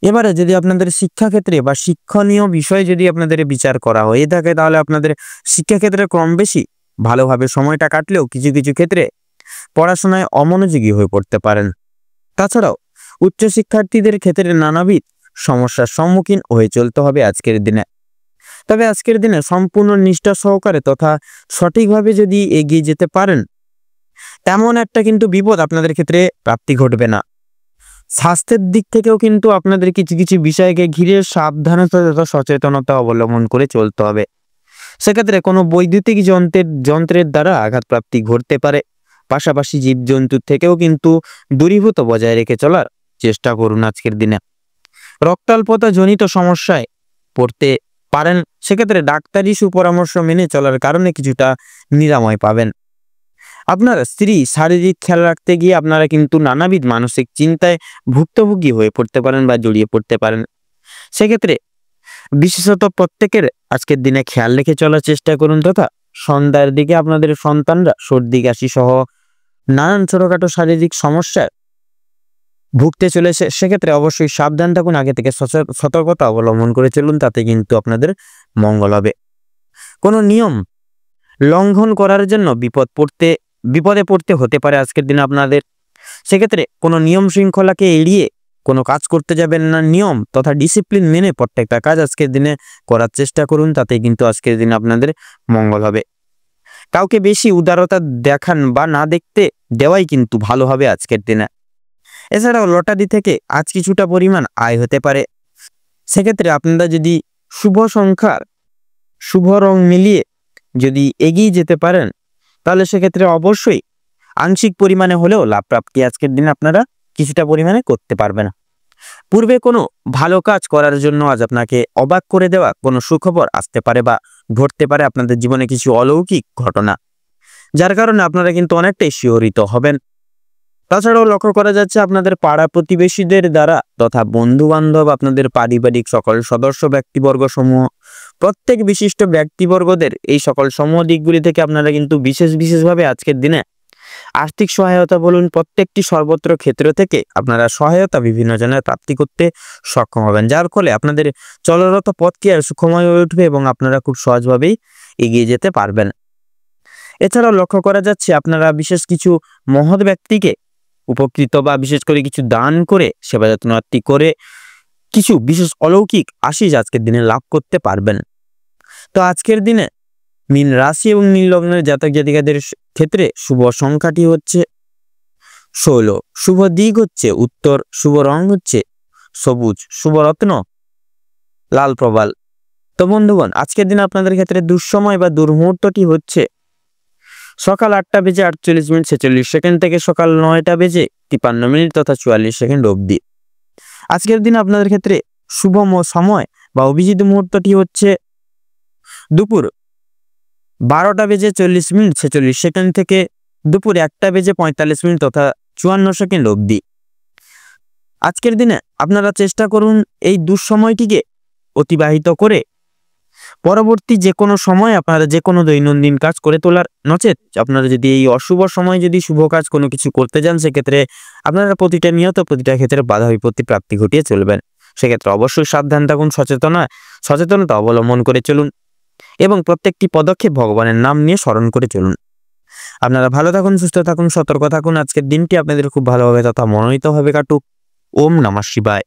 Speaker 1: এবারে যদি আপনাদের শিক্ষাক্ষেত্রে বা শিক্ষণীয় বিষয়ে যদি আপনাদের বিচার করা হয়ে থাকে, তাহলে আপনাদের শিক্ষাক্ষেত্রে কম বেশি ভালোভাবে সময়টা কাটলেও কিছু কিছু ক্ষেত্রে পড়াশোনায় অমনোযোগী হয়ে পড়তে পারেন। তাছাড়াও উচ্চশিক্ষার্থীদের ক্ষেত্রে নানাবিধ সমস্যার সম্মুখীন হয়ে চলতে হবে আজকের দিনে। তবে আজকের দিনে সম্পূর্ণ নিষ্ঠা সহকারে তথা সঠিকভাবে যদি এগিয়ে যেতে পারেন, তেমন একটা কিন্তু বিপদ আপনাদের ক্ষেত্রে প্রাপ্তি ঘটবে না। স্বাস্থ্যের দিক থেকেও কিন্তু আপনাদের কিছু কিছু বিষয়কে ঘিরে সাবধানতা তথা সচেতনতা অবলম্বন করে চলতে হবে। সেক্ষেত্রে কোনো বৈদ্যুতিক যন্ত্রের দ্বারা আঘাতপ্রাপ্তি ঘটতে পারে। পাশাপাশি জীবজন্তুর থেকেও কিন্তু দূরীভূত বজায় রেখে চলার চেষ্টা করুন আজকের দিনে। রক্তাল্পতা জনিত সমস্যায় পড়তে পারেন, সেক্ষেত্রে ডাক্তারি সুপরামর্শ মেনে চলার কারণে কিছুটা নিরাময় পাবেন। আপনার স্ত্রী শারীরিক খেয়াল রাখতে গিয়ে আপনারা কিন্তু নানাবিধ মানসিক চিন্তায় ভুক্তভোগী হয়ে পড়তে পারেন বা জড়িয়ে পড়তে পারেন। সেক্ষেত্রে বিশেষত প্রত্যেকের আজকের দিনে খেয়াল রেখে চলার চেষ্টা করুন, তথা সন্ধ্যার দিকে আপনাদের সন্তানরা সর্দি কাশি সহ নানান ছোটখাটো শারীরিক সমস্যায় ভুগতে চলেছে। সেক্ষেত্রে অবশ্যই সাবধান থাকুন, আগে থেকে সতর্কতা অবলম্বন করে চলুন, তাতে কিন্তু আপনাদের মঙ্গল হবে। কোনো নিয়ম লঙ্ঘন করার জন্য বিপদে পড়তে হতে পারে আজকের দিনে আপনাদের। সেক্ষেত্রে কোনো নিয়ম শৃঙ্খলাকে এড়িয়ে কোনো কাজ করতে যাবেন না, নিয়ম তথা ডিসিপ্লিন মেনে প্রত্যেকটা কাজ আজকের দিনে করার চেষ্টা করুন, তাতে কিন্তু আজকের দিনে আপনাদের মঙ্গল হবে। কাউকে বেশি উদারতা দেখান বা না দেখতে দেওয়াই কিন্তু ভালো হবে আজকের দিনে। এছাড়াও লটারি থেকে আজ কিছুটা পরিমাণ আয় হতে পারে। সেক্ষেত্রে আপনারা যদি শুভ সংখ্যার শুভ রং মিলিয়ে যদি এগিয়ে যেতে পারেন, তাহলে সেক্ষেত্রে অবশ্যই আংশিক পরিমাণে হলেও লাভ প্রাপ্তি আজকের দিনে আপনারা কিছুটা পরিমাণে করতে পারবেন। পূর্বে কোনো ভালো কাজ করার জন্য আজ আপনাকে অবাক করে দেওয়া কোনো সুখবর আসতে পারে বা ঘটতে পারে আপনাদের জীবনে কিছু অলৌকিক ঘটনা, যার কারণে আপনারা কিন্তু অনেকটাই শিহরিত হবেন। তাছাড়াও লক্ষ্য করা যাচ্ছে আপনাদের পাড়া প্রতিবেশীদের দ্বারা তথা বন্ধু বান্ধব, আপনাদের পারিবারিক সকল সদস্য ব্যক্তিবর্গ সমূহ, প্রত্যেক বিশিষ্ট ব্যক্তিবর্গদের এই সকল সমূহ দিকগুলি থেকে আপনারা কিন্তু বিশেষভাবে আজকের দিনে আর্থিক সহায়তা বলুন, প্রত্যেকটি সর্বত্র ক্ষেত্র থেকে আপনারা সহায়তা বিভিন্ন জনের প্রাপ্তি করতে সক্ষম হবেন, যার ফলে আপনাদের চলরত পথকে সুখময় হয়ে উঠবে এবং আপনারা খুব সহজভাবেই এগিয়ে যেতে পারবেন। এছাড়াও লক্ষ্য করা যাচ্ছে আপনারা বিশেষ কিছু মহৎ ব্যক্তিকে উপকৃত বা বিশেষ করে কিছু দান করে সেবা যত্নার্থী করে কিছু বিশেষ অলৌকিক আশিস আজকের দিনে লাভ করতে পারবেন। তো আজকের দিনে মীন রাশি এবং মীন লগ্নের জাতক জাতিকাদের ক্ষেত্রে শুভ সংখ্যাটি হচ্ছে 16, শুভ দিক হচ্ছে উত্তর, শুভ রং হচ্ছে সবুজ, শুভ রত্ন লাল প্রবাল। তো বন্ধুগণ, আজকের দিনে আপনাদের ক্ষেত্রে দুঃসময় বা দুর্মুহূর্তটি হচ্ছে সকাল 8টা বেজে 48 মিনিট 46 সেকেন্ড থেকে সকাল 9টা বেজে 53 মিনিট তথা 44 সেকেন্ড অবধি। আজকের দিনে আপনাদের ক্ষেত্রে শুভ সময় বা অভিজিৎ মুহূর্তটি হচ্ছে দুপুর 12টা বেজে 40 মিনিট 46 সেকেন্ড থেকে দুপুর 1টা বেজে 45 মিনিট তথা 54 সেকেন্ড অবধি। আজকের দিনে আপনারা চেষ্টা করুন এই দুঃসময়টিকে অতিবাহিত করে পরবর্তী যে কোনো সময় আপনারা যে কোনো দৈনন্দিন কাজ করে তোলার, নচেত আপনারা যদি এই অশুভ সময় যদি শুভ কাজ কোনো কিছু করতে যান, সেক্ষেত্রে আপনারা প্রতিটা ক্ষেত্রে বাধা বিপত্তি প্রাপ্তি ঘটিয়ে চলবেন। সেক্ষেত্রে অবশ্যই সাবধান থাকুন, সচেতনতা অবলম্বন করে চলুন এবং প্রত্যেকটি পদক্ষেপ ভগবানের নাম নিয়ে স্মরণ করে চলুন। আপনারা ভালো থাকুন, সুস্থ থাকুন, সতর্ক থাকুন। আজকের দিনটি আপনাদের খুব ভালোভাবে তথা মনোনীতভাবে কাটুক। ওম নমঃ শিবায়।